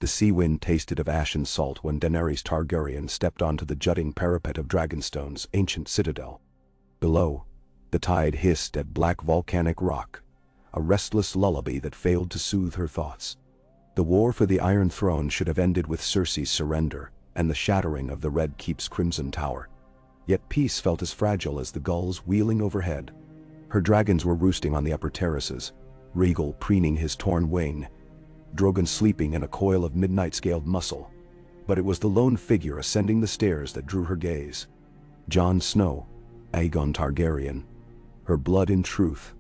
The sea wind tasted of ash and salt when Daenerys Targaryen stepped onto the jutting parapet of Dragonstone's ancient citadel. Below, the tide hissed at black volcanic rock, a restless lullaby that failed to soothe her thoughts. The war for the Iron Throne should have ended with Cersei's surrender and the shattering of the Red Keep's crimson tower. Yet peace felt as fragile as the gulls wheeling overhead. Her dragons were roosting on the upper terraces, Rhaegal preening his torn wing, Drogon sleeping in a coil of midnight-scaled muscle. But it was the lone figure ascending the stairs that drew her gaze. Jon Snow, Aegon Targaryen. Her blood in truth,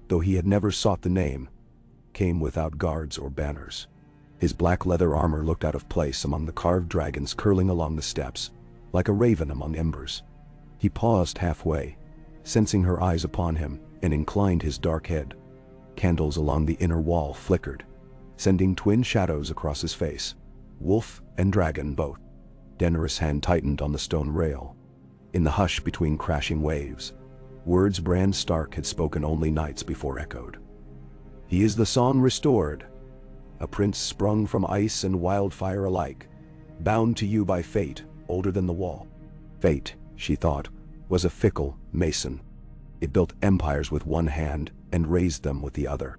though he had never sought the name, came without guards or banners. His black leather armor looked out of place among the carved dragons curling along the steps, like a raven among embers. He paused halfway, sensing her eyes upon him, and inclined his dark head. Candles along the inner wall flickered, sending twin shadows across his face. Wolf and dragon both. Daenerys' hand tightened on the stone rail. In the hush between crashing waves, words Bran Stark had spoken only nights before echoed. He is the song restored, a prince sprung from ice and wildfire alike, bound to you by fate older than the wall. Fate, she thought, was a fickle mason. It built empires with one hand and raised them with the other.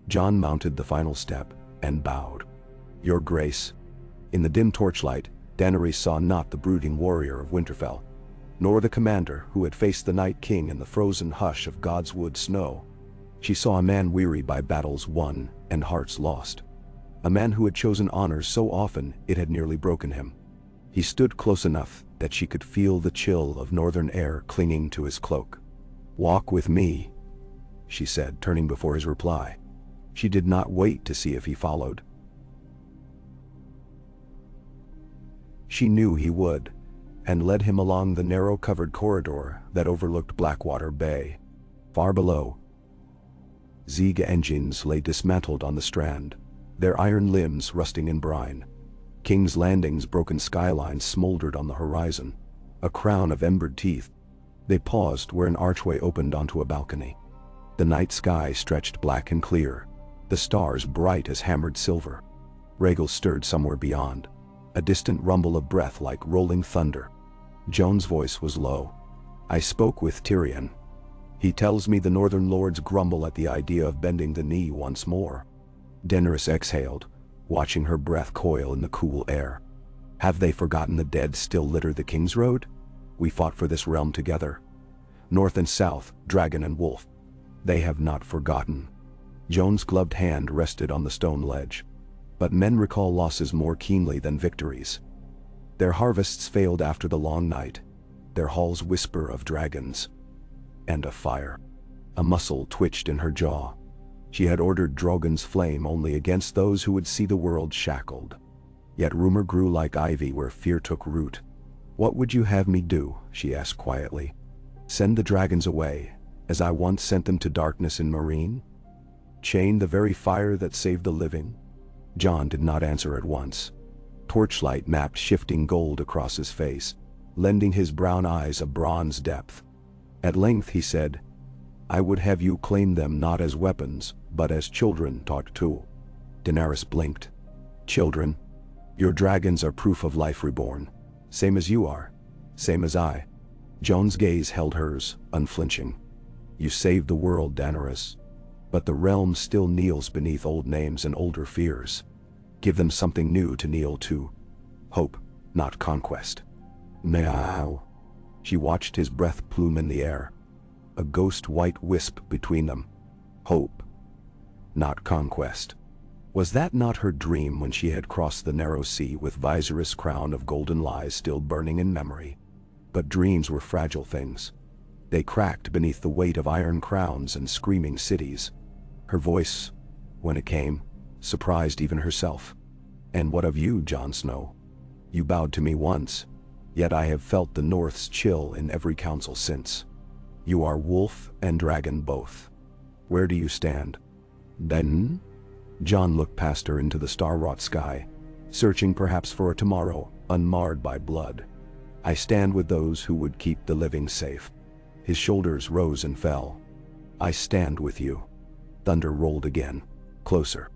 Jon mounted the final step and bowed. Your Grace. In the dim torchlight, Daenerys saw not the brooding warrior of Winterfell, nor the commander who had faced the Night King in the frozen hush of Godswood snow. She saw a man wearied by battles won and hearts lost. A man who had chosen honors so often it had nearly broken him. He stood close enough that she could feel the chill of northern air clinging to his cloak. Walk with me, she said, turning before his reply. She did not wait to see if he followed. She knew he would, and led him along the narrow covered corridor that overlooked Blackwater Bay. Far below, Zeeg engines lay dismantled on the strand, their iron limbs rusting in brine. King's Landing's broken skyline smoldered on the horizon, a crown of embered teeth. They paused where an archway opened onto a balcony. The night sky stretched black and clear, the stars bright as hammered silver. Rhaegal stirred somewhere beyond, a distant rumble of breath like rolling thunder. Jon's voice was low. I spoke with Tyrion. He tells me the Northern Lords grumble at the idea of bending the knee once more. Daenerys exhaled, watching her breath coil in the cool air. Have they forgotten the dead still litter the King's Road? We fought for this realm together. North and south, dragon and wolf. They have not forgotten. Jon's gloved hand rested on the stone ledge. But men recall losses more keenly than victories. Their harvests failed after the long night. Their halls whisper of dragons and of fire. A muscle twitched in her jaw. She had ordered Drogon's flame only against those who would see the world shackled. Yet rumor grew like ivy where fear took root. What would you have me do? She asked quietly. Send the dragons away, as I once sent them to darkness in Meereen? Chain the very fire that saved the living? Jon did not answer at once. Torchlight mapped shifting gold across his face, lending his brown eyes a bronze depth. At length he said, I would have you claim them not as weapons, but as children taught to. Daenerys blinked. Children? Your dragons are proof of life reborn. Same as you are. Same as I. Jon's gaze held hers, unflinching. You saved the world, Daenerys. But the realm still kneels beneath old names and older fears. Give them something new to kneel to. Hope, not conquest. Meow. She watched his breath plume in the air. A ghost-white wisp between them. Hope, not conquest. Was that not her dream when she had crossed the narrow sea with Viserys' crown of golden lies still burning in memory? But dreams were fragile things. They cracked beneath the weight of iron crowns and screaming cities. Her voice, when it came, surprised even herself. And what of you, Jon Snow? You bowed to me once, yet I have felt the North's chill in every council since. You are wolf and dragon both. Where do you stand? Then? Jon looked past her into the star-wrought sky, searching perhaps for a tomorrow unmarred by blood. I stand with those who would keep the living safe. His shoulders rose and fell. I stand with you. Thunder rolled again, closer.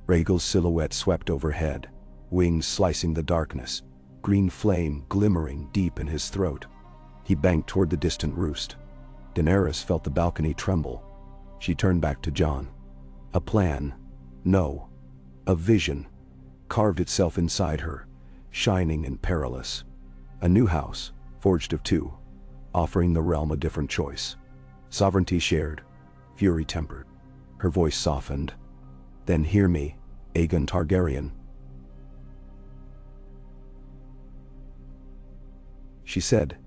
Rhaegal's silhouette swept overhead, wings slicing the darkness, green flame glimmering deep in his throat. He banked toward the distant roost. Daenerys felt the balcony tremble. She turned back to Jon. A plan, no, a vision, carved itself inside her, shining and perilous. A new house, forged of two, offering the realm a different choice. Sovereignty shared, fury tempered. Her voice softened. Then hear me, Aegon Targaryen. She said,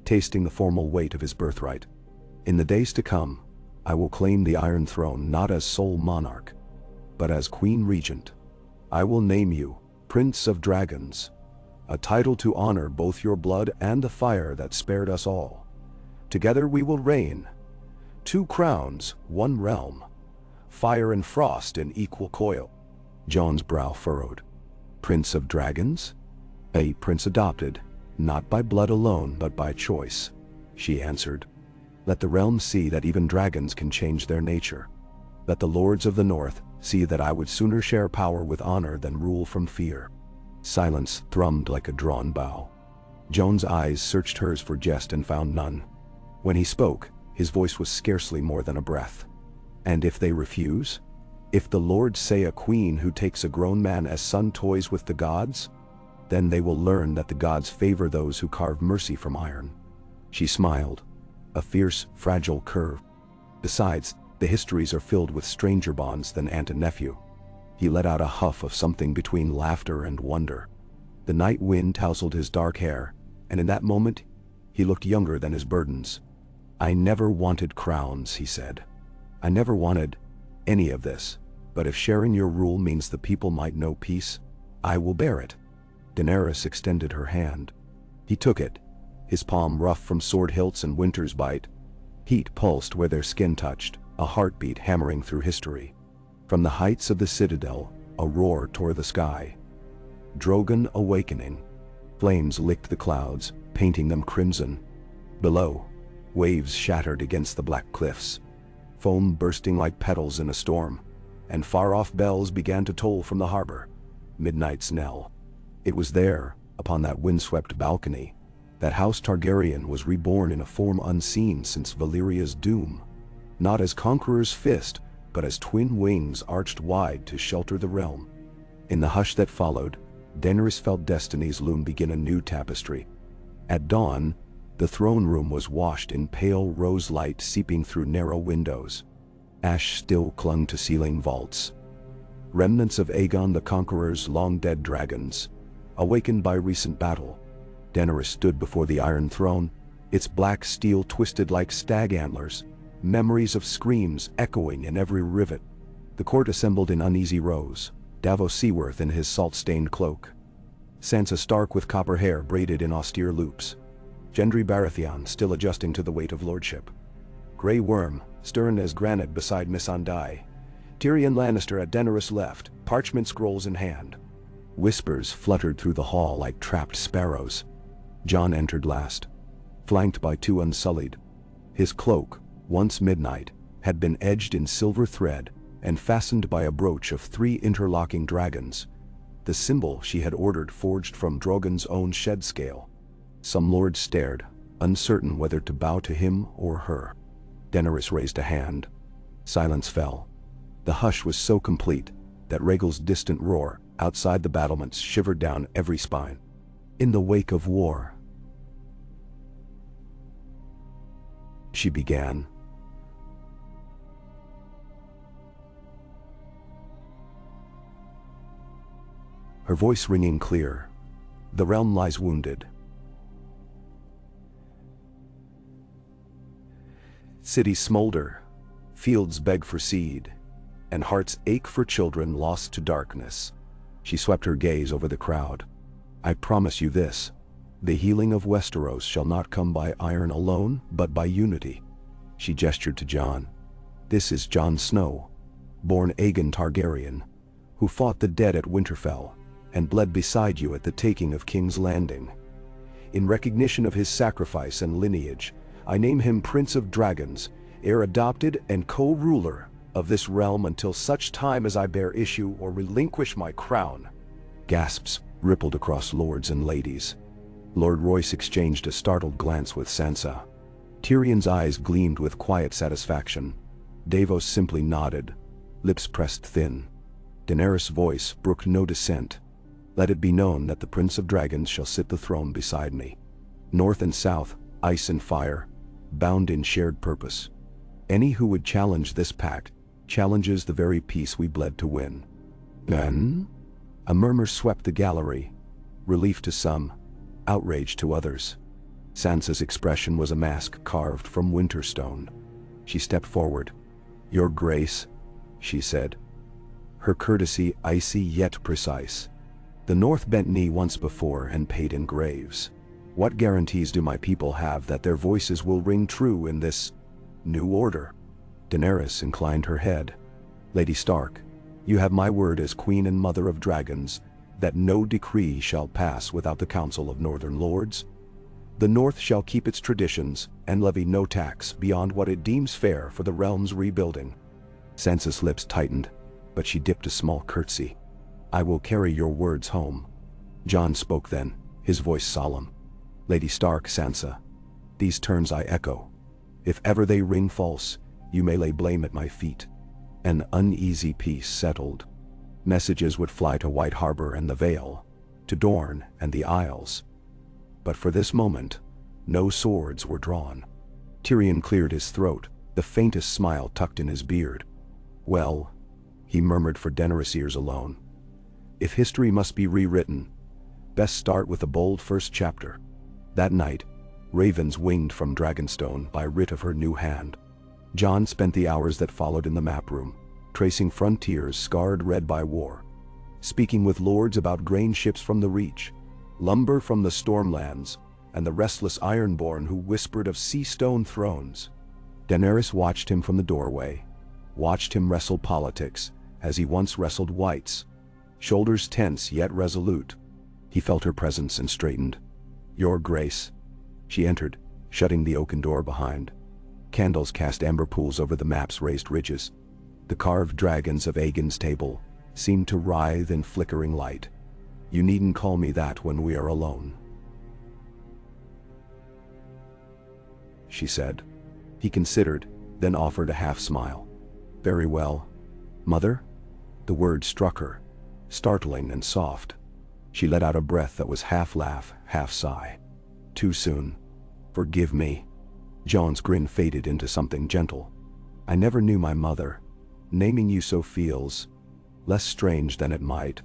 tasting the formal weight of his birthright. In the days to come, I will claim the Iron Throne not as sole monarch, but as Queen Regent. I will name you Prince of Dragons, a title to honor both your blood and the fire that spared us all. Together we will reign. 2 crowns, 1 realm. Fire and frost in equal coil. Jon's brow furrowed. Prince of Dragons? A prince adopted, not by blood alone but by choice, she answered. Let the realm see that even dragons can change their nature. Let the lords of the north see that I would sooner share power with honor than rule from fear. Silence thrummed like a drawn bow. Jon's eyes searched hers for jest and found none. When he spoke, his voice was scarcely more than a breath. And if they refuse? If the lords say a queen who takes a grown man as son toys with the gods? Then they will learn that the gods favor those who carve mercy from iron. She smiled, a fierce, fragile curve. Besides, the histories are filled with stranger bonds than aunt and nephew. He let out a huff of something between laughter and wonder. The night wind tousled his dark hair, and in that moment, he looked younger than his burdens. I never wanted crowns, he said. I never wanted any of this, but if sharing your rule means the people might know peace, I will bear it. Daenerys extended her hand. He took it, his palm rough from sword hilts and winter's bite. Heat pulsed where their skin touched, a heartbeat hammering through history. From the heights of the citadel, a roar tore the sky. Drogon awakening. Flames licked the clouds, painting them crimson. Below, waves shattered against the black cliffs, foam bursting like petals in a storm, and far-off bells began to toll from the harbor. Midnight's knell. It was there, upon that windswept balcony, that House Targaryen was reborn in a form unseen since Valyria's doom. Not as conqueror's fist, but as twin wings arched wide to shelter the realm. In the hush that followed, Daenerys felt destiny's loom begin a new tapestry. At dawn, the throne room was washed in pale rose light seeping through narrow windows. Ash still clung to ceiling vaults. Remnants of Aegon the Conqueror's long-dead dragons, awakened by recent battle. Daenerys stood before the Iron Throne, its black steel twisted like stag antlers, memories of screams echoing in every rivet. The court assembled in uneasy rows, Davos Seaworth in his salt-stained cloak, Sansa Stark with copper hair braided in austere loops, Gendry Baratheon still adjusting to the weight of lordship, Grey Worm, stern as granite beside Missandei, Tyrion Lannister at Daenerys' left, parchment scrolls in hand. Whispers fluttered through the hall like trapped sparrows. Jon entered last, flanked by 2 unsullied. His cloak, once midnight, had been edged in silver thread and fastened by a brooch of 3 interlocking dragons, the symbol she had ordered forged from Drogon's own shed scale. Some lords stared, uncertain whether to bow to him or her. Daenerys raised a hand. Silence fell. The hush was so complete that Rhaegal's distant roar outside the battlements shivered down every spine. In the wake of war, she began. Her voice ringing clear. The realm lies wounded. Cities smolder, fields beg for seed, and hearts ache for children lost to darkness. She swept her gaze over the crowd. I promise you this, the healing of Westeros shall not come by iron alone, but by unity. She gestured to Jon. This is Jon Snow, born Aegon Targaryen, who fought the dead at Winterfell, and bled beside you at the taking of King's Landing. In recognition of his sacrifice and lineage, I name him Prince of Dragons, heir adopted and co-ruler of this realm until such time as I bear issue or relinquish my crown. Gasps rippled across lords and ladies. Lord Royce exchanged a startled glance with Sansa. Tyrion's eyes gleamed with quiet satisfaction. Davos simply nodded, lips pressed thin. Daenerys' voice brooked no dissent. "Let it be known that the Prince of Dragons shall sit the throne beside me. North and south, ice and fire, bound in shared purpose. Any who would challenge this pact challenges the very peace we bled to win." Then? A murmur swept the gallery, relief to some, outrage to others. Sansa's expression was a mask carved from winter stone. She stepped forward. "Your Grace," she said, her courtesy icy yet precise. "The North bent knee once before and paid in graves. What guarantees do my people have that their voices will ring true in this new order?" Daenerys inclined her head. "Lady Stark, you have my word as Queen and Mother of Dragons that no decree shall pass without the counsel of Northern Lords. The North shall keep its traditions and levy no tax beyond what it deems fair for the realm's rebuilding." Sansa's lips tightened, but she dipped a small curtsy. "I will carry your words home." Jon spoke then, his voice solemn. "Lady Stark, Sansa, these terms I echo. If ever they ring false, you may lay blame at my feet." An uneasy peace settled. Messages would fly to White Harbor and the Vale, to Dorne and the Isles. But for this moment, no swords were drawn. Tyrion cleared his throat, the faintest smile tucked in his beard. "Well," he murmured for Daenerys' ears alone, "if history must be rewritten, best start with a bold first chapter." That night, ravens winged from Dragonstone by writ of her new hand. Jon spent the hours that followed in the map room, tracing frontiers scarred red by war, speaking with lords about grain ships from the Reach, lumber from the Stormlands, and the restless Ironborn who whispered of sea-stone thrones. Daenerys watched him from the doorway, watched him wrestle politics as he once wrestled whites, shoulders tense yet resolute. He felt her presence and straightened. "Your Grace." She entered, shutting the oaken door behind. Candles cast amber pools over the map's raised ridges. The carved dragons of Aegon's table seemed to writhe in flickering light. "You needn't call me that when we are alone," she said. He considered, then offered a half-smile. "Very well. Mother?" The word struck her, startling and soft. She let out a breath that was half laugh, half sigh. "Too soon. Forgive me." Jon's grin faded into something gentle. "I never knew my mother. Naming you so feels less strange than it might."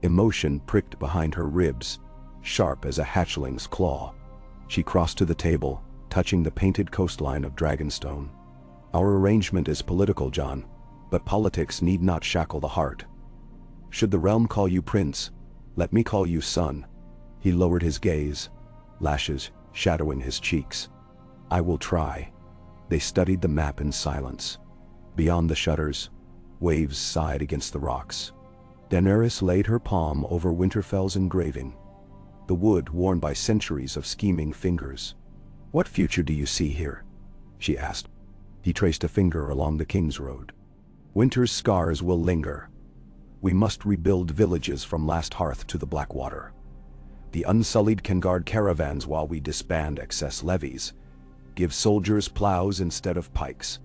Emotion pricked behind her ribs, sharp as a hatchling's claw. She crossed to the table, touching the painted coastline of Dragonstone. "Our arrangement is political, Jon, but politics need not shackle the heart. Should the realm call you prince, let me call you son." He lowered his gaze, lashes shadowing his cheeks. "I will try." They studied the map in silence. Beyond the shutters, waves sighed against the rocks. Daenerys laid her palm over Winterfell's engraving, the wood worn by centuries of scheming fingers. "What future do you see here?" she asked. He traced a finger along the King's Road. "Winter's scars will linger. We must rebuild villages from Last Hearth to the Blackwater. The Unsullied can guard caravans while we disband excess levies. Give soldiers plows instead of pikes."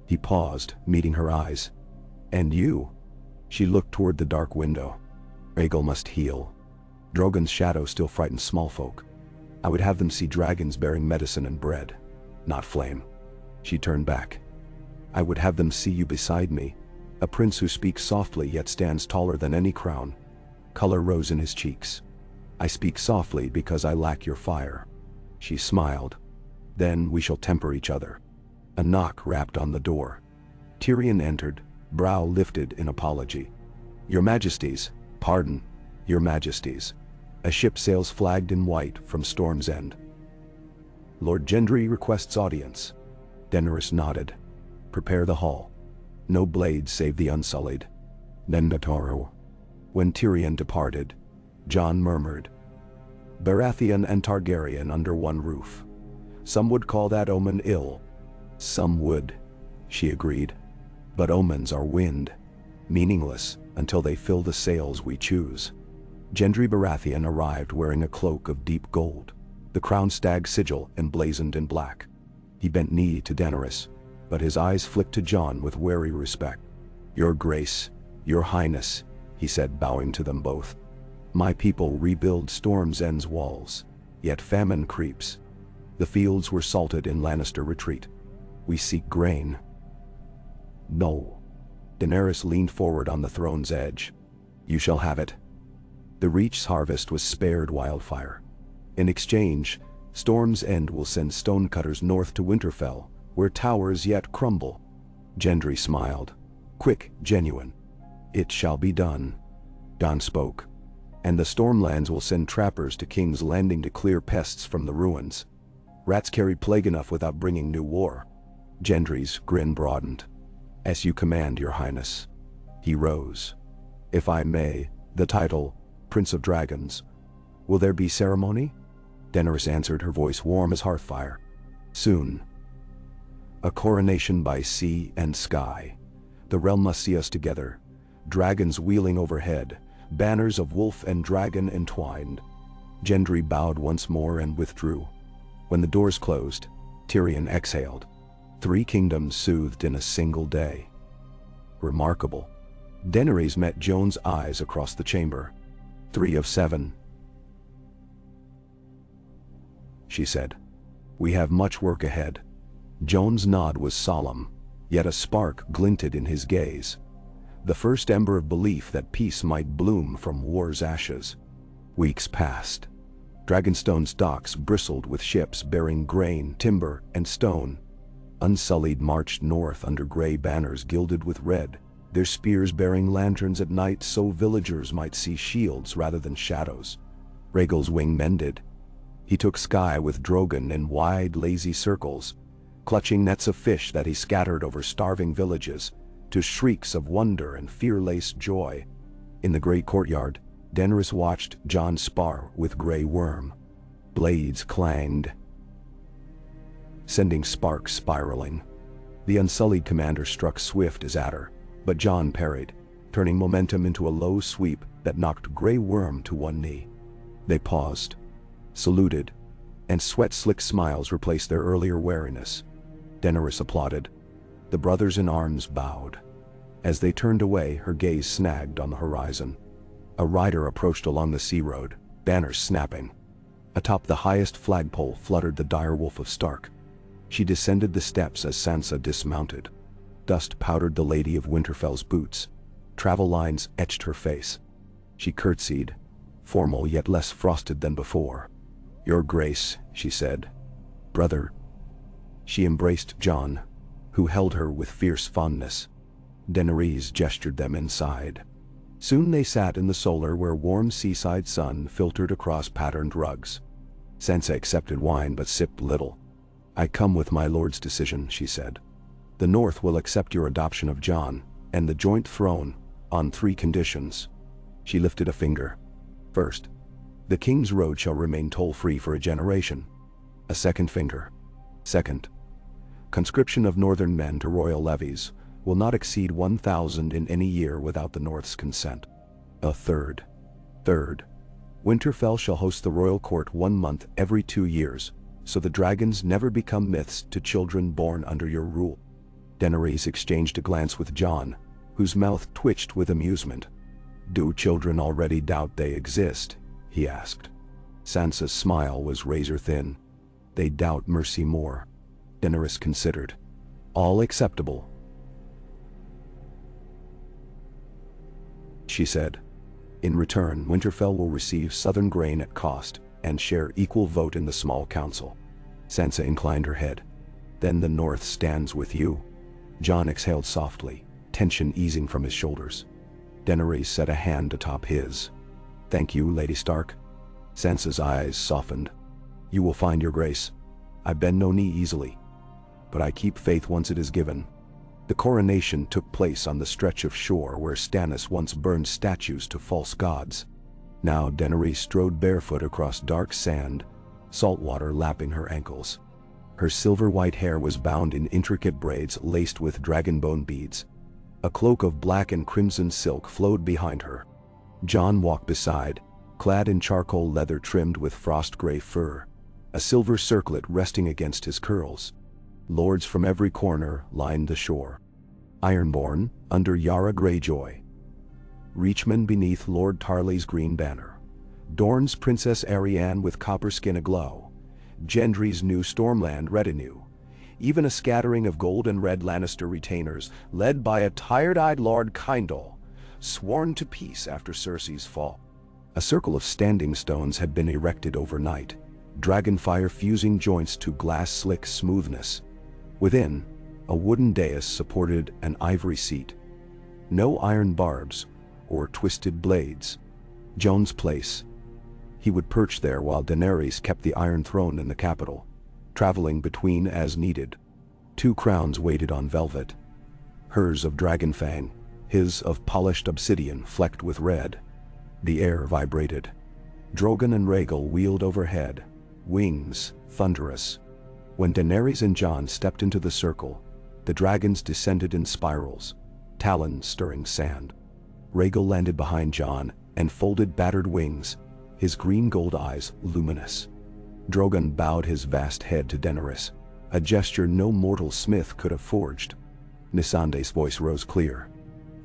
He paused, meeting her eyes. "And you?" She looked toward the dark window. "Rhaegal must heal. Drogon's shadow still frightens small folk. I would have them see dragons bearing medicine and bread, not flame." She turned back. "I would have them see you beside me, a prince who speaks softly yet stands taller than any crown." Color rose in his cheeks. "I speak softly because I lack your fire." She smiled. "Then we shall temper each other." A knock rapped on the door. Tyrion entered, brow lifted in apology. "Your Majesties, pardon, your Majesties." A ship sails flagged in white from Storm's End. "Lord Gendry requests audience." Daenerys nodded. "Prepare the hall. No blades save the Unsullied." Nendatoro. When Tyrion departed, Jon murmured, "Baratheon and Targaryen under one roof. Some would call that omen ill." "Some would," she agreed. "But omens are wind, meaningless until they fill the sails we choose." Gendry Baratheon arrived wearing a cloak of deep gold, the crown stag sigil emblazoned in black. He bent knee to Daenerys, but his eyes flicked to Jon with wary respect. "Your Grace, your Highness," he said, bowing to them both. "My people rebuild Storm's End's walls, yet famine creeps. The fields were salted in Lannister retreat. We seek grain." "No." Daenerys leaned forward on the throne's edge. "You shall have it." The Reach's harvest was spared wildfire. In exchange, Storm's End will send stonecutters north to Winterfell, where towers yet crumble. Gendry smiled. Quick, genuine. "It shall be done." Jon spoke. "And the Stormlands will send trappers to King's Landing to clear pests from the ruins. Rats carry plague enough without bringing new war." Gendry's grin broadened. "As you command, your Highness." He rose. "If I may, the title, Prince of Dragons. Will there be ceremony?" Daenerys answered, her voice warm as hearthfire. "Soon. A coronation by sea and sky. The realm must see us together. Dragons wheeling overhead, banners of wolf and dragon entwined." Gendry bowed once more and withdrew. When the doors closed, Tyrion exhaled. 3 kingdoms soothed in a single day. Remarkable. Daenerys met Jon's eyes across the chamber. 3 of 7. She said. "We have much work ahead." Jon's nod was solemn, yet a spark glinted in his gaze. The first ember of belief that peace might bloom from war's ashes. Weeks passed. Dragonstone's docks bristled with ships bearing grain, timber, and stone. Unsullied marched north under gray banners gilded with red, their spears bearing lanterns at night so villagers might see shields rather than shadows. Rhaegal's wing mended. He took sky with Drogon in wide, lazy circles, clutching nets of fish that he scattered over starving villages, to shrieks of wonder and fear-laced joy. In the great courtyard, Daenerys watched Jon spar with Grey Worm. Blades clanged, sending sparks spiraling. The unsullied commander struck swift as adder, but Jon parried, turning momentum into a low sweep that knocked Grey Worm to one knee. They paused, saluted, and sweat-slicked smiles replaced their earlier wariness. Daenerys applauded. The brothers in arms bowed. As they turned away, her gaze snagged on the horizon. A rider approached along the sea road, banners snapping. Atop the highest flagpole fluttered the direwolf of Stark. She descended the steps as Sansa dismounted. Dust powdered the Lady of Winterfell's boots. Travel lines etched her face. She curtsied, formal yet less frosted than before. "Your Grace," she said. "Brother." She embraced Jon, who held her with fierce fondness. Daenerys gestured them inside. Soon they sat in the solar where warm seaside sun filtered across patterned rugs. Sansa accepted wine but sipped little. "I come with my lord's decision," she said. "The North will accept your adoption of Jon, and the joint throne, on 3 conditions." She lifted a finger. "First, the King's Road shall remain toll-free for a generation." A second finger. "Second, conscription of northern men to royal levies will not exceed 1,000 in any year without the North's consent." A third. "Third, Winterfell shall host the royal court 1 month every 2 years, so the dragons never become myths to children born under your rule." Daenerys exchanged a glance with Jon, whose mouth twitched with amusement. "Do children already doubt they exist?" he asked. Sansa's smile was razor-thin. "They doubt mercy more." Daenerys considered. "All acceptable," she said. "In return, Winterfell will receive southern grain at cost and share equal vote in the small council." Sansa inclined her head. "Then the North stands with you." Jon exhaled softly, tension easing from his shoulders. Daenerys set a hand atop his. "Thank you, Lady Stark." Sansa's eyes softened. "You will find your grace. I bend no knee easily, but I keep faith once it is given." The coronation took place on the stretch of shore where Stannis once burned statues to false gods. Now Daenerys strode barefoot across dark sand, salt water lapping her ankles. Her silver-white hair was bound in intricate braids laced with dragonbone beads. A cloak of black and crimson silk flowed behind her. Jon walked beside, clad in charcoal leather trimmed with frost-gray fur, a silver circlet resting against his curls. Lords from every corner lined the shore. Ironborn, under Yara Greyjoy. Reachman beneath Lord Tarley's green banner. Dorne's Princess Arianne with copper skin aglow. Gendry's new Stormland retinue. Even a scattering of gold and red Lannister retainers, led by a tired-eyed Lord Kyndall, sworn to peace after Cersei's fall. A circle of standing stones had been erected overnight, dragonfire fusing joints to glass-slick smoothness. Within, a wooden dais supported an ivory seat. No iron barbs or twisted blades. Jon's place. He would perch there while Daenerys kept the Iron Throne in the capital, traveling between as needed. 2 crowns waited on velvet. Hers of dragonfang, his of polished obsidian flecked with red. The air vibrated. Drogon and Rhaegal wheeled overhead, wings thunderous. When Daenerys and Jon stepped into the circle, the dragons descended in spirals, talons stirring sand. Rhaegal landed behind Jon and folded battered wings, his green-gold eyes luminous. Drogon bowed his vast head to Daenerys, a gesture no mortal smith could have forged. Missandei's voice rose clear.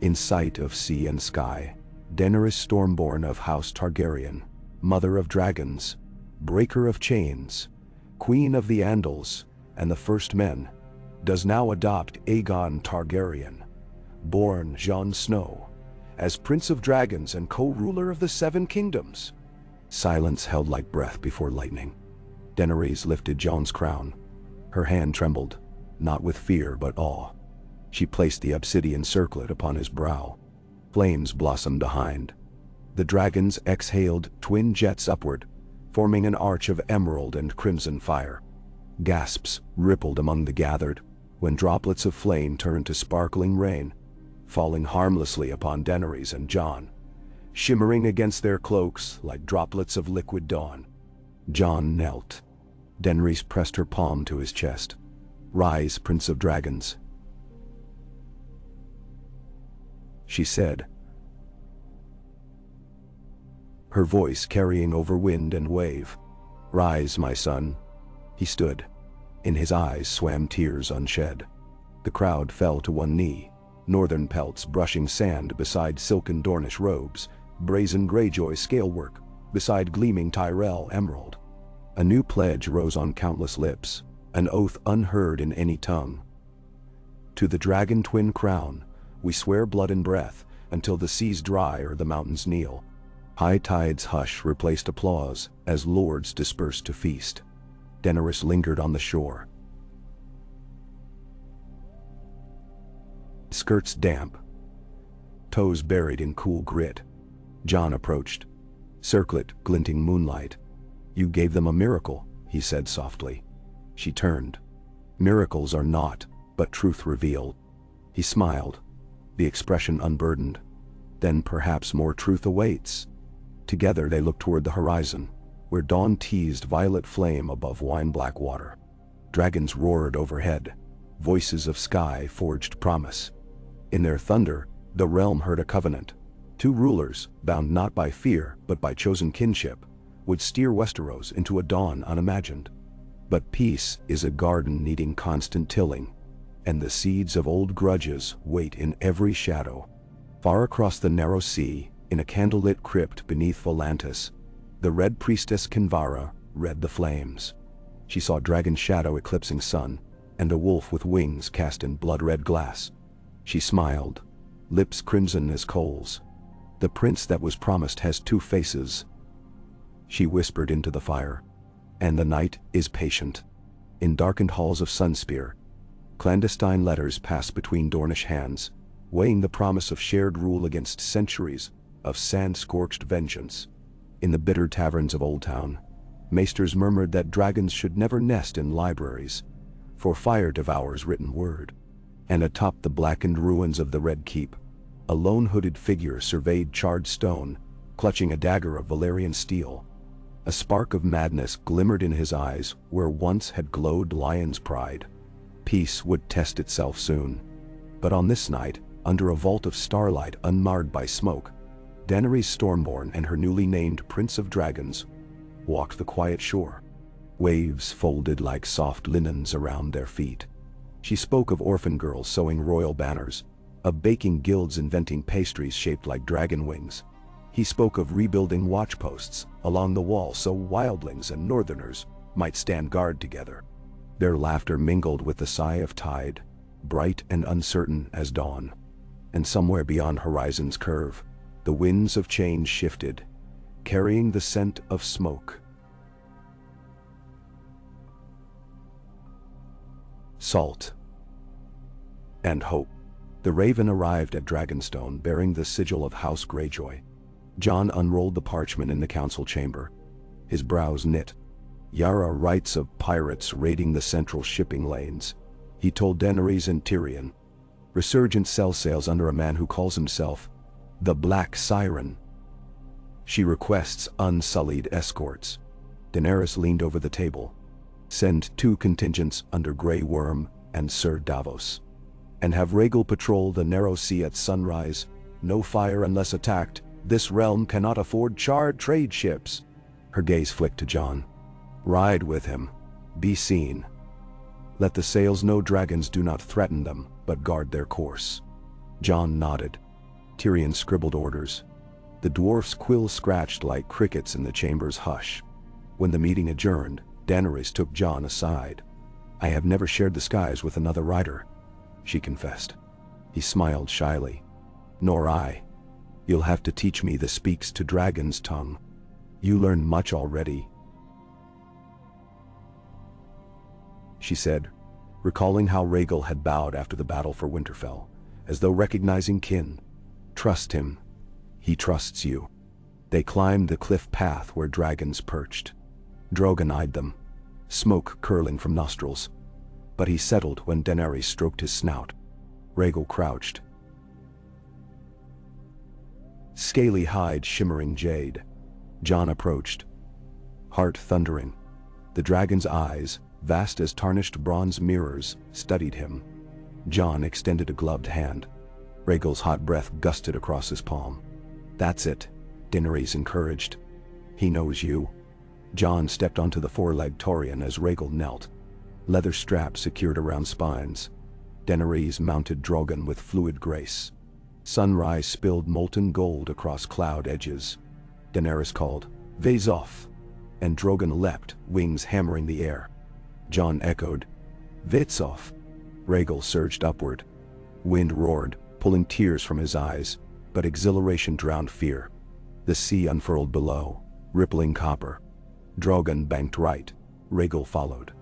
In sight of sea and sky, Daenerys Stormborn of House Targaryen, mother of dragons, breaker of chains, queen of the Andals and the First Men, does now adopt Aegon Targaryen, born Jon Snow, as Prince of Dragons and co-ruler of the 7 Kingdoms. Silence held like breath before lightning. Daenerys lifted Jon's crown. Her hand trembled, not with fear but awe. She placed the obsidian circlet upon his brow. Flames blossomed behind. The dragons exhaled twin jets upward, forming an arch of emerald and crimson fire. Gasps rippled among the gathered, when droplets of flame turned to sparkling rain, falling harmlessly upon Daenerys and Jon, shimmering against their cloaks like droplets of liquid dawn. Jon knelt. Daenerys pressed her palm to his chest. "Rise, Prince of Dragons," she said, her voice carrying over wind and wave. "Rise, my son." He stood. In his eyes swam tears unshed. The crowd fell to one knee, northern pelts brushing sand beside silken Dornish robes, brazen Greyjoy scalework beside gleaming Tyrell emerald. A new pledge rose on countless lips, an oath unheard in any tongue. "To the dragon twin crown, we swear blood and breath, until the seas dry or the mountains kneel." High tide's hush replaced applause as lords dispersed to feast. Daenerys lingered on the shore. Skirts damp, toes buried in cool grit. Jon approached, circlet glinting moonlight. "You gave them a miracle," he said softly. She turned. "Miracles are naught but truth revealed." He smiled, the expression unburdened. "Then perhaps more truth awaits." Together they looked toward the horizon, where dawn teased violet flame above wine-black water. Dragons roared overhead, voices of sky forged promise. In their thunder, the realm heard a covenant. 2 rulers, bound not by fear but by chosen kinship, would steer Westeros into a dawn unimagined. But peace is a garden needing constant tilling, and the seeds of old grudges wait in every shadow. Far across the narrow sea, in a candlelit crypt beneath Volantis, the Red Priestess Kinvara read the flames. She saw dragon's shadow eclipsing sun, and a wolf with wings cast in blood-red glass. She smiled, lips crimson as coals. "The prince that was promised has 2 faces," she whispered into the fire. "And the night is patient." In darkened halls of Sunspear, clandestine letters passed between Dornish hands, weighing the promise of shared rule against centuries of sand-scorched vengeance. In the bitter taverns of Old Town, maesters murmured that dragons should never nest in libraries, for fire devours written word. And atop the blackened ruins of the Red Keep, a lone hooded figure surveyed charred stone, clutching a dagger of Valyrian steel. A spark of madness glimmered in his eyes where once had glowed lion's pride. Peace would test itself soon. But on this night, under a vault of starlight unmarred by smoke, Daenerys Stormborn and her newly named Prince of Dragons walked the quiet shore. Waves folded like soft linens around their feet. She spoke of orphan girls sewing royal banners, of baking guilds inventing pastries shaped like dragon wings. He spoke of rebuilding watchposts along the wall so wildlings and northerners might stand guard together. Their laughter mingled with the sigh of tide, bright and uncertain as dawn. And somewhere beyond horizon's curve, the winds of change shifted, carrying the scent of smoke, salt, and hope. The Raven arrived at Dragonstone bearing the sigil of House Greyjoy. Jon unrolled the parchment in the council chamber, his brows knit. Yara writes of pirates raiding the central shipping lanes. He told Daenerys and Tyrion. Resurgent sell sails under a man who calls himself the Black Siren. She requests unsullied escorts. Daenerys leaned over the table. Send 2 contingents under Grey Worm and Sir Davos. And have Rhaegal patrol the narrow sea at sunrise. No fire unless attacked. This realm cannot afford charred trade ships. Her gaze flicked to Jon. Ride with him. Be seen. Let the sails know dragons do not threaten them, but guard their course. Jon nodded. Tyrion scribbled orders. The dwarf's quills scratched like crickets in the chamber's hush. When the meeting adjourned, Daenerys took Jon aside. I have never shared the skies with another rider, she confessed. He smiled shyly. Nor I. You'll have to teach me the speaks to dragon's tongue. You learn much already, she said, recalling how Rhaegal had bowed after the battle for Winterfell, as though recognizing kin. Trust him. He trusts you. They climbed the cliff path where dragons perched. Drogon eyed them, smoke curling from nostrils. But he settled when Daenerys stroked his snout. Rhaegal crouched, scaly hide shimmering jade. Jon approached, heart thundering. The dragon's eyes, vast as tarnished bronze mirrors, studied him. Jon extended a gloved hand. Rhaegal's hot breath gusted across his palm. That's it, Daenerys encouraged. He knows you. Jon stepped onto the 4-legged Taurian as Rhaegal knelt. Leather straps secured around spines. Daenerys mounted Drogon with fluid grace. Sunrise spilled molten gold across cloud edges. Daenerys called, "Vase off," and Drogon leapt, wings hammering the air. Jon echoed, "Vits off." Rhaegal surged upward. Wind roared, pulling tears from his eyes, but exhilaration drowned fear. The sea unfurled below, rippling copper. Drogon banked right. Rhaegal followed.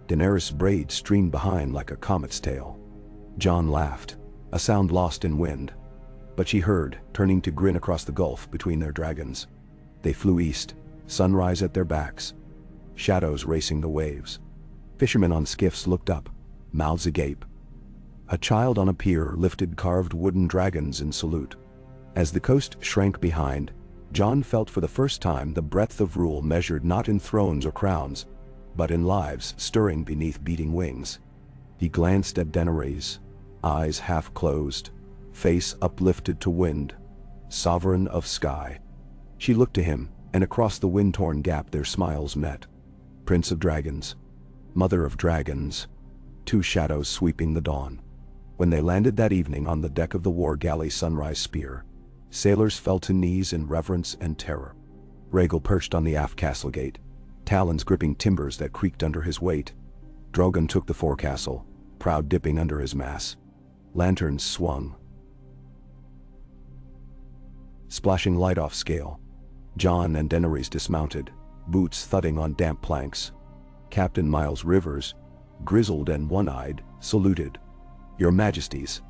Daenerys' braid streamed behind like a comet's tail. Jon laughed, a sound lost in wind. But she heard, turning to grin across the gulf between their dragons. They flew east, sunrise at their backs, shadows racing the waves. Fishermen on skiffs looked up, mouths agape. A child on a pier lifted carved wooden dragons in salute. As the coast shrank behind, Jon felt for the first time the breadth of rule measured not in thrones or crowns, but in lives stirring beneath beating wings. He glanced at Daenerys, eyes half closed, face uplifted to wind, sovereign of sky. She looked to him, and across the wind-torn gap their smiles met. Prince of Dragons, Mother of Dragons, 2 shadows sweeping the dawn. When they landed that evening on the deck of the war galley Sunrise Spear, sailors fell to knees in reverence and terror. Rhaegal perched on the aft castle gate, talons gripping timbers that creaked under his weight. Drogon took the forecastle, proud dipping under his mass. Lanterns swung, splashing light off scale. Jon and Daenerys dismounted, boots thudding on damp planks. Captain Miles Rivers, grizzled and one-eyed, saluted. "Your Majesties."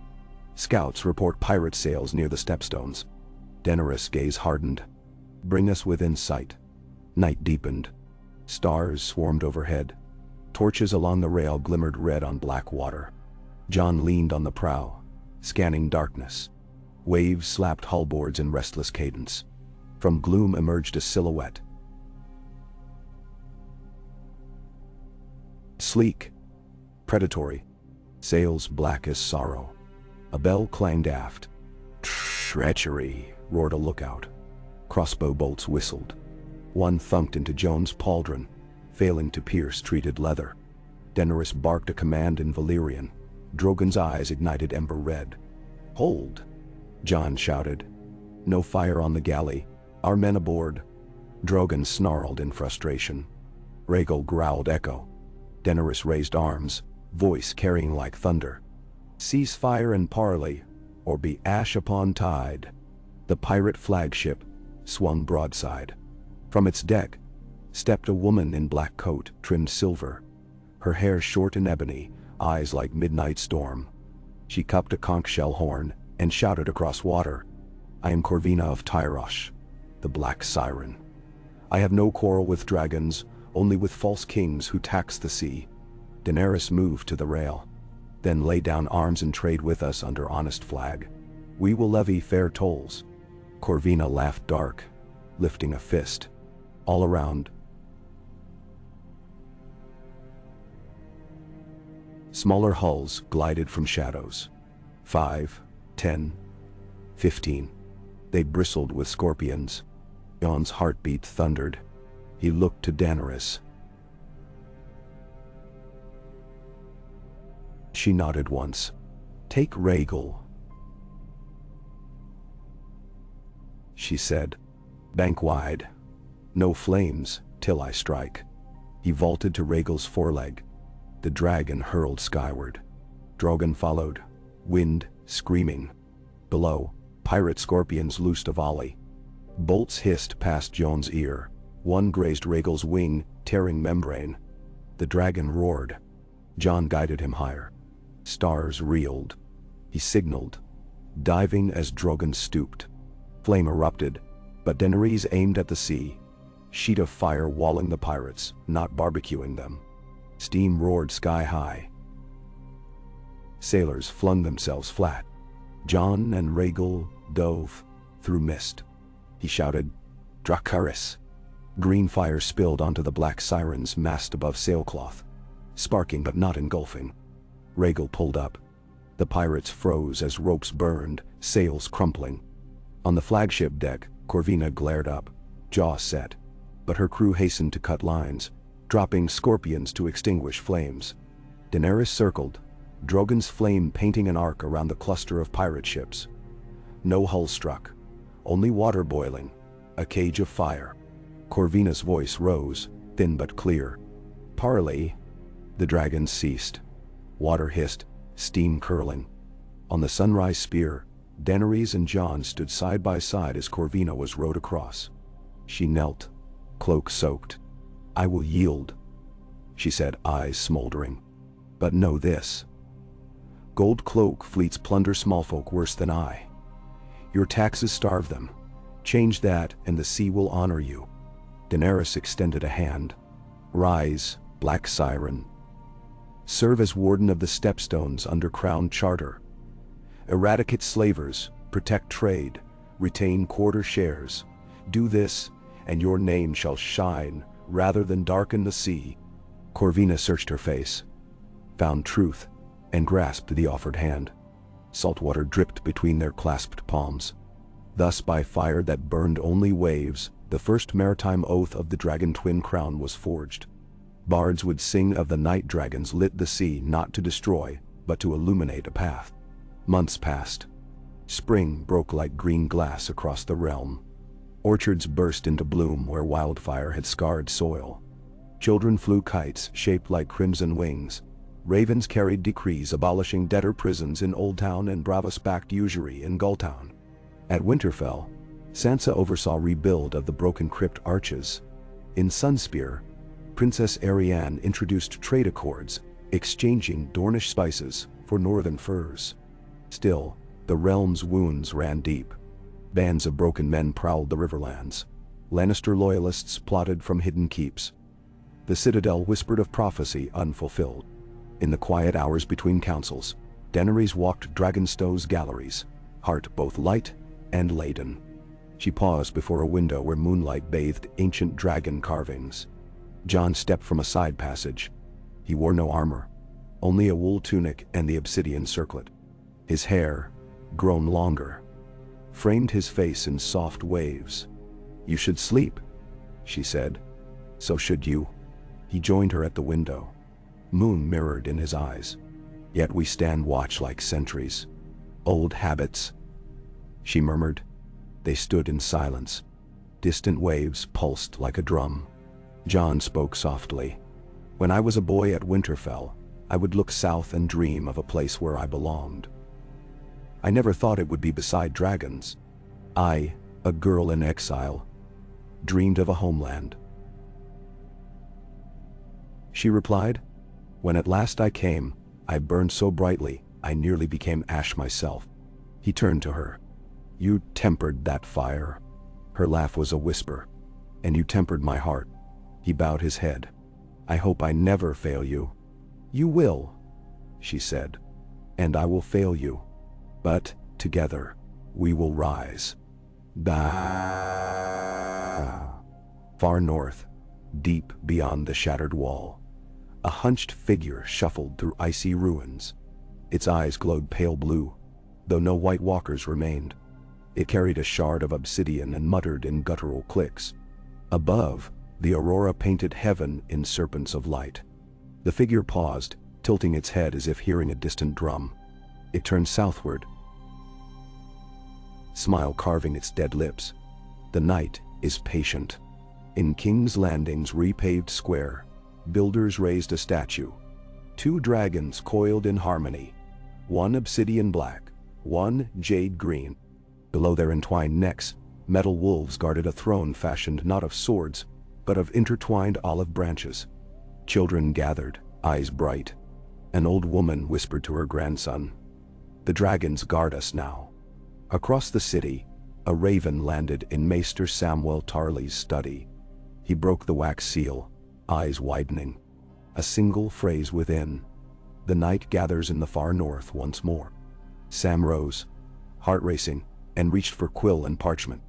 Scouts report pirate sails near the stepstones. Daenerys' gaze hardened. "Bring us within sight." Night deepened. Stars swarmed overhead. Torches along the rail glimmered red on black water. Jon leaned on the prow, scanning darkness. Waves slapped hullboards in restless cadence. From gloom emerged a silhouette. Sleek, predatory, sails black as sorrow. A bell clanged aft. "Treachery," roared a lookout. Crossbow bolts whistled. One thunked into Jon's pauldron, failing to pierce treated leather. Daenerys barked a command in Valyrian. Drogon's eyes ignited ember red. "Hold!" Jon shouted. "No fire on the galley. Our men aboard." Drogon snarled in frustration. Rhaegal growled echo. Daenerys raised arms, voice carrying like thunder. "Cease fire and parley, or be ash upon tide." The pirate flagship swung broadside. From its deck stepped a woman in black coat trimmed silver. Her hair short and ebony, eyes like midnight storm. She cupped a conch shell horn and shouted across water, "I am Corvina of Tyrosh, the Black Siren. I have no quarrel with dragons, only with false kings who tax the sea." Daenerys moved to the rail. "Then lay down arms and trade with us under honest flag. We will levy fair tolls." Corvina laughed dark, lifting a fist. All around, smaller hulls glided from shadows. 5, 10, 15. They bristled with scorpions. Jon's heartbeat thundered. He looked to Daenerys. She nodded once. "Take Rhaegal," she said. "Bank wide. No flames till I strike." He vaulted to Rhaegal's foreleg. The dragon hurled skyward. Drogon followed, wind screaming. Below, pirate scorpions loosed a volley. Bolts hissed past Jon's ear. One grazed Rhaegal's wing, tearing membrane. The dragon roared. Jon guided him higher. Stars reeled. He signaled, diving as Drogon stooped. Flame erupted, but Daenerys aimed at the sea. Sheet of fire walling the pirates, not barbecuing them. Steam roared sky high. Sailors flung themselves flat. Jon and Rhaegal dove through mist. He shouted, "Dracarys!" Green fire spilled onto the Black Siren's mast above sailcloth, sparking but not engulfing. Rhaegal pulled up. The pirates froze as ropes burned, sails crumpling. On the flagship deck, Corvina glared up, jaw set. But her crew hastened to cut lines, dropping scorpions to extinguish flames. Daenerys circled, Drogon's flame painting an arc around the cluster of pirate ships. No hull struck, only water boiling, a cage of fire. Corvina's voice rose, thin but clear. "Parley." The dragons ceased. Water hissed, steam curling. On the sunrise spear, Daenerys and Jon stood side by side as Corvina was rowed across. She knelt, cloak soaked. "I will yield," she said, eyes smoldering. "But know this. Gold cloak fleets plunder smallfolk worse than I. Your taxes starve them. Change that and the sea will honor you." Daenerys extended a hand. "Rise, Black Siren. Serve as warden of the stepstones under Crown Charter. Eradicate slavers, protect trade, retain quarter shares. Do this, and your name shall shine rather than darken the sea." Corvina searched her face, found truth, and grasped the offered hand. Salt water dripped between their clasped palms. Thus by fire that burned only waves, the first maritime oath of the dragon twin crown was forged. Bards would sing of the night dragons lit the sea not to destroy, but to illuminate a path. Months passed. Spring broke like green glass across the realm. Orchards burst into bloom where wildfire had scarred soil. Children flew kites shaped like crimson wings. Ravens carried decrees abolishing debtor prisons in Old Town and Bravos-backed usury in Gulltown. At Winterfell, Sansa oversaw rebuild of the broken crypt arches. In Sunspear, Princess Arianne introduced trade accords, exchanging Dornish spices for northern furs. Still, the realm's wounds ran deep. Bands of broken men prowled the riverlands. Lannister loyalists plotted from hidden keeps. The Citadel whispered of prophecy unfulfilled. In the quiet hours between councils, Daenerys walked Dragonstow's galleries, heart both light and laden. She paused before a window where moonlight bathed ancient dragon carvings. Jon stepped from a side passage. He wore no armor, only a wool tunic and the obsidian circlet. His hair, grown longer, framed his face in soft waves. "You should sleep," she said. "So should you." He joined her at the window. Moon mirrored in his eyes. "Yet we stand watch like sentries. Old habits," she murmured. They stood in silence. Distant waves pulsed like a drum. Jon spoke softly. "When I was a boy at Winterfell, I would look south and dream of a place where I belonged. I never thought it would be beside dragons. I, a girl in exile, dreamed of a homeland." She replied, "When at last I came, I burned so brightly, I nearly became ash myself." He turned to her. "You tempered that fire." Her laugh was a whisper. "And you tempered my heart." He bowed his head. "I hope I never fail you." "You will," she said. "And I will fail you. But, together, we will rise." Far north, deep beyond the shattered wall, a hunched figure shuffled through icy ruins. Its eyes glowed pale blue, though no white walkers remained. It carried a shard of obsidian and muttered in guttural clicks. Above, the aurora painted heaven in serpents of light. The figure paused, tilting its head as if hearing a distant drum. It turned southward, smile carving its dead lips. "The night is patient." In King's Landing's repaved square, builders raised a statue. 2 dragons coiled in harmony, one obsidian black, one jade green. Below their entwined necks, metal wolves guarded a throne fashioned not of swords, but of intertwined olive branches. Children gathered, eyes bright. An old woman whispered to her grandson, "The dragons guard us now." Across the city, a raven landed in Maester Samwell Tarly's study. He broke the wax seal, eyes widening. A single phrase within. "The night gathers in the far north once more." Sam rose, heart racing, and reached for quill and parchment.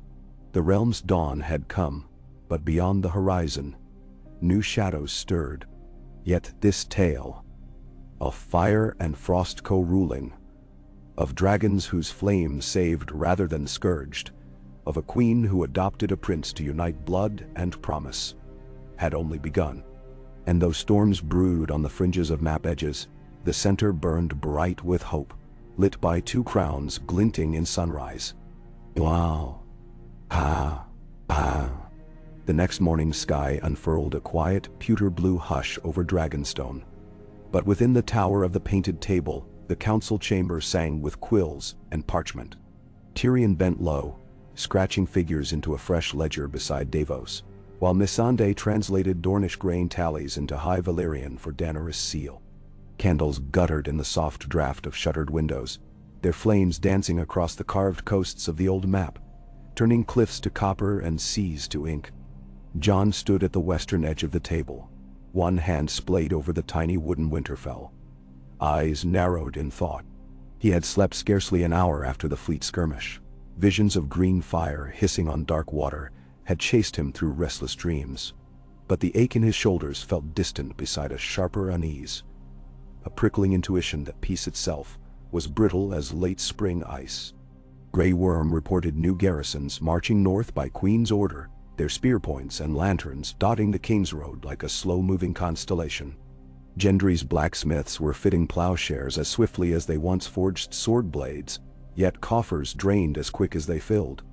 The realm's dawn had come, but beyond the horizon, new shadows stirred. Yet this tale, of fire and frost co-ruling, of dragons whose flame saved rather than scourged, of a queen who adopted a prince to unite blood and promise, had only begun. And though storms brewed on the fringes of map edges, the center burned bright with hope, lit by 2 crowns glinting in sunrise. Wow. The next morning's sky unfurled a quiet, pewter blue hush over Dragonstone. But within the tower of the painted table, the council chamber sang with quills and parchment. Tyrion bent low, scratching figures into a fresh ledger beside Davos, while Missandei translated Dornish grain tallies into High Valyrian for Daenerys' seal. Candles guttered in the soft draft of shuttered windows, their flames dancing across the carved coasts of the old map, turning cliffs to copper and seas to ink. Jon stood at the western edge of the table, one hand splayed over the tiny wooden Winterfell. Eyes narrowed in thought. He had slept scarcely an hour after the fleet skirmish. Visions of green fire hissing on dark water had chased him through restless dreams. But the ache in his shoulders felt distant beside a sharper unease, a prickling intuition that peace itself was brittle as late spring ice. Grey Worm reported new garrisons marching north by Queen's order, their spear points and lanterns dotting the King's Road like a slow-moving constellation. Gendry's blacksmiths were fitting plowshares as swiftly as they once forged sword blades, yet coffers drained as quick as they filled.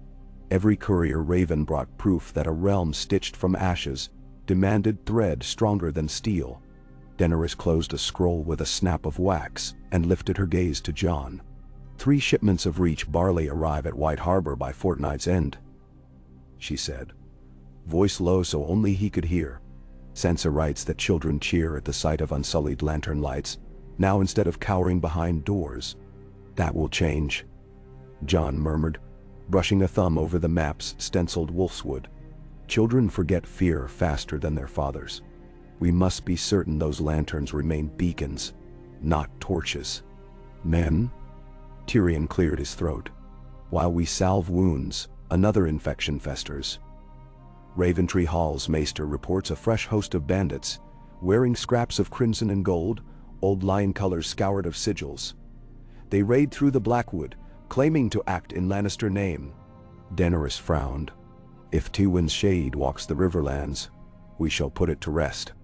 Every courier raven brought proof that a realm stitched from ashes demanded thread stronger than steel. Daenerys closed a scroll with a snap of wax and lifted her gaze to Jon. 3 shipments of Reach barley arrive at White Harbor by fortnight's end, she said, voice low so only he could hear. Sansa writes that children cheer at the sight of unsullied lantern lights, now instead of cowering behind doors. That will change, Jon murmured, brushing a thumb over the map's stenciled wolfswood. Children forget fear faster than their fathers. We must be certain those lanterns remain beacons, not torches. Men? Tyrion cleared his throat. While we salve wounds, another infection festers. Raventree Hall's maester reports a fresh host of bandits, wearing scraps of crimson and gold, old lion colors scoured of sigils. They raid through the Blackwood, claiming to act in Lannister name. Daenerys frowned. If Tywin's shade walks the Riverlands, we shall put it to rest.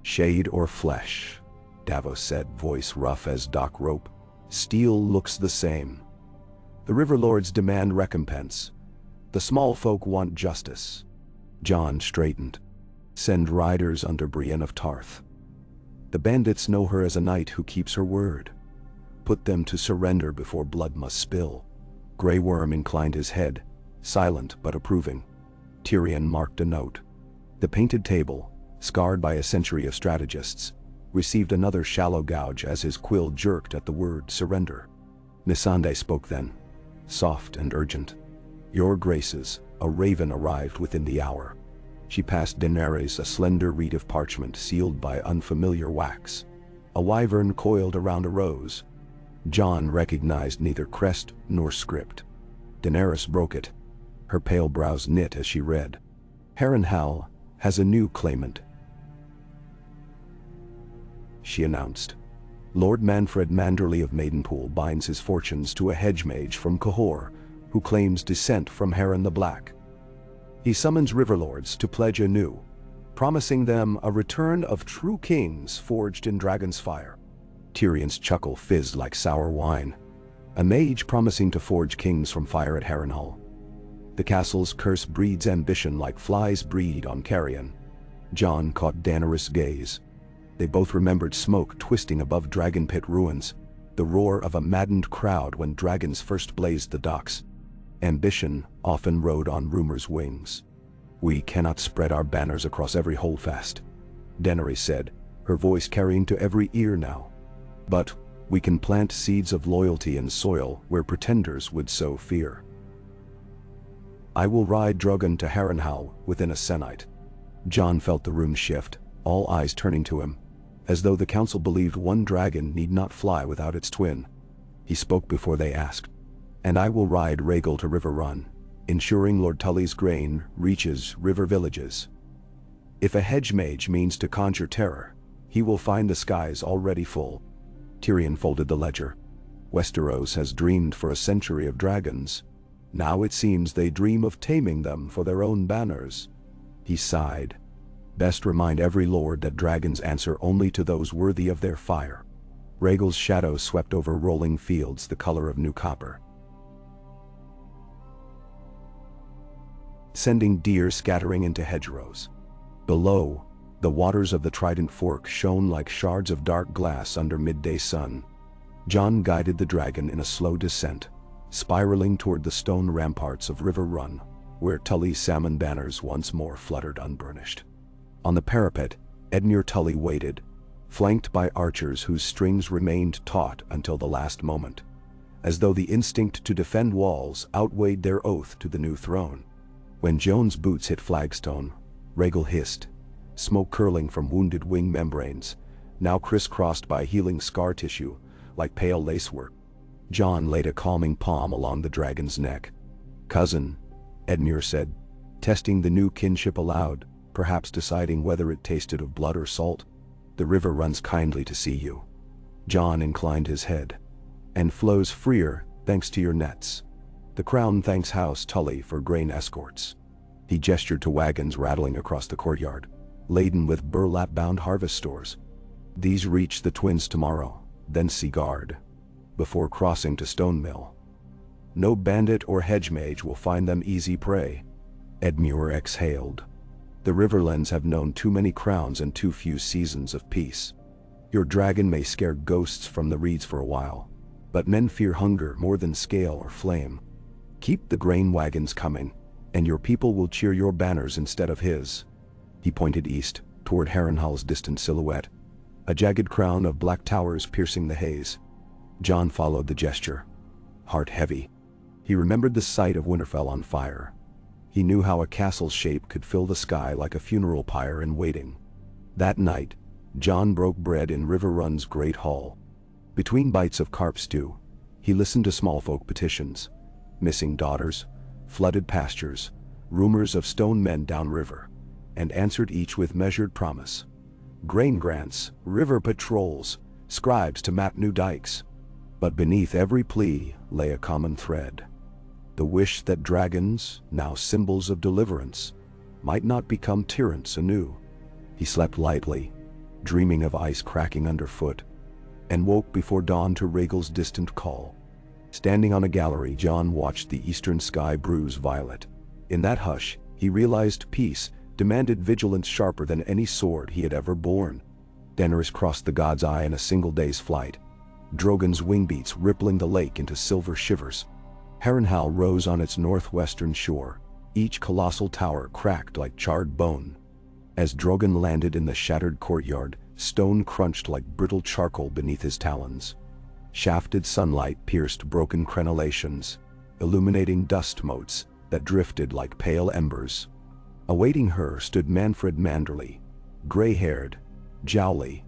Shade or flesh, Davos said, voice rough as dock rope. Steel looks the same. The Riverlords demand recompense. The small folk want justice. Jon straightened. Send riders under Brienne of Tarth. The bandits know her as a knight who keeps her word. Put them to surrender before blood must spill. Grey Worm inclined his head, silent but approving. Tyrion marked a note. The painted table, scarred by a century of strategists, received another shallow gouge as his quill jerked at the word surrender. Missandei spoke then, soft and urgent. Your graces, a raven arrived within the hour. She passed Daenerys a slender reed of parchment sealed by unfamiliar wax. A wyvern coiled around a rose. Jon recognized neither crest nor script. Daenerys broke it. Her pale brows knit as she read. Harrenhal has a new claimant, she announced. Lord Manfred Manderley of Maidenpool binds his fortunes to a hedge mage from Cahor, who claims descent from Harren the Black. He summons Riverlords to pledge anew, promising them a return of true kings forged in Dragon's fire. Tyrion's chuckle fizzed like sour wine. A mage promising to forge kings from fire at Harrenhal. The castle's curse breeds ambition like flies breed on carrion. Jon caught Daenerys' gaze. They both remembered smoke twisting above Dragon Pit ruins, the roar of a maddened crowd when dragons first blazed the docks. Ambition often rode on rumor's wings. We cannot spread our banners across every holdfast, Daenerys said, her voice carrying to every ear now. But we can plant seeds of loyalty in soil where pretenders would sow fear. I will ride Drogon to Harrenhal within a sennight. Jon felt the room shift, all eyes turning to him, as though the council believed one dragon need not fly without its twin. He spoke before they asked. And I will ride Rhaegal to River Run, ensuring Lord Tully's grain reaches river villages. If a hedge mage means to conjure terror, he will find the skies already full. Tyrion folded the ledger. Westeros has dreamed for a century of dragons. Now it seems they dream of taming them for their own banners. He sighed. Best remind every lord that dragons answer only to those worthy of their fire. Rhaegal's shadow swept over rolling fields the color of new copper, sending deer scattering into hedgerows. Below, the waters of the Trident Fork shone like shards of dark glass under midday sun. Jon guided the dragon in a slow descent, spiraling toward the stone ramparts of River Run, where Tully's salmon banners once more fluttered unburnished. On the parapet, Edmure Tully waited, flanked by archers whose strings remained taut until the last moment, as though the instinct to defend walls outweighed their oath to the new throne. When Joan's boots hit flagstone, Rhaegal hissed, smoke curling from wounded wing membranes, now crisscrossed by healing scar tissue, like pale lacework. Jon laid a calming palm along the dragon's neck. Cousin, Edmure said, testing the new kinship aloud, perhaps deciding whether it tasted of blood or salt. The river runs kindly to see you. Jon inclined his head. And flows freer, thanks to your nets. The crown thanks House Tully for grain escorts. He gestured to wagons rattling across the courtyard, laden with burlap-bound harvest stores. These reach the twins tomorrow, then Seaguard, before crossing to Stonemill. No bandit or hedge mage will find them easy prey. Edmure exhaled. The Riverlands have known too many crowns and too few seasons of peace. Your dragon may scare ghosts from the reeds for a while, but men fear hunger more than scale or flame. Keep the grain wagons coming, and your people will cheer your banners instead of his. He pointed east, toward Harrenhal's distant silhouette, a jagged crown of black towers piercing the haze. Jon followed the gesture, heart heavy. He remembered the sight of Winterfell on fire. He knew how a castle's shape could fill the sky like a funeral pyre in waiting. That night, Jon broke bread in River Run's great hall. Between bites of carp stew, he listened to small folk petitions, missing daughters, flooded pastures, rumors of stone men downriver, and answered each with measured promise. Grain grants, river patrols, scribes to map new dikes. But beneath every plea lay a common thread. The wish that dragons, now symbols of deliverance, might not become tyrants anew. He slept lightly, dreaming of ice cracking underfoot, and woke before dawn to Rhaegal's distant call. Standing on a gallery, Jon watched the eastern sky bruise violet. In that hush, he realized peace demanded vigilance sharper than any sword he had ever borne. Daenerys crossed the God's Eye in a single day's flight, Drogon's wingbeats rippling the lake into silver shivers. Harrenhal rose on its northwestern shore, each colossal tower cracked like charred bone. As Drogon landed in the shattered courtyard, stone crunched like brittle charcoal beneath his talons. Shafted sunlight pierced broken crenellations, illuminating dust motes that drifted like pale embers. Awaiting her stood Manfred Manderly, gray-haired, jowly,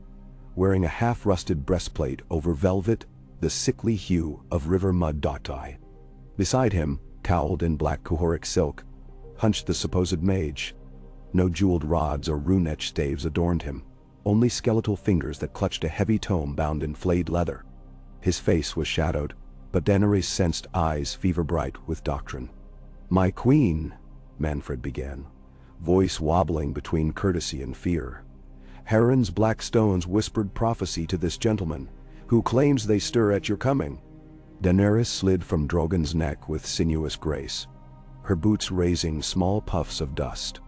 wearing a half-rusted breastplate over velvet, the sickly hue of river mud dye. Beside him, cowled in black Kuhoric silk, hunched the supposed mage. No jeweled rods or rune-etched staves adorned him, only skeletal fingers that clutched a heavy tome bound in flayed leather. His face was shadowed, but Daenerys sensed eyes fever-bright with doctrine. "My queen," Manfred began, voice wobbling between courtesy and fear. "Harren's black stones whispered prophecy to this gentleman, who claims they stir at your coming." Daenerys slid from Drogon's neck with sinuous grace, her boots raising small puffs of dust.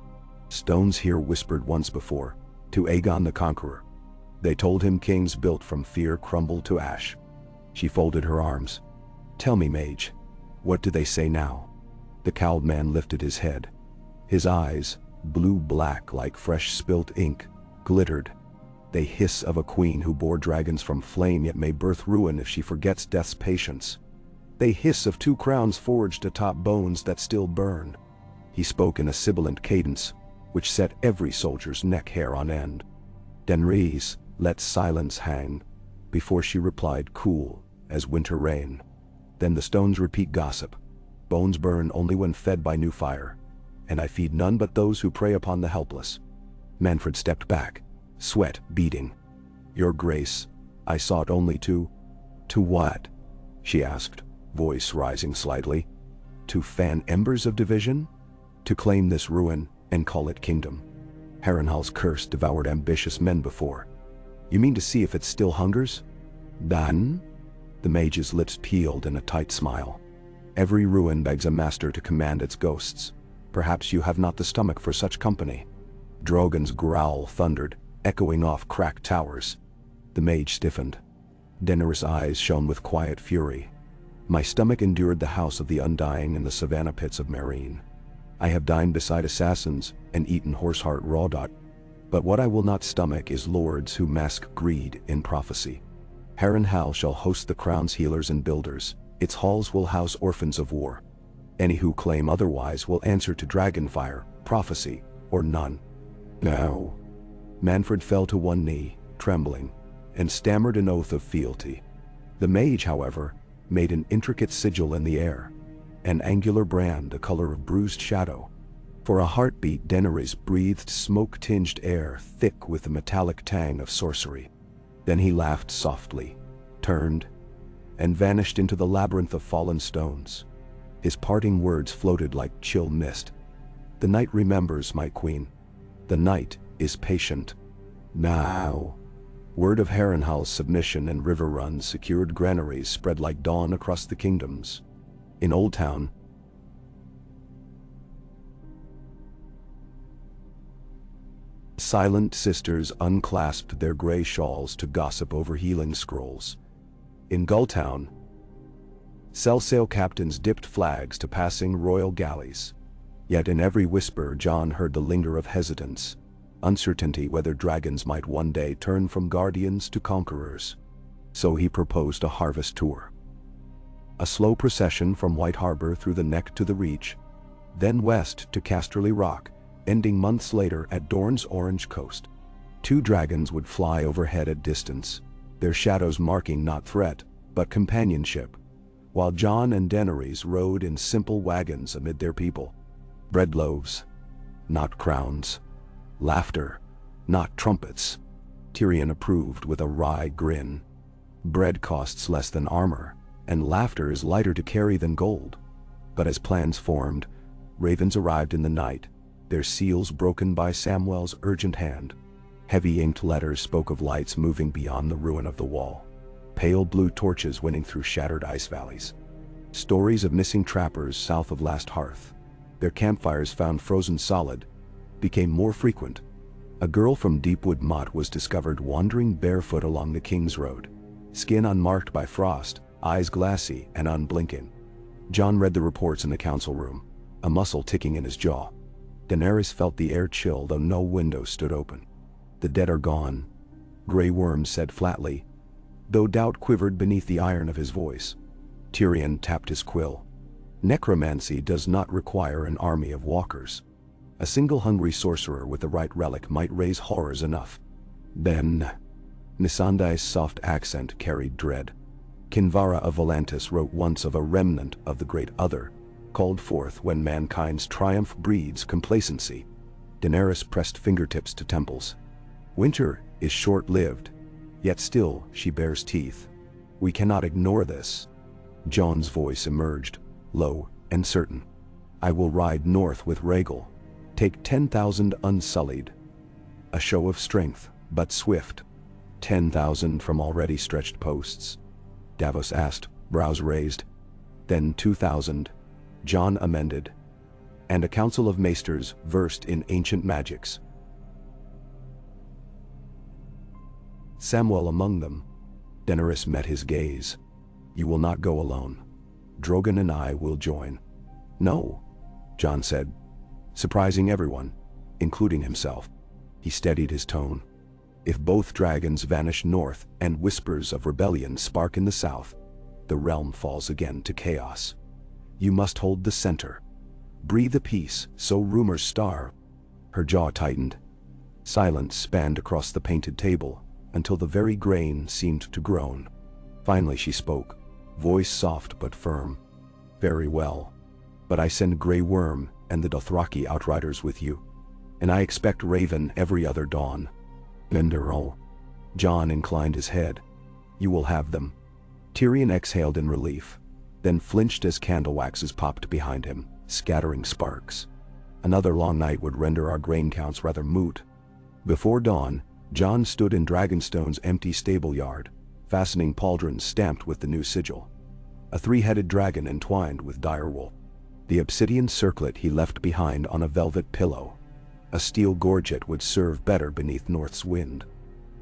"Stones here whispered once before, to Aegon the Conqueror. They told him kings built from fear crumble to ash." She folded her arms. "Tell me, mage, what do they say now?" The cowled man lifted his head. His eyes, blue-black like fresh spilt ink, glittered. "They hiss of a queen who bore dragons from flame yet may birth ruin if she forgets death's patience. They hiss of 2 crowns forged atop bones that still burn." He spoke in a sibilant cadence, which set every soldier's neck hair on end. Daenerys let silence hang, before she replied, cool as winter rain. "Then the stones repeat gossip. Bones burn only when fed by new fire, and I feed none but those who prey upon the helpless." Manfred stepped back, sweat beading. "Your grace, I sought only to—" "To what?" she asked, voice rising slightly. "To fan embers of division? To claim this ruin and call it kingdom. Harrenhal's curse devoured ambitious men before. You mean to see if it still hungers?" "Done?" The mage's lips peeled in a tight smile. "Every ruin begs a master to command its ghosts. Perhaps you have not the stomach for such company." Drogon's growl thundered, echoing off cracked towers. The mage stiffened. Daenerys' eyes shone with quiet fury. "My stomach endured the house of the undying in the savannah pits of Meereen. I have dined beside assassins and eaten horseheart raw. But what I will not stomach is lords who mask greed in prophecy. Harrenhal shall host the crown's healers and builders. Its halls will house orphans of war. Any who claim otherwise will answer to dragonfire, prophecy, or none." "No." Manfred fell to one knee, trembling, and stammered an oath of fealty. The mage, however, made an intricate sigil in the air, an angular brand the color of bruised shadow. For a heartbeat, Daenerys breathed smoke-tinged air thick with the metallic tang of sorcery. Then he laughed softly, turned, and vanished into the labyrinth of fallen stones. His parting words floated like chill mist. "The night remembers, my queen. The night is patient. Now." Word of Harrenhal's submission and river runs secured granaries spread like dawn across the kingdoms. In Old Town, silent sisters unclasped their gray shawls to gossip over healing scrolls. In Gulltown, sail captains dipped flags to passing royal galleys. Yet in every whisper Jon heard the linger of hesitance, uncertainty whether dragons might one day turn from guardians to conquerors. So he proposed a harvest tour. A slow procession from White Harbor through the Neck to the Reach, then west to Casterly Rock, ending months later at Dorne's Orange Coast. 2 dragons would fly overhead at distance, their shadows marking not threat, but companionship, while Jon and Daenerys rode in simple wagons amid their people. Bread loaves, not crowns. Laughter, not trumpets. Tyrion approved with a wry grin. Bread costs less than armor, and laughter is lighter to carry than gold. But as plans formed, ravens arrived in the night, their seals broken by Samwell's urgent hand. Heavy inked letters spoke of lights moving beyond the ruin of the wall, pale blue torches winning through shattered ice valleys. Stories of missing trappers south of Last Hearth, their campfires found frozen solid, became more frequent. A girl from Deepwood Motte was discovered wandering barefoot along the King's Road, skin unmarked by frost, eyes glassy and unblinking. Jon read the reports in the council room, a muscle ticking in his jaw. Daenerys felt the air chill though no window stood open. "The dead are gone," Grey Worm said flatly, though doubt quivered beneath the iron of his voice. Tyrion tapped his quill. "Necromancy does not require an army of walkers. A single hungry sorcerer with the right relic might raise horrors enough." "Then," Missandei's soft accent carried dread. Kinvara of Volantis wrote once of a remnant of the great other, called forth when mankind's triumph breeds complacency. Daenerys pressed fingertips to temples. "Winter is short-lived, yet still she bears teeth. We cannot ignore this." Jon's voice emerged, low and certain. "I will ride north with Rhaegal. Take 10,000 unsullied. A show of strength, but swift. 10,000 from already stretched posts." Davos asked, brows raised. "Then 2,000, Jon amended. And a council of maesters versed in ancient magics. Samwell among them." Daenerys met his gaze. "You will not go alone. Drogon and I will join." "No," Jon said, surprising everyone, including himself. He steadied his tone. "If both dragons vanish north and whispers of rebellion spark in the south, the realm falls again to chaos. You must hold the center. Breathe a peace, so rumors starve." Her jaw tightened. Silence spanned across the painted table, until the very grain seemed to groan. Finally she spoke, voice soft but firm. "Very well. But I send Grey Worm and the Dothraki outriders with you. And I expect Raven every other dawn." "Enderol." Jon inclined his head. "You will have them." Tyrion exhaled in relief, then flinched as candle waxes popped behind him, scattering sparks. Another long night would render our grain counts rather moot. Before dawn, Jon stood in Dragonstone's empty stable yard, fastening pauldrons stamped with the new sigil. A three-headed dragon entwined with direwolf. The obsidian circlet he left behind on a velvet pillow. A steel gorget would serve better beneath North's wind.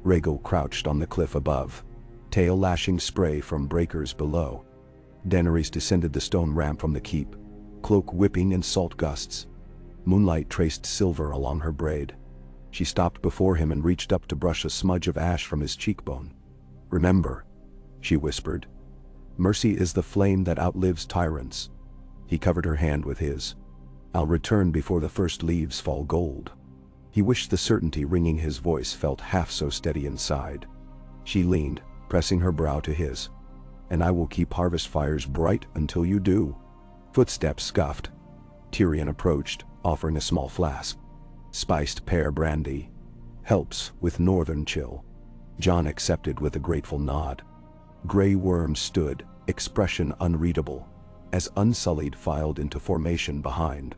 Rhaegal crouched on the cliff above, tail lashing spray from breakers below. Daenerys descended the stone ramp from the keep, cloak whipping in salt gusts. Moonlight traced silver along her braid. She stopped before him and reached up to brush a smudge of ash from his cheekbone. "Remember," she whispered, "mercy is the flame that outlives tyrants." He covered her hand with his. "I'll return before the first leaves fall gold." He wished the certainty ringing his voice felt half so steady inside. She leaned, pressing her brow to his. "And I will keep harvest fires bright until you do." Footsteps scuffed. Tyrion approached, offering a small flask. "Spiced pear brandy. Helps with northern chill." Jon accepted with a grateful nod. Grey Worm stood, expression unreadable, as Unsullied filed into formation behind.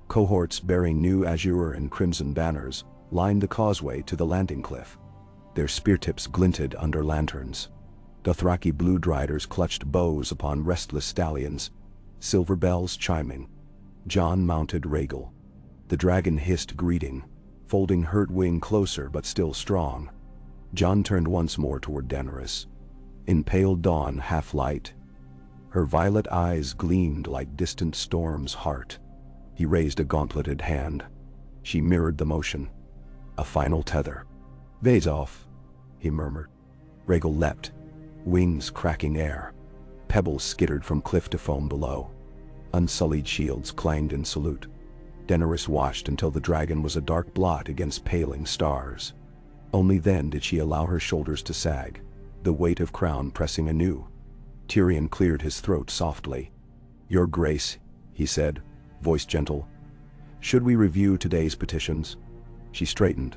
Cohorts bearing new azure and crimson banners lined the causeway to the landing cliff. Their spear-tips glinted under lanterns. Dothraki blue riders clutched bows upon restless stallions, silver bells chiming. Jon mounted Rhaegal. The dragon hissed greeting, folding hurt wing closer but still strong. Jon turned once more toward Daenerys. In pale dawn half-light, her violet eyes gleamed like distant storm's heart. He raised a gauntleted hand. She mirrored the motion. A final tether. "Vase off," he murmured. Rhaegal leapt, wings cracking air. Pebbles skittered from cliff to foam below. Unsullied shields clanged in salute. Daenerys watched until the dragon was a dark blot against paling stars. Only then did she allow her shoulders to sag, the weight of crown pressing anew. Tyrion cleared his throat softly. "Your Grace," he said, voice gentle, "should we review today's petitions?" She straightened.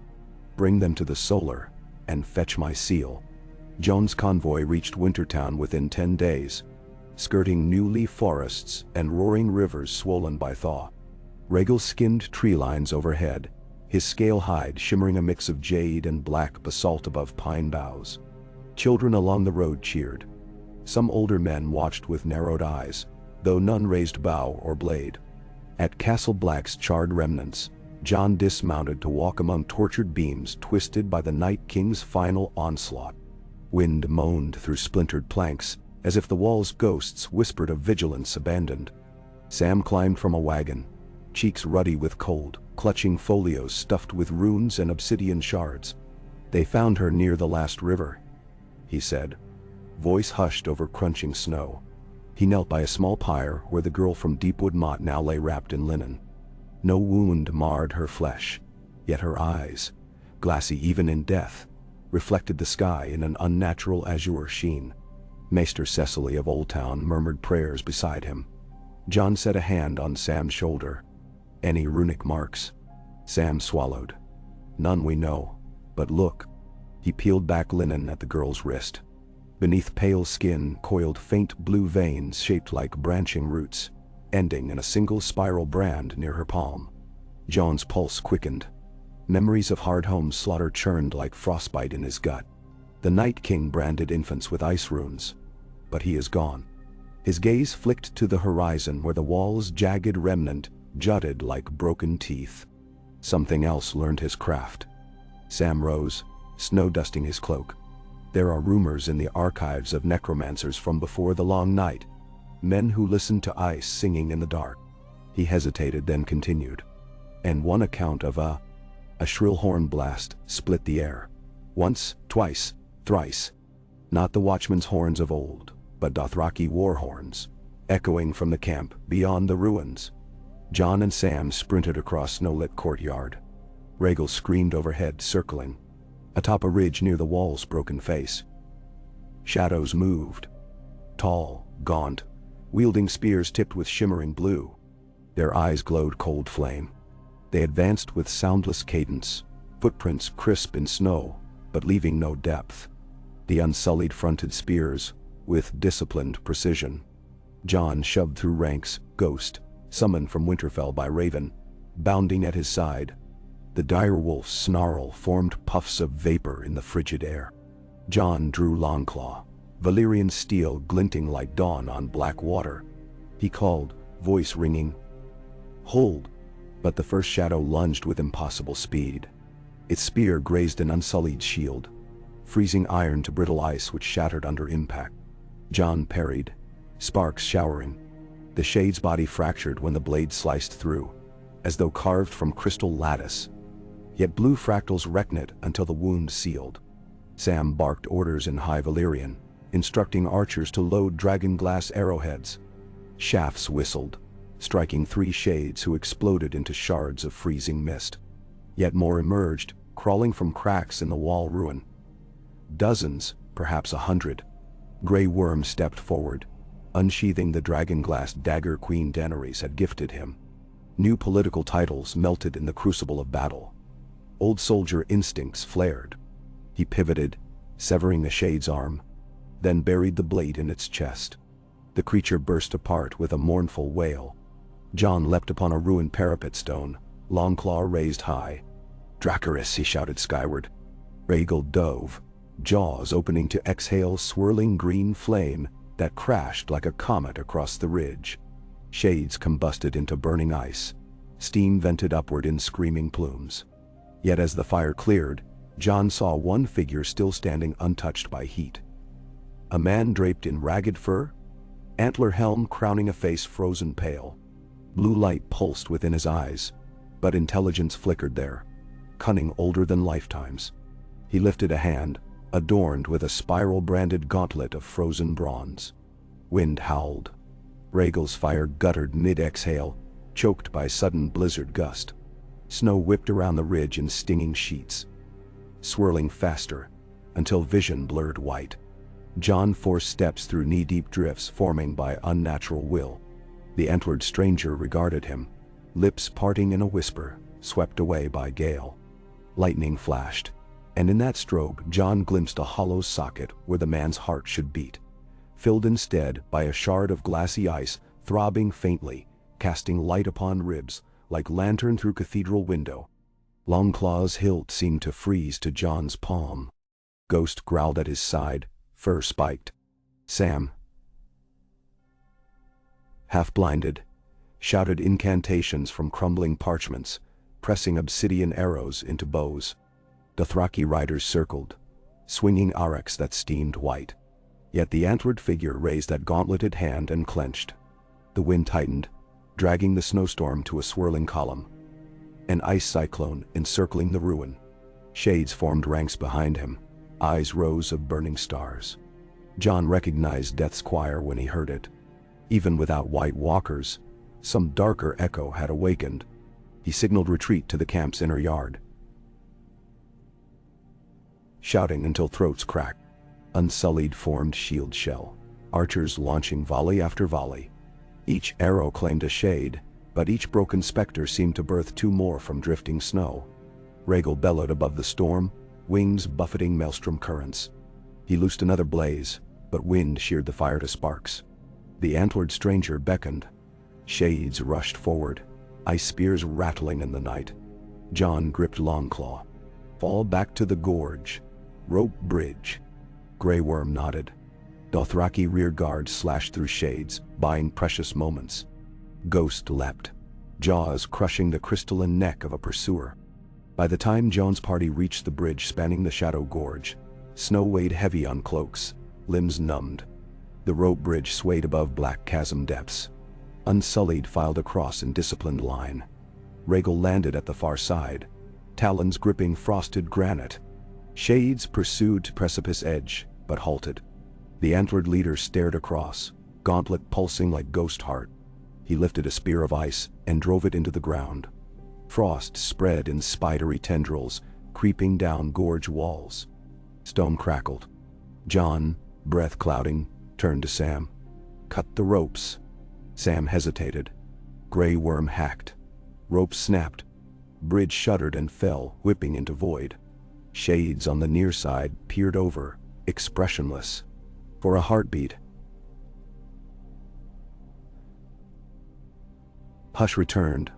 "Bring them to the solar, and fetch my seal." Joan's convoy reached Wintertown within 10 days, skirting new-leaf forests and roaring rivers swollen by thaw. Rhaegal skinned tree lines overhead, his scale hide shimmering a mix of jade and black basalt above pine boughs. Children along the road cheered. Some older men watched with narrowed eyes, though none raised bow or blade. At Castle Black's charred remnants, Jon dismounted to walk among tortured beams twisted by the Night King's final onslaught. Wind moaned through splintered planks, as if the wall's ghosts whispered of vigilance abandoned. Sam climbed from a wagon, cheeks ruddy with cold, clutching folios stuffed with runes and obsidian shards. "They found her near the last river," he said, voice hushed over crunching snow. He knelt by a small pyre where the girl from Deepwood Motte now lay wrapped in linen. No wound marred her flesh, yet her eyes, glassy even in death, reflected the sky in an unnatural azure sheen. Maester Cecily of Old Town murmured prayers beside him. Jon set a hand on Sam's shoulder. "Any runic marks?" Sam swallowed. "None we know, but look." He peeled back linen at the girl's wrist. Beneath pale skin coiled faint blue veins shaped like branching roots, ending in a single spiral brand near her palm. Jon's pulse quickened. Memories of Hardhome's slaughter churned like frostbite in his gut. The Night King branded infants with ice runes. But he is gone. His gaze flicked to the horizon where the wall's jagged remnant jutted like broken teeth. Something else learned his craft. Sam rose, snow-dusting his cloak. "There are rumors in the archives of necromancers from before the Long Night, men who listened to ice singing in the dark." He hesitated, then continued. "And one account of a shrill horn blast split the air. Once, twice, thrice. Not the watchman's horns of old, but Dothraki war horns, echoing from the camp beyond the ruins." Jon and Sam sprinted across snow-lit courtyard. Rhaegal screamed overhead, circling. Atop a ridge near the wall's broken face, shadows moved. Tall, gaunt, wielding spears tipped with shimmering blue. Their eyes glowed cold flame. They advanced with soundless cadence, footprints crisp in snow, but leaving no depth. The unsullied fronted spears, with disciplined precision. Jon shoved through ranks, ghost, summoned from Winterfell by Raven, bounding at his side. The direwolf's snarl formed puffs of vapor in the frigid air. Jon drew Longclaw, Valyrian steel glinting like dawn on black water. He called, voice ringing, "Hold!" But the first shadow lunged with impossible speed. Its spear grazed an unsullied shield, freezing iron to brittle ice which shattered under impact. Jon parried, sparks showering. The shade's body fractured when the blade sliced through, as though carved from crystal lattice. Yet blue fractals wrecked it until the wound sealed. Sam barked orders in High Valyrian, instructing archers to load dragon-glass arrowheads. Shafts whistled, striking 3 shades who exploded into shards of freezing mist. Yet more emerged, crawling from cracks in the wall ruin. Dozens, perhaps 100. Grey Worm stepped forward, unsheathing the dragon-glass dagger Queen Daenerys had gifted him. New political titles melted in the crucible of battle. Old soldier instincts flared. He pivoted, severing the shade's arm, then buried the blade in its chest. The creature burst apart with a mournful wail. Jon leapt upon a ruined parapet stone, Longclaw raised high. "Dracarys!" he shouted skyward. Rhaegal dove, jaws opening to exhale swirling green flame that crashed like a comet across the ridge. Shades combusted into burning ice. Steam vented upward in screaming plumes. Yet as the fire cleared, Jon saw one figure still standing untouched by heat. A man draped in ragged fur, antler helm crowning a face frozen pale. Blue light pulsed within his eyes, but intelligence flickered there, cunning older than lifetimes. He lifted a hand, adorned with a spiral-branded gauntlet of frozen bronze. Wind howled. Rhaegal's fire guttered mid-exhale, choked by sudden blizzard gust. Snow whipped around the ridge in stinging sheets, swirling faster, until vision blurred white. Jon forced steps through knee-deep drifts forming by unnatural will. The antlered stranger regarded him, lips parting in a whisper, swept away by gale. Lightning flashed. And in that stroke Jon glimpsed a hollow socket where the man's heart should beat, filled instead by a shard of glassy ice throbbing faintly, casting light upon ribs like lantern through cathedral window. Longclaw's hilt seemed to freeze to Jon's palm. Ghost growled at his side, fur spiked. Sam, half-blinded, shouted incantations from crumbling parchments, pressing obsidian arrows into bows. Dothraki riders circled, swinging arcs that steamed white. Yet the antlered figure raised that gauntleted hand and clenched. The wind tightened, dragging the snowstorm to a swirling column. An ice cyclone encircling the ruin. Shades formed ranks behind him, eyes rows of burning stars. Jon recognized Death's choir when he heard it. Even without white walkers, some darker echo had awakened. He signaled retreat to the camp's inner yard, shouting until throats cracked. Unsullied formed shield shell, archers launching volley after volley. Each arrow claimed a shade, but each broken specter seemed to birth two more from drifting snow. Rhaegal bellowed above the storm, wings buffeting maelstrom currents. He loosed another blaze, but wind sheared the fire to sparks. The antlered stranger beckoned. Shades rushed forward, ice spears rattling in the night. Jon gripped Longclaw. Fall back to the gorge. Rope bridge. Grey Worm nodded. Dothraki rear guard slashed through shades, buying precious moments. Ghost leapt, jaws crushing the crystalline neck of a pursuer. By the time Jon's party reached the bridge spanning the Shadow Gorge, snow weighed heavy on cloaks, limbs numbed. The rope bridge swayed above black chasm depths. Unsullied filed across in disciplined line. Rhaegal landed at the far side, talons gripping frosted granite. Shades pursued to precipice edge, but halted. The antlered leader stared across, gauntlet pulsing like ghost heart. He lifted a spear of ice and drove it into the ground. Frost spread in spidery tendrils, creeping down gorge walls. Stone crackled. Jon, breath clouding, turned to Sam. Cut the ropes. Sam hesitated. Grey Worm hacked. Ropes snapped. Bridge shuddered and fell, whipping into void. Shades on the near side peered over, expressionless. For a heartbeat. Hush returned.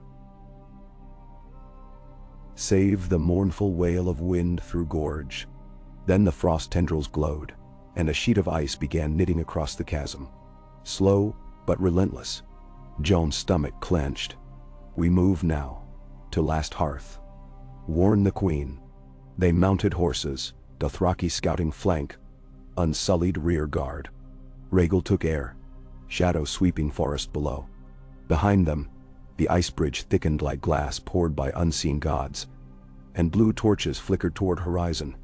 Save the mournful wail of wind through gorge. Then the frost tendrils glowed, and a sheet of ice began knitting across the chasm. Slow, but relentless. Jon's stomach clenched. We move now. To last hearth. Warn the queen. They mounted horses, Dothraki scouting flank, unsullied rear guard. Rhaegal took air, shadow sweeping forest below. Behind them, the ice bridge thickened like glass poured by unseen gods, and blue torches flickered toward horizon.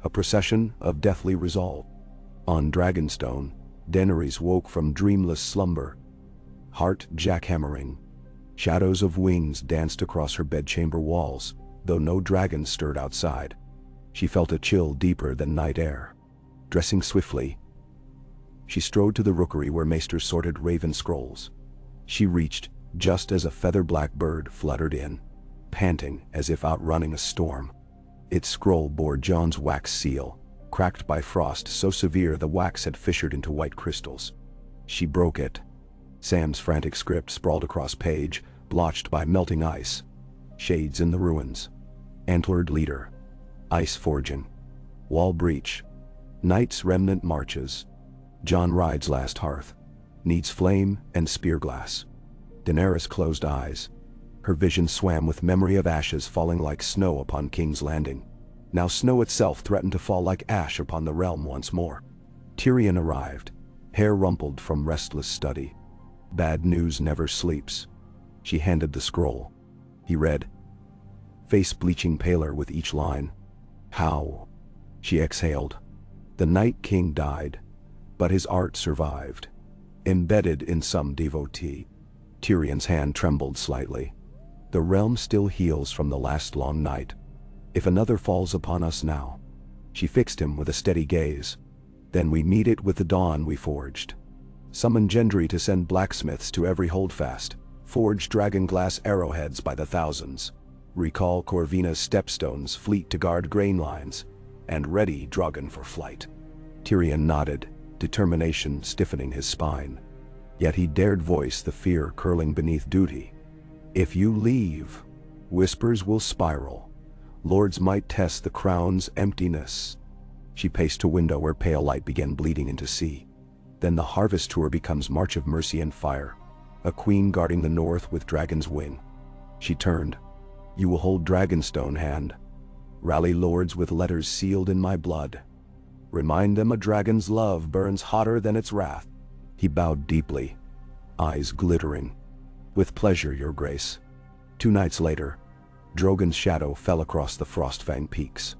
A procession of deathly resolve. On Dragonstone, Daenerys woke from dreamless slumber, heart jackhammering. Shadows of wings danced across her bedchamber walls, though no dragons stirred outside. She felt a chill deeper than night air. Dressing swiftly, she strode to the rookery where maesters sorted raven scrolls. She reached just as a feather-black bird fluttered in, panting as if outrunning a storm. Its scroll bore Jon's wax seal, cracked by frost so severe the wax had fissured into white crystals. She broke it. Sam's frantic script sprawled across page, blotched by melting ice. Shades in the ruins. Antlered leader. Ice forging. Wall breach. Night's remnant marches. Jon rides last hearth. Needs flame and spear glass. Daenerys closed eyes. Her vision swam with memory of ashes falling like snow upon King's Landing. Now snow itself threatened to fall like ash upon the realm once more. Tyrion arrived, hair rumpled from restless study. Bad news never sleeps. She handed the scroll. He read, face bleaching paler with each line. How? She exhaled. The Night King died, but his art survived, embedded in some devotee. Tyrion's hand trembled slightly. The realm still heals from the last long night. If another falls upon us now. She fixed him with a steady gaze. Then we meet it with the dawn we forged. Summon Gendry to send blacksmiths to every holdfast, forge dragon glass arrowheads by the thousands. Recall Corvina's stepstones fleet to guard grain lines, and ready Drogon for flight. Tyrion nodded, determination stiffening his spine. Yet he dared voice the fear curling beneath duty. If you leave, whispers will spiral. Lords might test the crown's emptiness. She paced to window where pale light began bleeding into sea. Then the harvest tour becomes March of Mercy and Fire, a queen guarding the north with dragon's wing. She turned. You will hold Dragonstone hand. Rally lords with letters sealed in my blood. Remind them a dragon's love burns hotter than its wrath. He bowed deeply, eyes glittering. With pleasure, your grace. 2 nights later, Drogon's shadow fell across the Frostfang peaks.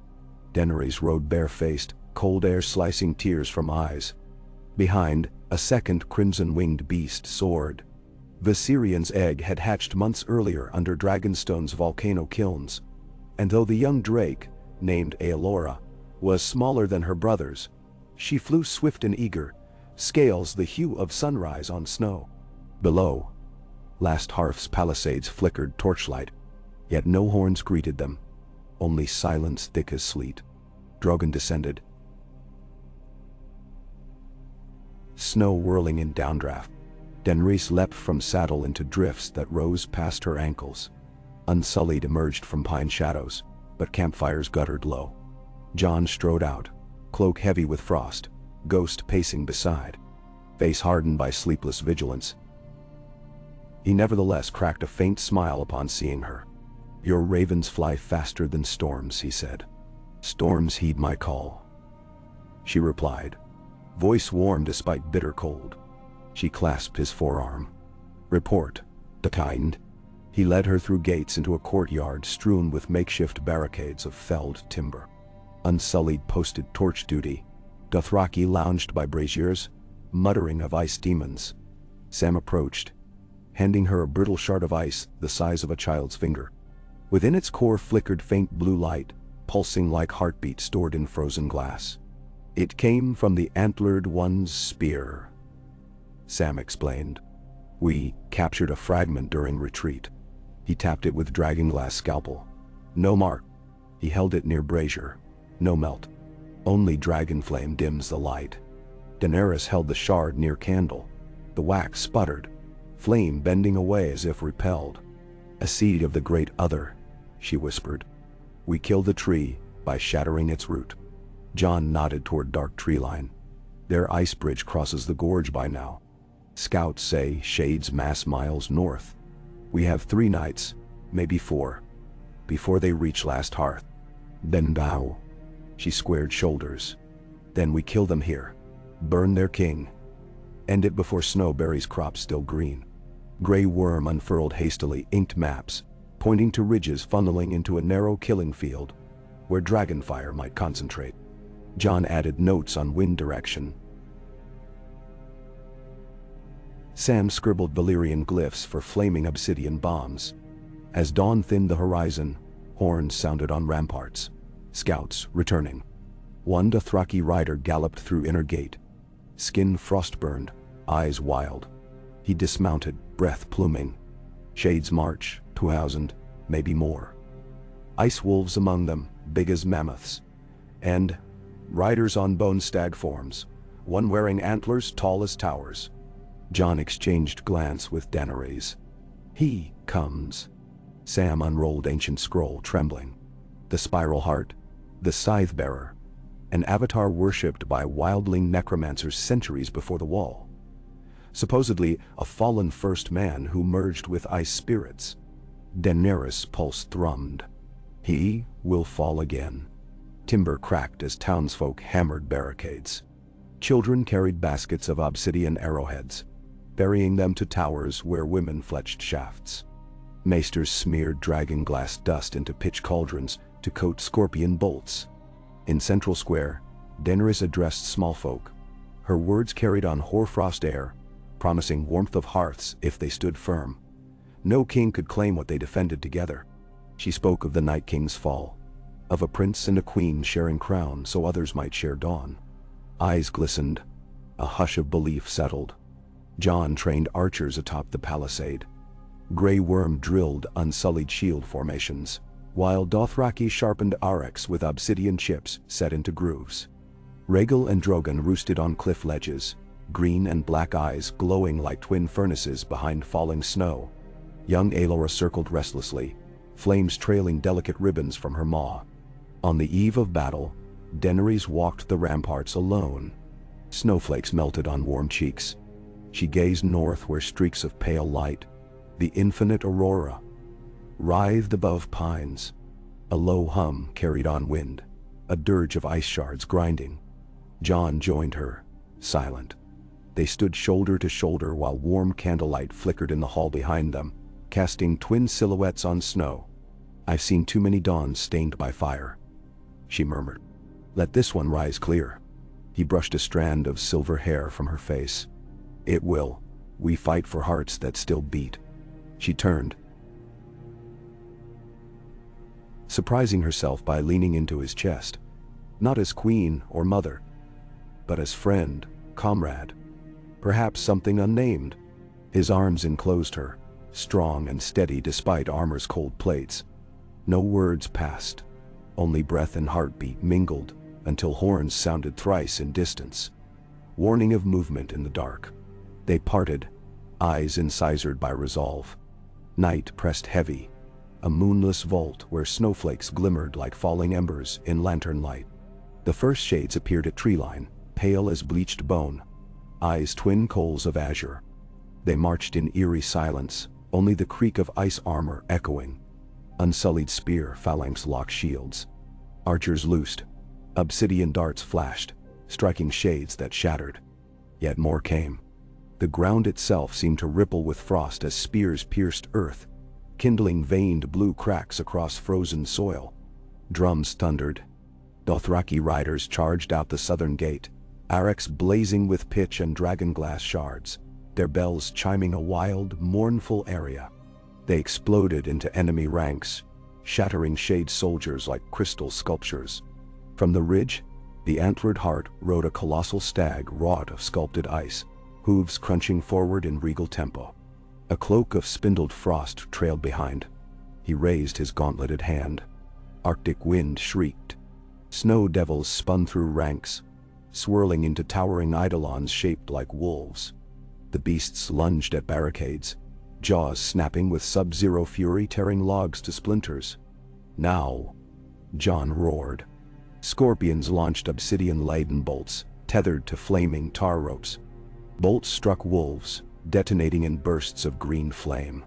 Daenerys rode bare-faced, cold air slicing tears from eyes. Behind, a second crimson-winged beast soared. Viserion's egg had hatched months earlier under Dragonstone's volcano kilns, and though the young drake, named Aelora, was smaller than her brothers, she flew swift and eager, scales the hue of sunrise on snow. Below, Last Hearth's palisades flickered torchlight, yet no horns greeted them, only silence thick as sleet. Drogon descended, snow whirling in downdraft. Daenerys leapt from saddle into drifts that rose past her ankles. Unsullied emerged from pine shadows, but campfires guttered low. Jon strode out, cloak heavy with frost, ghost pacing beside, face hardened by sleepless vigilance. He nevertheless cracked a faint smile upon seeing her. Your ravens fly faster than storms, he said. Storms heed my call. She replied, voice warm despite bitter cold. She clasped his forearm. Report, the kind. He led her through gates into a courtyard strewn with makeshift barricades of felled timber. Unsullied posted torch duty. Dothraki lounged by braziers, muttering of ice demons. Sam approached, handing her a brittle shard of ice the size of a child's finger. Within its core flickered faint blue light, pulsing like heartbeat stored in frozen glass. It came from the antlered one's spear, Sam explained. We captured a fragment during retreat. He tapped it with dragonglass scalpel. No mark. He held it near brazier. No melt. Only dragon flame dims the light. Daenerys held the shard near candle. The wax sputtered, flame bending away as if repelled. A seed of the great other, she whispered. We killed the tree by shattering its root. Jon nodded toward dark tree line. Their ice bridge crosses the gorge by now. Scouts say shades mass miles north. We have 3 nights, maybe 4, before they reach Last Hearth. Then thou. She squared shoulders. Then we kill them here. Burn their king. End it before snow buries crops still green. Gray Worm unfurled hastily inked maps, pointing to ridges funneling into a narrow killing field, where dragonfire might concentrate. Jon added notes on wind direction. Sam scribbled Valyrian glyphs for flaming obsidian bombs. As dawn thinned the horizon, horns sounded on ramparts. Scouts returning. One Dothraki rider galloped through inner gate, skin frost-burned, eyes wild. He dismounted, breath pluming. Shades march, 2,000, maybe more. Ice wolves among them, big as mammoths. And riders on bone stag forms, one wearing antlers tall as towers. Jon exchanged glance with Daenerys. He comes. Sam unrolled ancient scroll, trembling. The spiral heart, the scythe bearer, an avatar worshipped by wildling necromancers centuries before the wall. Supposedly a fallen first man who merged with ice spirits. Daenerys' pulse thrummed. He will fall again. Timber cracked as townsfolk hammered barricades. Children carried baskets of obsidian arrowheads, burying them to towers where women fletched shafts. Maesters smeared dragonglass dust into pitch cauldrons to coat scorpion bolts. In Central Square, Daenerys addressed small folk. Her words carried on hoarfrost air, promising warmth of hearths if they stood firm. No king could claim what they defended together. She spoke of the Night King's fall, of a prince and a queen sharing crown so others might share dawn. Eyes glistened. A hush of belief settled. Jon trained archers atop the palisade. Grey Worm drilled unsullied shield formations, while Dothraki sharpened Arx with obsidian chips set into grooves. Rhaegal and Drogon roosted on cliff ledges, green and black eyes glowing like twin furnaces behind falling snow. Young Aelora circled restlessly, flames trailing delicate ribbons from her maw. On the eve of battle, Daenerys walked the ramparts alone. Snowflakes melted on warm cheeks. She gazed north where streaks of pale light, the infinite aurora, writhed above pines. A low hum carried on wind, a dirge of ice shards grinding. Jon joined her, silent. They stood shoulder to shoulder while warm candlelight flickered in the hall behind them, casting twin silhouettes on snow. "I've seen too many dawns stained by fire," she murmured. "Let this one rise clear." He brushed a strand of silver hair from her face. "It will. We fight for hearts that still beat." She turned, surprising herself by leaning into his chest, not as queen or mother, but as friend, comrade, perhaps something unnamed. His arms enclosed her, strong and steady despite armor's cold plates. No words passed, only breath and heartbeat mingled until horns sounded thrice in distance, warning of movement in the dark. They parted, eyes incised by resolve. Night pressed heavy, a moonless vault where snowflakes glimmered like falling embers in lantern light. The first shades appeared at treeline, pale as bleached bone, eyes twin coals of azure. They marched in eerie silence, only the creak of ice armor echoing. Unsullied spear phalanx locked shields. Archers loosed. Obsidian darts flashed, striking shades that shattered. Yet more came. The ground itself seemed to ripple with frost as spears pierced earth, kindling veined blue cracks across frozen soil. Drums thundered. Dothraki riders charged out the southern gate, Arx blazing with pitch and dragonglass shards, their bells chiming a wild, mournful area. They exploded into enemy ranks, shattering shade soldiers like crystal sculptures. From the ridge, the antlered hart rode a colossal stag wrought of sculpted ice, hooves crunching forward in regal tempo. A cloak of spindled frost trailed behind. He raised his gauntleted hand. Arctic wind shrieked. Snow devils spun through ranks, swirling into towering eidolons shaped like wolves. The beasts lunged at barricades, jaws snapping with sub-zero fury tearing logs to splinters. "Now!" Jon roared. Scorpions launched obsidian-laden bolts, tethered to flaming tar ropes. Bolts struck wolves, detonating in bursts of green flame.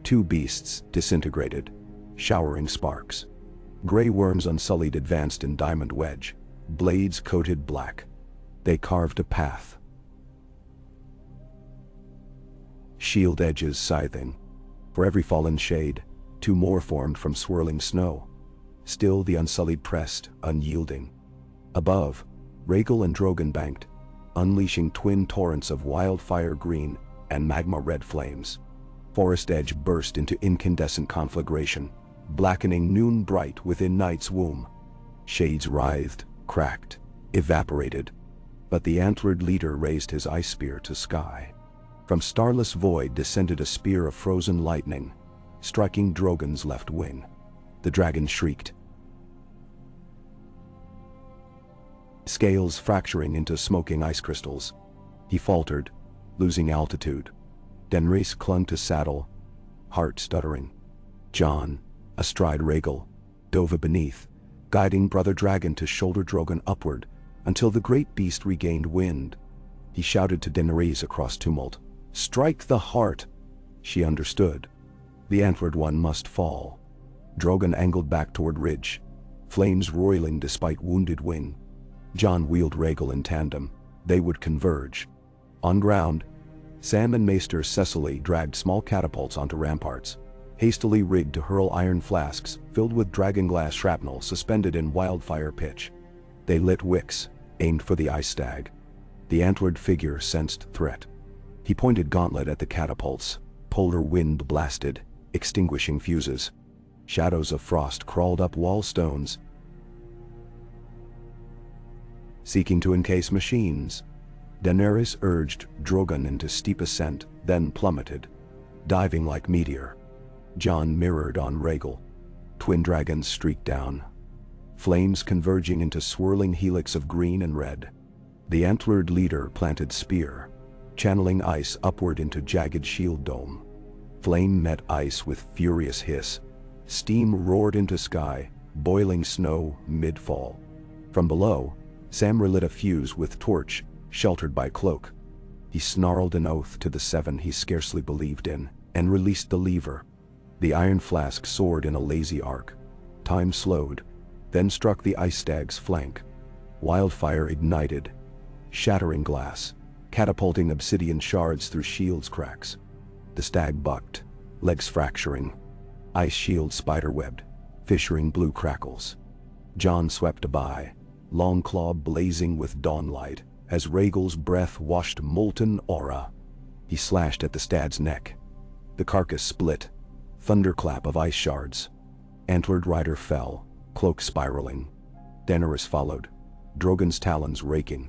Two beasts disintegrated, showering sparks. Grey worms unsullied advanced in diamond wedge, blades coated black. They carved a path, shield edges scything. For every fallen shade, two more formed from swirling snow. Still the unsullied pressed, unyielding. Above, Rhaegal and Drogon banked, unleashing twin torrents of wildfire green and magma red flames. Forest edge burst into incandescent conflagration, blackening noon bright within night's womb. Shades writhed, cracked, evaporated. But the antlered leader raised his ice spear to sky. From starless void descended a spear of frozen lightning, striking Drogon's left wing. The dragon shrieked, scales fracturing into smoking ice crystals. He faltered, losing altitude. Daenerys clung to saddle, heart stuttering. Jon, astride Rhaegal, dove beneath, guiding brother dragon to shoulder Drogon upward until the great beast regained wind. He shouted to Daenerys across tumult, "Strike the heart!" She understood. The antlered one must fall. Drogon angled back toward ridge, flames roiling despite wounded wing. Jon wheeled Rhaegal in tandem. They would converge. On ground, Sam and Maester Cecily dragged small catapults onto ramparts, hastily rigged to hurl iron flasks filled with dragonglass shrapnel suspended in wildfire pitch. They lit wicks, aimed for the ice stag. The antlered figure sensed threat. He pointed gauntlet at the catapults. Polar wind blasted, extinguishing fuses. Shadows of frost crawled up wall stones, seeking to encase machines. Daenerys urged Drogon into steep ascent, then plummeted. diving like meteor. Jon mirrored on Rhaegal. Twin dragons streaked down, flames converging into swirling helix of green and red. The antlered leader planted spear, channeling ice upward into jagged shield dome. Flame met ice with furious hiss. Steam roared into sky, boiling snow mid-fall. From below, Sam relit a fuse with torch, sheltered by cloak. He snarled an oath to the seven he scarcely believed in, and released the lever. The iron flask soared in a lazy arc. Time slowed, then struck the ice stag's flank. Wildfire ignited, shattering glass, catapulting obsidian shards through shield's cracks. The stag bucked, legs fracturing. Ice shield spiderwebbed, fissuring blue crackles. Jon swept by, long claw blazing with dawnlight, as Rhaegal's breath washed molten aura. He slashed at the stag's neck. The carcass split, thunderclap of ice shards. Antlered rider fell, cloak spiraling. Daenerys followed, Drogon's talons raking.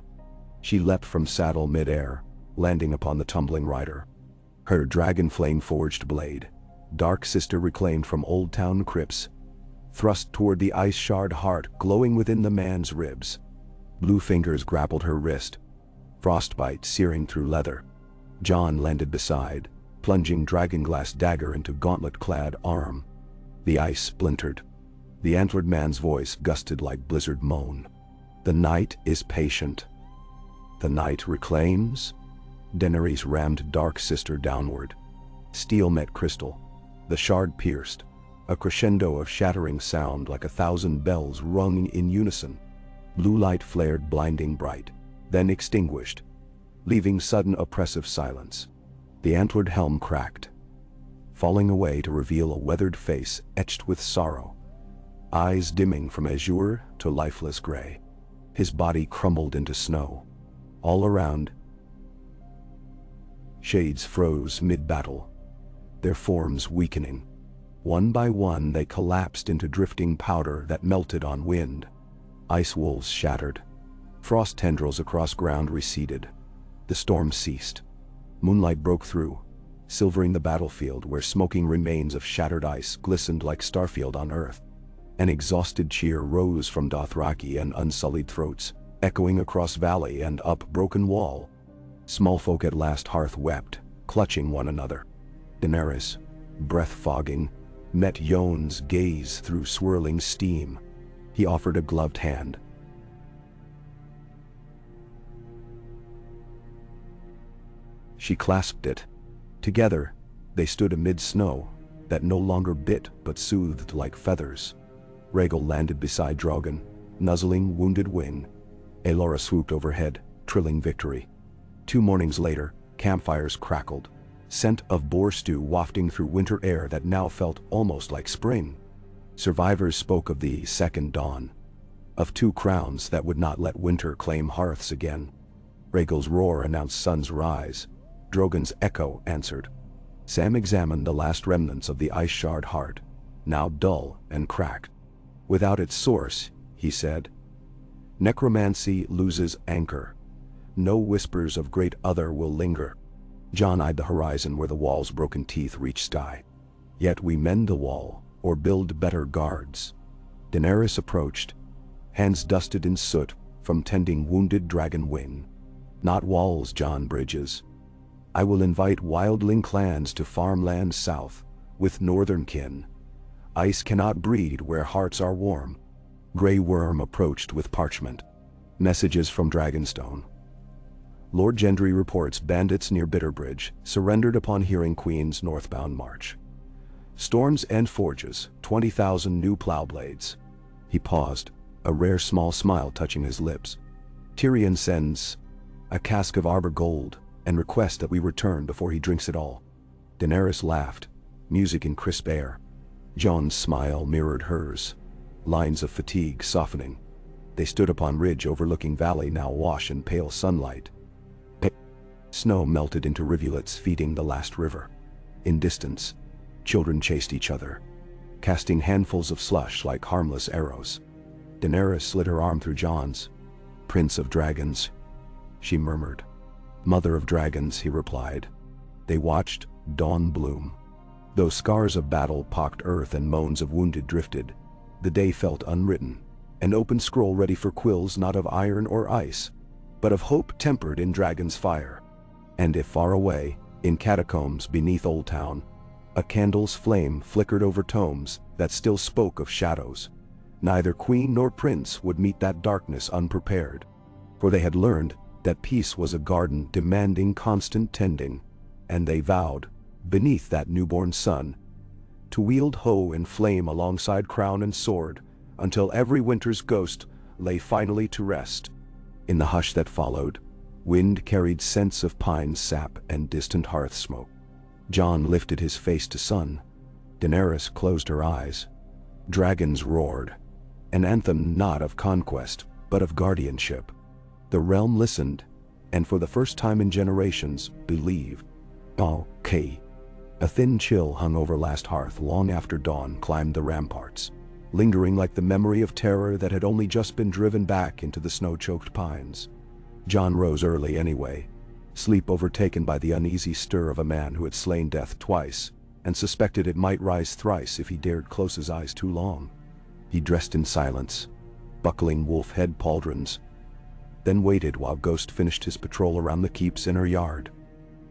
She leapt from saddle mid-air, landing upon the tumbling rider. Her dragon flame-forged blade, dark sister reclaimed from Old Town crypts, thrust toward the ice-shard heart glowing within the man's ribs. Blue fingers grappled her wrist, frostbite searing through leather. Jon landed beside, plunging dragonglass dagger into gauntlet-clad arm. The ice splintered. The antlered man's voice gusted like blizzard moan. The night is patient. The night reclaims. Daenerys rammed dark sister downward. Steel met crystal. The shard pierced, a crescendo of shattering sound like 1,000 bells rung in unison. Blue light flared blinding bright, then extinguished, leaving sudden oppressive silence. The antlered helm cracked, falling away to reveal a weathered face etched with sorrow, eyes dimming from azure to lifeless gray. His body crumbled into snow. All around, shades froze mid-battle, their forms weakening. One by one they collapsed into drifting powder that melted on wind. Ice wolves shattered. Frost tendrils across ground receded. The storm ceased. Moonlight broke through, silvering the battlefield where smoking remains of shattered ice glistened like Starfield on Earth. An exhausted cheer rose from Dothraki and unsullied throats, echoing across valley and up broken wall. Small folk at last hearth wept, clutching one another. Daenerys, breath fogging, met Jon's gaze through swirling steam. He offered a gloved hand. She clasped it. Together, they stood amid snow that no longer bit but soothed like feathers. Rhaegal landed beside Drogon, nuzzling wounded wing. Aelora swooped overhead, trilling victory. 2 mornings later, campfires crackled, scent of boar stew wafting through winter air that now felt almost like spring. Survivors spoke of the second dawn, of 2 crowns that would not let winter claim hearths again. Rhaegal's roar announced sun's rise. Drogon's echo answered. Sam examined the last remnants of the ice-shard heart, now dull and cracked. Without its source, he said, necromancy loses anchor. No whispers of great other will linger. Jon eyed the horizon where the wall's broken teeth reached sky. Yet we mend the wall, or build better guards. Daenerys approached, hands dusted in soot from tending wounded dragon wing. Not walls, Jon, bridges. I will invite wildling clans to farmlands south, with northern kin. Ice cannot breed where hearts are warm. Grey Worm approached with parchment. Messages from Dragonstone. Lord Gendry reports bandits near Bitterbridge surrendered upon hearing Queen's northbound march. Storm's End forges 20,000 new plow blades. He paused, a rare small smile touching his lips. Tyrion sends a cask of arbor gold and requests that we return before he drinks it all. Daenerys laughed, music in crisp air. Jon's smile mirrored hers, lines of fatigue softening. They stood upon ridge overlooking valley now awash in pale sunlight. Snow melted into rivulets feeding the last river. In distance, children chased each other, casting handfuls of slush like harmless arrows. Daenerys slid her arm through Jon's. Prince of Dragons, she murmured. Mother of Dragons, he replied. They watched, Dawn bloom. Though scars of battle pocked earth and moans of wounded drifted, the day felt unwritten, an open scroll ready for quills not of iron or ice, but of hope tempered in dragon's fire. And if far away, in catacombs beneath Old Town, a candle's flame flickered over tomes that still spoke of shadows, neither queen nor prince would meet that darkness unprepared, for they had learned that peace was a garden demanding constant tending, and they vowed, beneath that newborn sun, to wield hoe and flame alongside crown and sword until every winter's ghost lay finally to rest. In the hush that followed, wind carried scents of pine sap and distant hearth smoke. Jon lifted his face to sun. Daenerys closed her eyes. Dragons roared, an anthem not of conquest, but of guardianship. The realm listened, and for the first time in generations, believed. Okay. A thin chill hung over last hearth long after dawn climbed the ramparts, lingering like the memory of terror that had only just been driven back into the snow-choked pines. Jon rose early anyway, sleep overtaken by the uneasy stir of a man who had slain death twice, and suspected it might rise thrice if he dared close his eyes too long. He dressed in silence, buckling wolf-head pauldrons, then waited while Ghost finished his patrol around the keep's inner yard.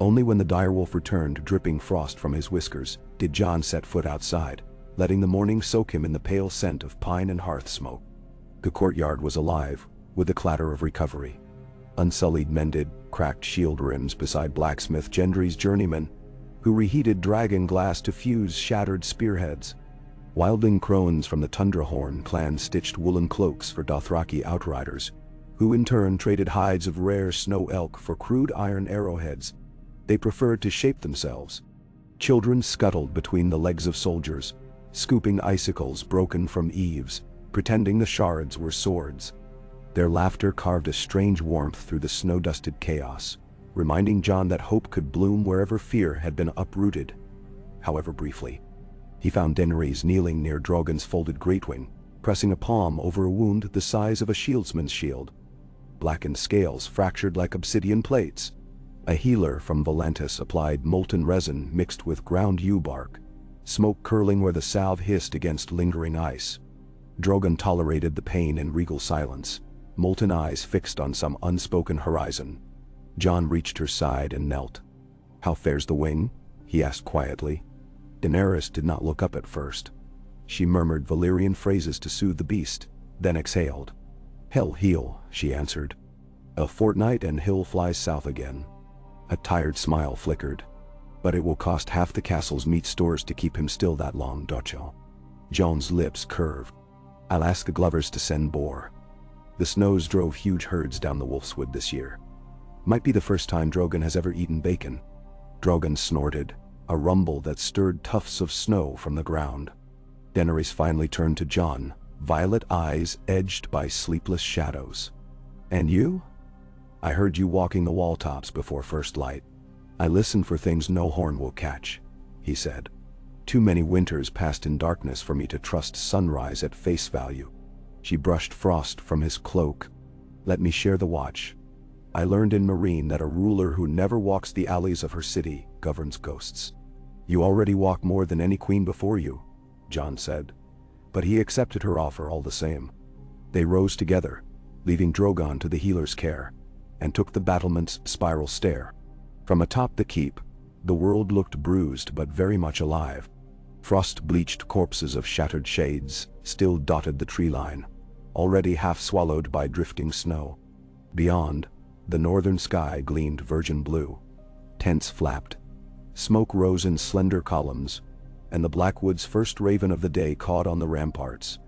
Only when the direwolf returned dripping frost from his whiskers did Jon set foot outside, letting the morning soak him in the pale scent of pine and hearth smoke. The courtyard was alive with the clatter of recovery. Unsullied mended, cracked shield rims beside blacksmith Gendry's journeyman, who reheated dragon glass to fuse shattered spearheads. Wildling crones from the Tundrahorn clan stitched woolen cloaks for Dothraki outriders, who in turn traded hides of rare snow elk for crude iron arrowheads they preferred to shape themselves. Children scuttled between the legs of soldiers, scooping icicles broken from eaves, pretending the shards were swords. Their laughter carved a strange warmth through the snow-dusted chaos, reminding Jon that hope could bloom wherever fear had been uprooted. However briefly, he found Daenerys kneeling near Drogon's folded greatwing, pressing a palm over a wound the size of a shieldsman's shield. Blackened scales fractured like obsidian plates. A healer from Volantis applied molten resin mixed with ground yew bark, smoke curling where the salve hissed against lingering ice. Drogon tolerated the pain in regal silence, molten eyes fixed on some unspoken horizon. Jon reached her side and knelt. "How fares the wing?" he asked quietly. Daenerys did not look up at first. She murmured Valyrian phrases to soothe the beast, then exhaled. "Hell heal," she answered. "A fortnight and he'll fly south again." A tired smile flickered. "But it will cost half the castle's meat stores to keep him still that long, Docho." Jon's lips curved. "I'll ask the Glovers to send boar." The snows drove huge herds down the Wolfswood this year. Might be the first time Drogon has ever eaten bacon. Drogon snorted, a rumble that stirred tufts of snow from the ground. Daenerys finally turned to Jon, violet eyes edged by sleepless shadows. "And you? I heard you walking the wall tops before first light." "I listen for things no horn will catch," he said. "Too many winters passed in darkness for me to trust sunrise at face value." She brushed frost from his cloak. "Let me share the watch. I learned in Marine that a ruler who never walks the alleys of her city governs ghosts." "You already walk more than any queen before you," Jon said. But he accepted her offer all the same. They rose together, leaving Drogon to the healer's care, and took the battlement's spiral stair. From atop the keep, the world looked bruised but very much alive. Frost-bleached corpses of shattered shades still dotted the tree line, already half swallowed by drifting snow. Beyond, the northern sky gleamed virgin blue. Tents flapped. Smoke rose in slender columns, and the Blackwood's first raven of the day cawed on the ramparts,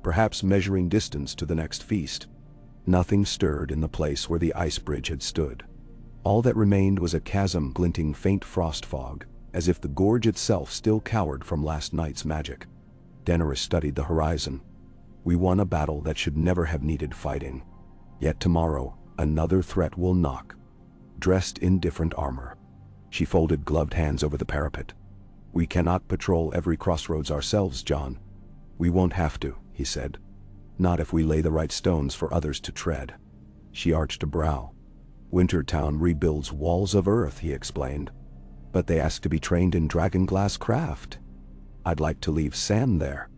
perhaps measuring distance to the next feast. Nothing stirred in the place where the ice bridge had stood. All that remained was a chasm glinting faint frost fog, as if the gorge itself still cowered from last night's magic. Daenerys studied the horizon. "We won a battle that should never have needed fighting. Yet tomorrow, another threat will knock, dressed in different armor." She folded gloved hands over the parapet. "We cannot patrol every crossroads ourselves, Jon." "We won't have to," he said. "Not if we lay the right stones for others to tread." She arched a brow. "Wintertown rebuilds walls of earth," he explained. but they ask to be trained in dragonglass craft. I'd like to leave Sam there.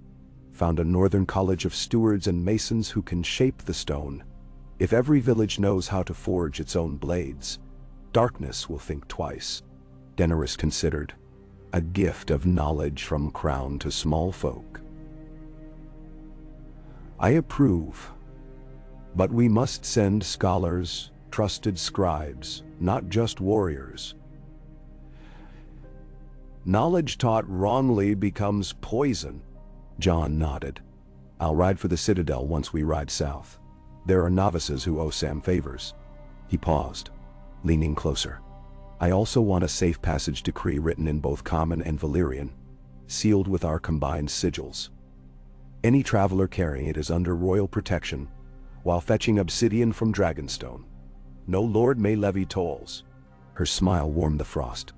Found a northern college of stewards and masons who can shape the stone. If every village knows how to forge its own blades, darkness will think twice. Daenerys considered. A gift of knowledge from crown to small folk. I approve. But we must send scholars, trusted scribes, not just warriors. Knowledge taught wrongly becomes poison. Jon nodded. I'll ride for the Citadel once we ride south. There are novices who owe Sam favors. He paused, leaning closer. I also want a safe passage decree written in both Common and Valyrian, sealed with our combined sigils. Any traveler carrying it is under royal protection, while fetching obsidian from Dragonstone. No lord may levy tolls. Her smile warmed the frost.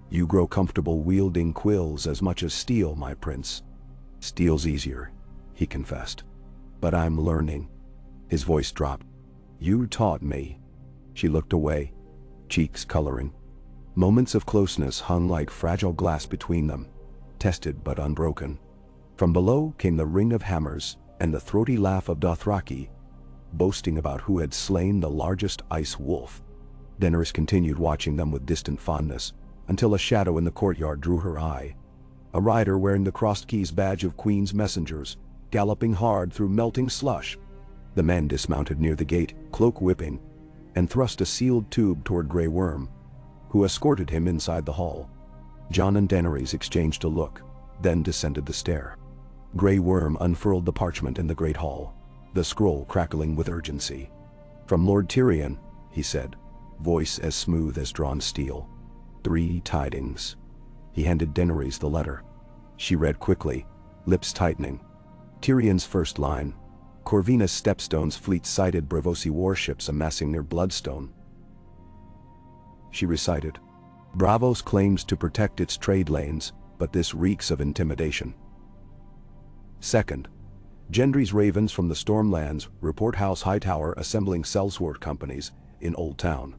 You grow comfortable wielding quills as much as steel, my prince. Steel's easier, he confessed. But I'm learning. His voice dropped. You taught me. She looked away, cheeks coloring. Moments of closeness hung like fragile glass between them, tested but unbroken. From below came the ring of hammers and the throaty laugh of Dothraki, boasting about who had slain the largest ice wolf. Daenerys continued watching them with distant fondness, until a shadow in the courtyard drew her eye. A rider wearing the crossed keys badge of Queen's messengers, galloping hard through melting slush. The man dismounted near the gate, cloak whipping, and thrust a sealed tube toward Grey Worm, who escorted him inside the hall. Jon and Daenerys exchanged a look, then descended the stair. Grey Worm unfurled the parchment in the great hall, the scroll crackling with urgency. From Lord Tyrion, he said, voice as smooth as drawn steel. 3 tidings. He handed Daenerys the letter. She read quickly, lips tightening. Tyrion's first line. Corvina's Stepstone's fleet sighted Braavosi warships amassing near Bloodstone. She recited. Braavos claims to protect its trade lanes, but this reeks of intimidation. Second, Gendry's ravens from the Stormlands report House Hightower assembling sellsword companies in Old Town,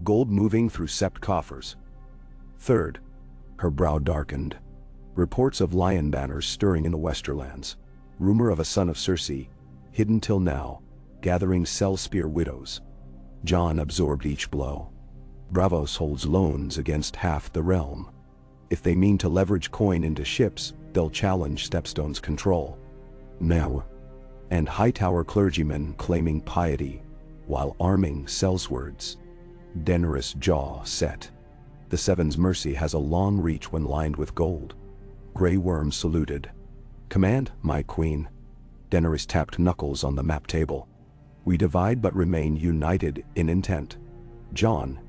gold moving through sept coffers. Third, her brow darkened. Reports of lion banners stirring in the Westerlands. Rumor of a son of Cersei, hidden till now, gathering Sellspear widows. Jon absorbed each blow. Braavos holds loans against half the realm. If they mean to leverage coin into ships, they'll challenge Stepstone's control. Now, and Hightower clergymen claiming piety, while arming sellswords. Daenerys' jaw set. The Seven's mercy has a long reach when lined with gold. Grey Worm saluted. Command, my queen. Daenerys tapped knuckles on the map table. We divide but remain united in intent. Jon,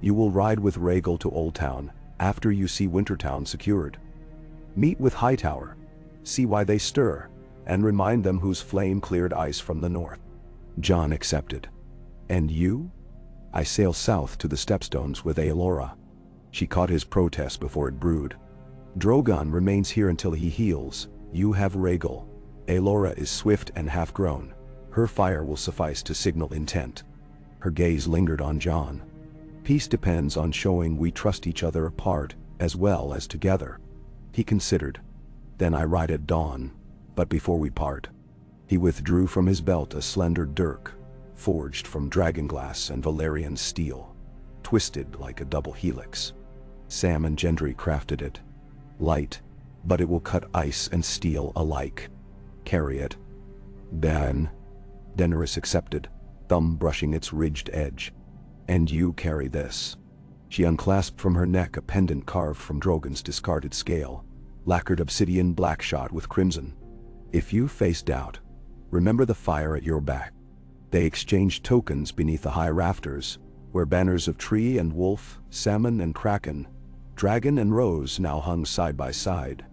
you will ride with Rhaegal to Old Town after you see Wintertown secured. Meet with Hightower, see why they stir, and remind them whose flame cleared ice from the north. Jon accepted. And you? I sail south to the Stepstones with Aelora. She caught his protest before it brewed. Drogon remains here until he heals. You have Rhaegal. Aelora is swift and half-grown. Her fire will suffice to signal intent. Her gaze lingered on Jon. Peace depends on showing we trust each other apart as well as together. He considered. Then I ride at dawn, but before we part. He withdrew from his belt a slender dirk, forged from dragonglass and Valyrian steel, twisted like a double helix. Sam and Gendry crafted it. Light, but it will cut ice and steel alike. Carry it. Then, Daenerys accepted, thumb brushing its ridged edge. And you carry this. She unclasped from her neck a pendant carved from Drogon's discarded scale, lacquered obsidian blackshot with crimson. If you face doubt, remember the fire at your back. They exchanged tokens beneath the high rafters, where banners of tree and wolf, salmon and kraken, dragon and rose now hung side by side.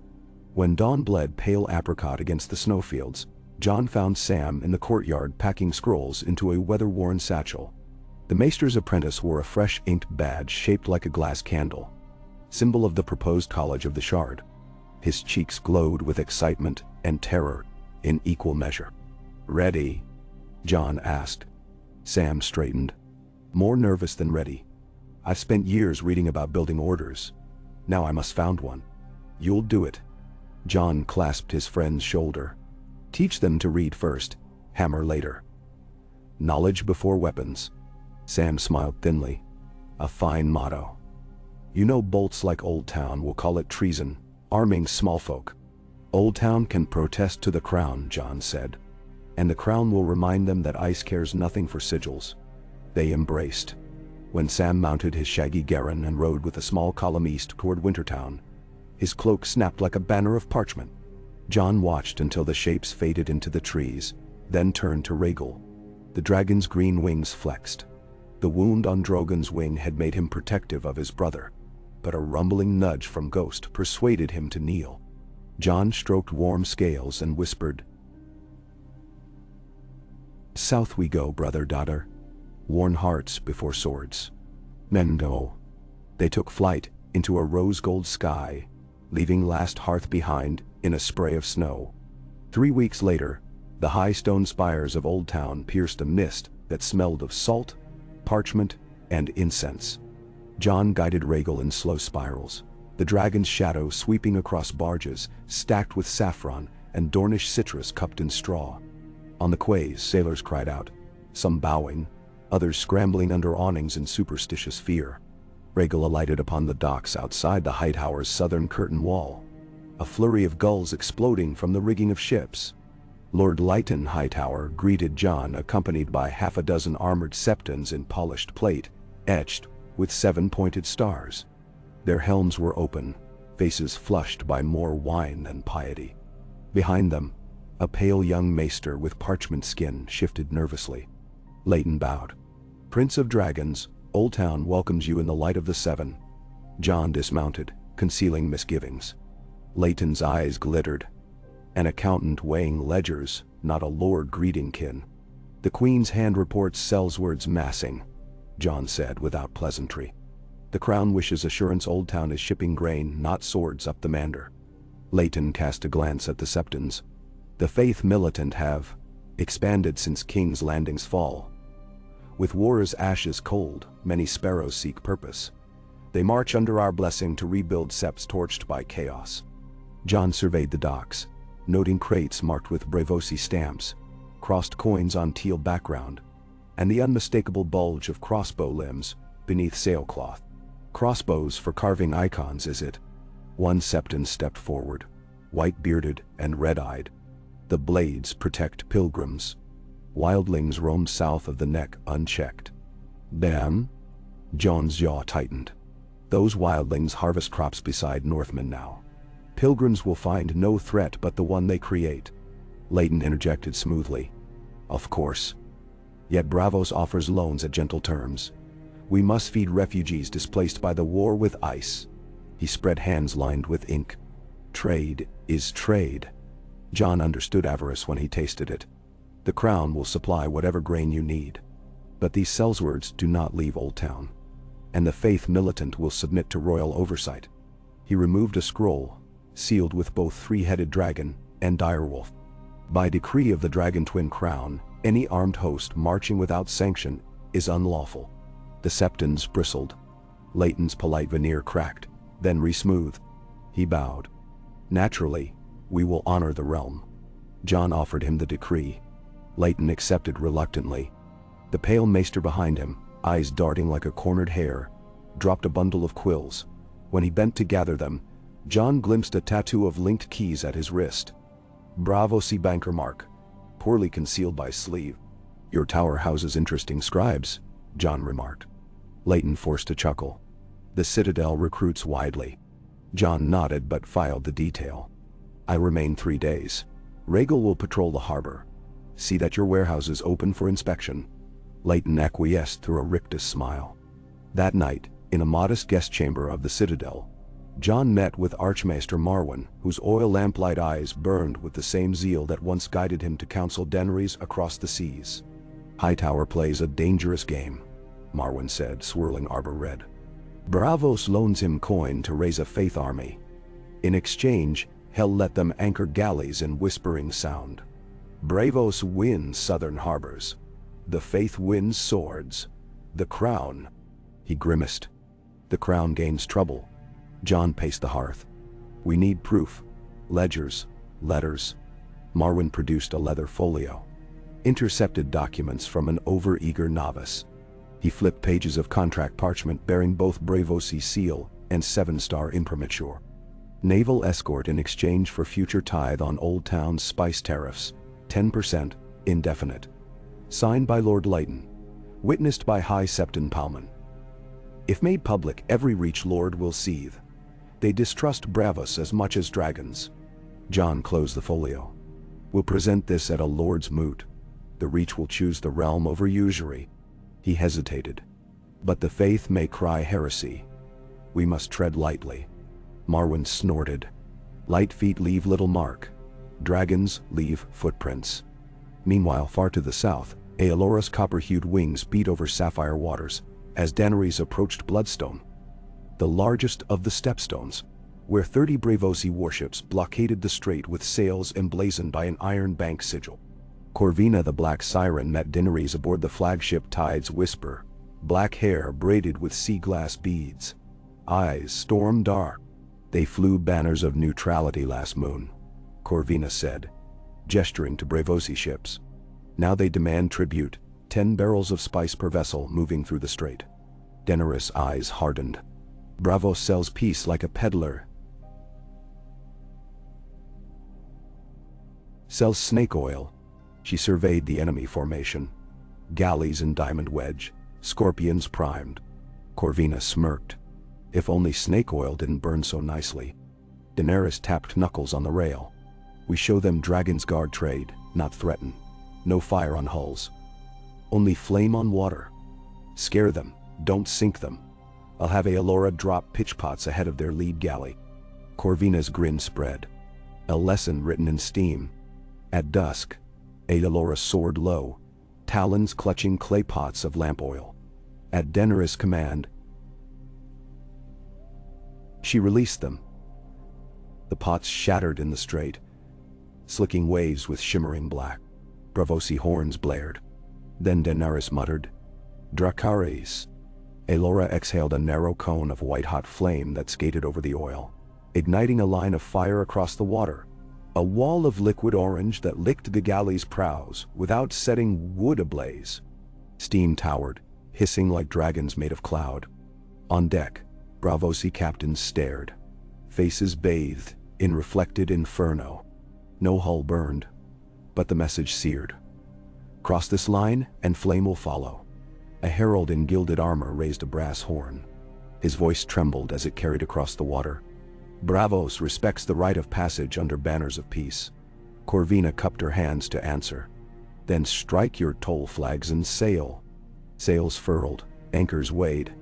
When dawn bled pale apricot against the snowfields, Jon found Sam in the courtyard packing scrolls into a weather-worn satchel. The maester's apprentice wore a fresh inked badge shaped like a glass candle, symbol of the proposed College of the Shard. His cheeks glowed with excitement and terror in equal measure. Ready? Jon asked. Sam straightened. More nervous than ready. I've spent years reading about building orders, Now I must found one. You'll do it. Jon clasped his friend's shoulder. Teach them to read first, hammer later. Knowledge before weapons. Sam smiled thinly. A fine motto. You know bolts like Old Town will call it treason, arming small folk. Old Town can protest to the crown, Jon said. And the crown will remind them that ice cares nothing for sigils. They embraced. When Sam mounted his shaggy garron and rode with a small column east toward Wintertown, his cloak snapped like a banner of parchment. Jon watched until the shapes faded into the trees, then turned to Rhaegal. The dragon's green wings flexed. The wound on Drogon's wing had made him protective of his brother, but a rumbling nudge from Ghost persuaded him to kneel. Jon stroked warm scales and whispered, "South we go, brother-daughter. Worn hearts before swords." Men go. They took flight into a rose-gold sky, leaving last hearth behind in a spray of snow. 3 weeks later, the high stone spires of Old Town pierced a mist that smelled of salt, parchment, and incense. Jon guided Rhaegal in slow spirals, the dragon's shadow sweeping across barges stacked with saffron and Dornish citrus cupped in straw. On the quays, sailors cried out, some bowing, others scrambling under awnings in superstitious fear. Rhaegal alighted upon the docks outside the Hightower's southern curtain wall, a flurry of gulls exploding from the rigging of ships. Lord Lytton Hightower greeted Jon, accompanied by half a dozen armored septons in polished plate, etched with 7-pointed stars. Their helms were open, faces flushed by more wine than piety. Behind them, a pale young maester with parchment skin shifted nervously. Lytton bowed. "Prince of Dragons, Old Town welcomes you in the light of the Seven." Jon dismounted, concealing misgivings. Lytton's eyes glittered. An accountant weighing ledgers, not a lord greeting kin. "The Queen's hand reports Sellsword's massing," Jon said without pleasantry. "The Crown wishes assurance Old Town is shipping grain, not swords, up the Mander." Lytton cast a glance at the Septons. "The Faith militant have expanded since King's Landing's fall. With war's ashes cold, many sparrows seek purpose. They march under our blessing to rebuild septs torched by chaos." Jon surveyed the docks, noting crates marked with Braavosi stamps, crossed coins on teal background, and the unmistakable bulge of crossbow limbs beneath sailcloth. "Crossbows for carving icons, is it?" One septon stepped forward, white-bearded and red-eyed. "The blades protect pilgrims." Wildlings roamed south of the neck unchecked. "Damn?" Jon's jaw tightened. "Those wildlings harvest crops beside Northmen now. Pilgrims will find no threat but the one they create." Lytton interjected smoothly, "Of course. Yet Braavos offers loans at gentle terms. We must feed refugees displaced by the war with ice." He spread hands lined with ink. "Trade is trade." Jon understood avarice when he tasted it. "The Crown will supply whatever grain you need. But these Sellswords do not leave Old Town. And the Faith militant will submit to royal oversight." He removed a scroll, sealed with both three-headed dragon and direwolf. "By decree of the Dragon Twin Crown, any armed host marching without sanction is unlawful." The septons bristled. Lytton's polite veneer cracked, then re-smoothed. He bowed. "Naturally, we will honor the realm." Jon offered him the decree. Lytton accepted reluctantly. The pale maester behind him, eyes darting like a cornered hare, dropped a bundle of quills. When he bent to gather them, Jon glimpsed a tattoo of linked keys at his wrist. Braavosi banker mark, poorly concealed by sleeve. "Your tower houses interesting scribes," Jon remarked. Lytton forced a chuckle. "The Citadel recruits widely." Jon nodded but filed the detail. "I remain 3 days. Rhaegal will patrol the harbor. See that your warehouse is open for inspection." Lytton acquiesced through a rictus smile. That night, in a modest guest chamber of the Citadel, Jon met with Archmaester Marwyn, whose oil lamplight eyes burned with the same zeal that once guided him to counsel Daenerys across the seas. "Hightower plays a dangerous game," Marwyn said, swirling arbor red. "Braavos loans him coin to raise a faith army. In exchange, he'll let them anchor galleys in Whispering Sound. Braavos wins southern harbors. The faith wins swords. The crown..." He grimaced. "The crown gains trouble." John paced the hearth. We need proof. Ledgers, letters. Marwyn produced a leather folio. Intercepted documents from an over-eager novice. He flipped pages of contract parchment bearing both Braavosi seal and 7-star imprimatur. Naval escort in exchange for future tithe on Old Town's spice tariffs, 10%, indefinite. Signed by Lord Leighton. Witnessed by High Septon Palman. If made public, every Reach Lord will seethe. They distrust Braavos as much as dragons. John closed the folio. We'll present this at a Lord's moot. The Reach will choose the realm over usury. He hesitated. But the faith may cry heresy. We must tread lightly. Marwyn snorted. Light feet leave little mark. Dragons leave footprints. Meanwhile, far to the south, Aelora's copper-hued wings beat over sapphire waters as Daenerys approached Bloodstone, the largest of the stepstones, where 30 Braavosi warships blockaded the strait with sails emblazoned by an iron bank sigil. Corvina the Black Siren met Daenerys aboard the flagship Tide's Whisper, black hair braided with sea glass beads. Eyes storm dark. They flew banners of neutrality last moon, Corvina said, gesturing to Braavosi ships. Now they demand tribute, 10 barrels of spice per vessel moving through the strait. Daenerys' eyes hardened. Braavos sells peace like a peddler. Sells snake oil. She surveyed the enemy formation. Galleys in diamond wedge, scorpions primed. Corvina smirked. If only snake oil didn't burn so nicely. Daenerys tapped knuckles on the rail. We show them Dragon's Guard trade, not threaten. No fire on hulls. Only flame on water. Scare them, don't sink them. I'll have Aelora drop pitch pots ahead of their lead galley. Corvina's grin spread. A lesson written in steam. At dusk, Aelora soared low, talons clutching clay pots of lamp oil. At Daenerys' command, she released them. The pots shattered in the strait, slicking waves with shimmering black. Braavosi horns blared. Then Daenerys muttered, Dracarys. Aelora exhaled a narrow cone of white-hot flame that skated over the oil, igniting a line of fire across the water. A wall of liquid orange that licked the galley's prows without setting wood ablaze. Steam towered, hissing like dragons made of cloud. On deck, Braavosi captains stared, faces bathed in reflected inferno. No hull burned, but the message seared. Cross this line and flame will follow. A herald in gilded armor raised a brass horn. His voice trembled as it carried across the water. Braavos respects the right of passage under banners of peace. Corvina cupped her hands to answer. Then strike your toll flags and sail. Sails furled, anchors weighed.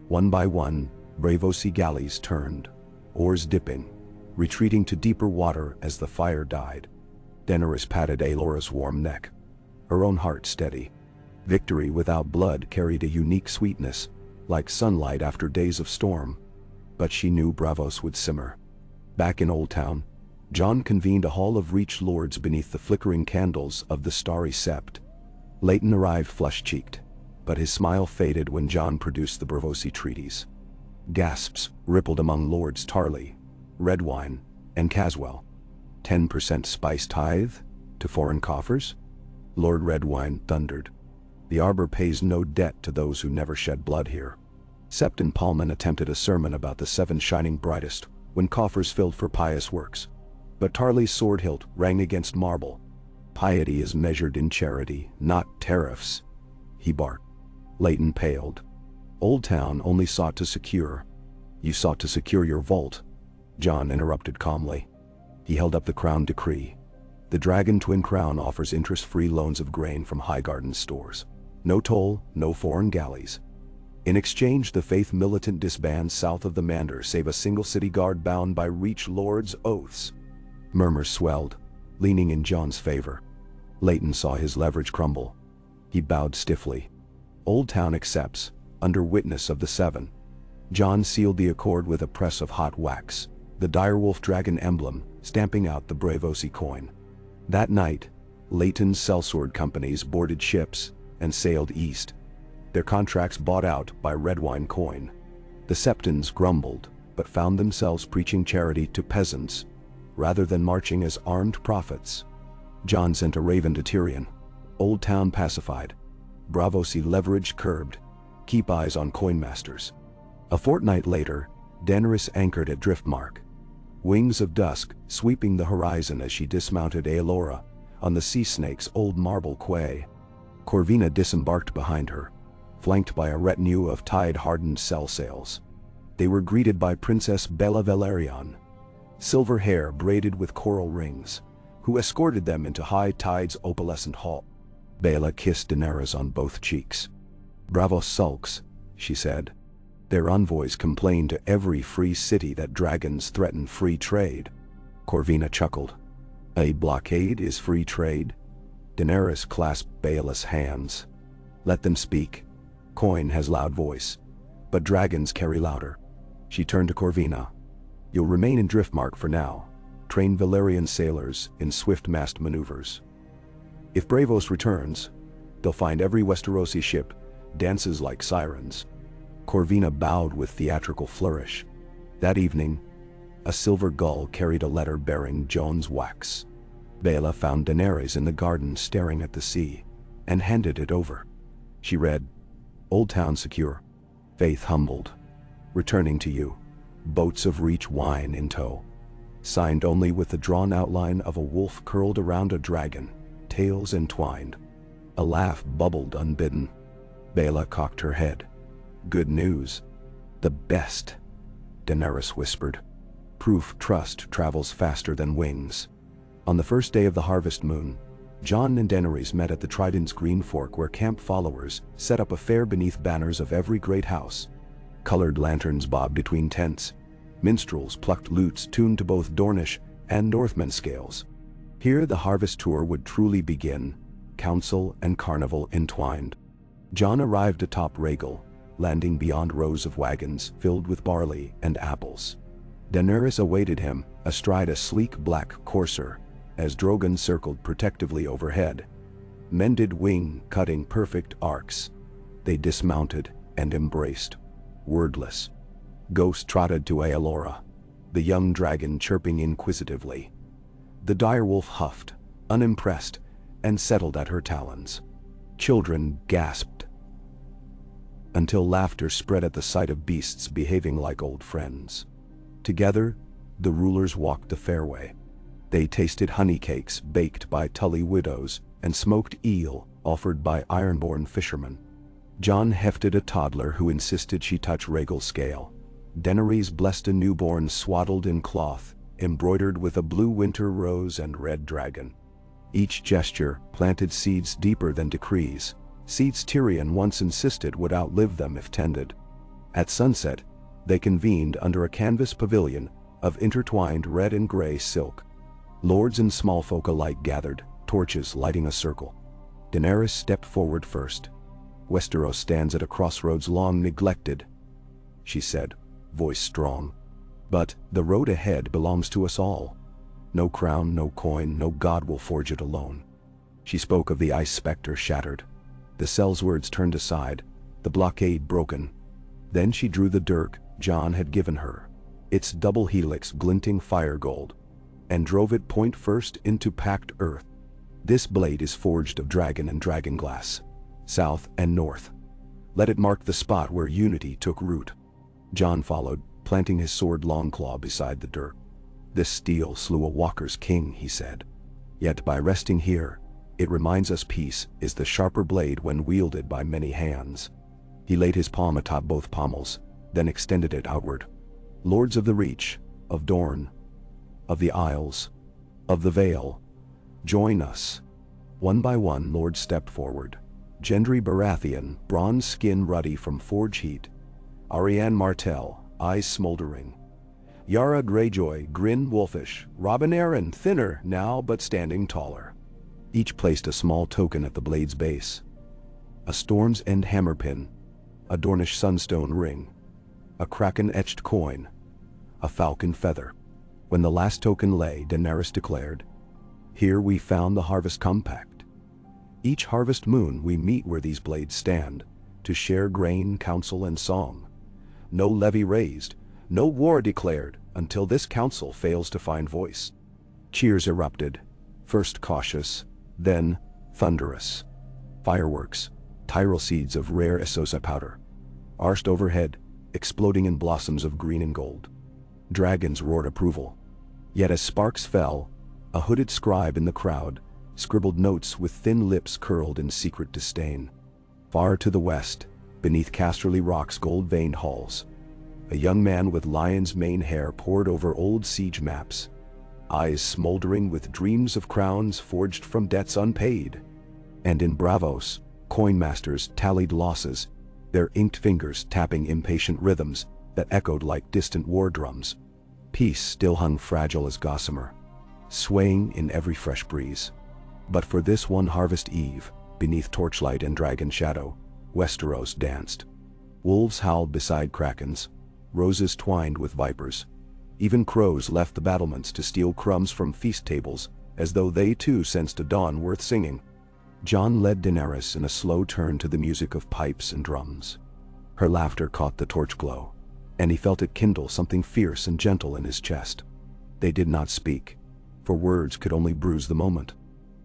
One by one, Braavosi galleys turned, oars dipping, retreating to deeper water as the fire died. Daenerys patted Aelora's warm neck, her own heart steady. Victory without blood carried a unique sweetness, like sunlight after days of storm. But she knew Braavos would simmer. Back in Old Town, Jon convened a hall of Reach Lords beneath the flickering candles of the starry sept. Leighton arrived flush-cheeked, but his smile faded when Jon produced the Braavosi treaties. Gasps rippled among Lords Tarly, Redwine, and Caswell. 10% spice tithe to foreign coffers? Lord Redwine thundered. The Arbor pays no debt to those who never shed blood here. Septon Palman attempted a sermon about the 7 shining brightest when coffers filled for pious works. But Tarly's sword hilt rang against marble. Piety is measured in charity, not tariffs, he barked. Leighton paled. Old Town only sought to secure. You sought to secure your vault, Jon interrupted calmly. He held up the crown decree. The Dragon Twin Crown offers interest-free loans of grain from Highgarden's stores. No toll, no foreign galleys. In exchange, the Faith militant disbands south of the Mander save a single city guard bound by Reach Lords' oaths. Murmurs swelled, leaning in Jon's favor. Leighton saw his leverage crumble. He bowed stiffly. Old Town accepts, under witness of the 7. Jon sealed the accord with a press of hot wax, the direwolf dragon emblem stamping out the Braavosi coin. That night, Leighton's sellsword companies boarded ships and sailed east, their contracts bought out by Redwine coin. The Septons grumbled, but found themselves preaching charity to peasants, rather than marching as armed prophets. Jon sent a raven to Tyrion. Old Town pacified. Braavosi leverage curbed. Keep eyes on coinmasters. A fortnight later, Daenerys anchored at Driftmark. Wings of dusk sweeping the horizon as she dismounted Aelora on the sea snake's old marble quay. Corvina disembarked behind her, flanked by a retinue of tide-hardened cell sails. They were greeted by Princess Bella Valerion, silver hair braided with coral rings, who escorted them into High Tide's opalescent hall. Bella kissed Daenerys on both cheeks. "Braavos sulks," she said. "Their envoys complain to every free city that dragons threaten free trade." Corvina chuckled. "A blockade is free trade?" Daenerys clasped Bella's hands. "Let them speak. Coin has loud voice, but dragons carry louder." She turned to Corvina. "You'll remain in Driftmark for now. Train Valyrian sailors in swift-mast maneuvers. If Braavos returns, they'll find every Westerosi ship dances like sirens." Corvina bowed with theatrical flourish. That evening, a silver gull carried a letter bearing Jon's wax. Bella found Daenerys in the garden staring at the sea, and handed it over. She read, "Old Town secure. Faith humbled. Returning to you. Boats of Reach wine in tow." Signed only with the drawn outline of a wolf curled around a dragon, tails entwined. A laugh bubbled unbidden. Bella cocked her head. "Good news. The best," Daenerys whispered. "Proof trust travels faster than wings." On the first day of the harvest moon, Jon and Daenerys met at the Trident's Green Fork, where camp followers set up a fair beneath banners of every great house. Colored lanterns bobbed between tents. Minstrels plucked lutes tuned to both Dornish and Northman scales. Here the harvest tour would truly begin, council and carnival entwined. Jon arrived atop Rhaegal, landing beyond rows of wagons filled with barley and apples. Daenerys awaited him, astride a sleek black courser, as Drogon circled protectively overhead. Mended wing cutting perfect arcs. They dismounted and embraced, wordless. Ghost trotted to Aelora, the young dragon chirping inquisitively. The direwolf huffed, unimpressed, and settled at her talons. Children gasped, until laughter spread at the sight of beasts behaving like old friends. Together, the rulers walked the fairway. They tasted honey cakes baked by Tully widows and smoked eel offered by ironborn fishermen. Jon hefted a toddler who insisted she touch Rhaegal's scale. Daenerys blessed a newborn swaddled in cloth, embroidered with a blue winter rose and red dragon. Each gesture planted seeds deeper than decrees, seeds Tyrion once insisted would outlive them if tended. At sunset, they convened under a canvas pavilion of intertwined red and gray silk. Lords and small folk alike gathered, torches lighting a circle. Daenerys stepped forward first. "Westeros stands at a crossroads long neglected," she said, voice strong. "But the road ahead belongs to us all. No crown, no coin, no god will forge it alone." She spoke of the ice specter shattered. The Sellswords turned aside, the blockade broken. Then she drew the dirk Jon had given her, its double helix glinting fire gold, and drove it point first into packed earth. "This blade is forged of dragon and dragonglass, south and north. Let it mark the spot where unity took root." Jon followed, planting his sword Longclaw beside the dirk. "This steel slew a walker's king," he said. "Yet by resting here, it reminds us peace is the sharper blade when wielded by many hands." He laid his palm atop both pommels, then extended it outward. "Lords of the Reach, of Dorne, of the Isles, of the Vale, join us." One by one, lords stepped forward. Gendry Baratheon, bronze skin ruddy from forge heat. Arianne Martell, eyes smoldering. Yara Greyjoy, grin wolfish. Robin Arryn, thinner now but standing taller. Each placed a small token at the blade's base. A Storm's End hammerpin, a Dornish sunstone ring, a kraken-etched coin, a falcon feather. When the last token lay, Daenerys declared, "Here we found the harvest compact. Each harvest moon we meet where these blades stand, to share grain, counsel, and song. No levy raised, No war declared until this council fails to find voice. Cheers erupted, first cautious, then thunderous. Fireworks, tyrol seeds of rare Essosa powder, arched overhead, exploding in blossoms of green and gold. Dragons roared approval. Yet as sparks fell, a hooded scribe in the crowd scribbled notes with thin lips curled in secret disdain. Far to the west, beneath Casterly Rock's gold-veined halls, a young man with lion's mane hair pored over old siege maps, eyes smoldering with dreams of crowns forged from debts unpaid. And in Bravos, coinmasters tallied losses, their inked fingers tapping impatient rhythms that echoed like distant war drums. Peace still hung fragile as gossamer, swaying in every fresh breeze. But for this one harvest eve, beneath torchlight and dragon shadow, Westeros danced. Wolves howled beside krakens, roses twined with vipers. Even crows left the battlements to steal crumbs from feast tables, as though they too sensed a dawn worth singing. Jon led Daenerys in a slow turn to the music of pipes and drums. Her laughter caught the torch glow, and he felt it kindle something fierce and gentle in his chest. They did not speak, for words could only bruise the moment.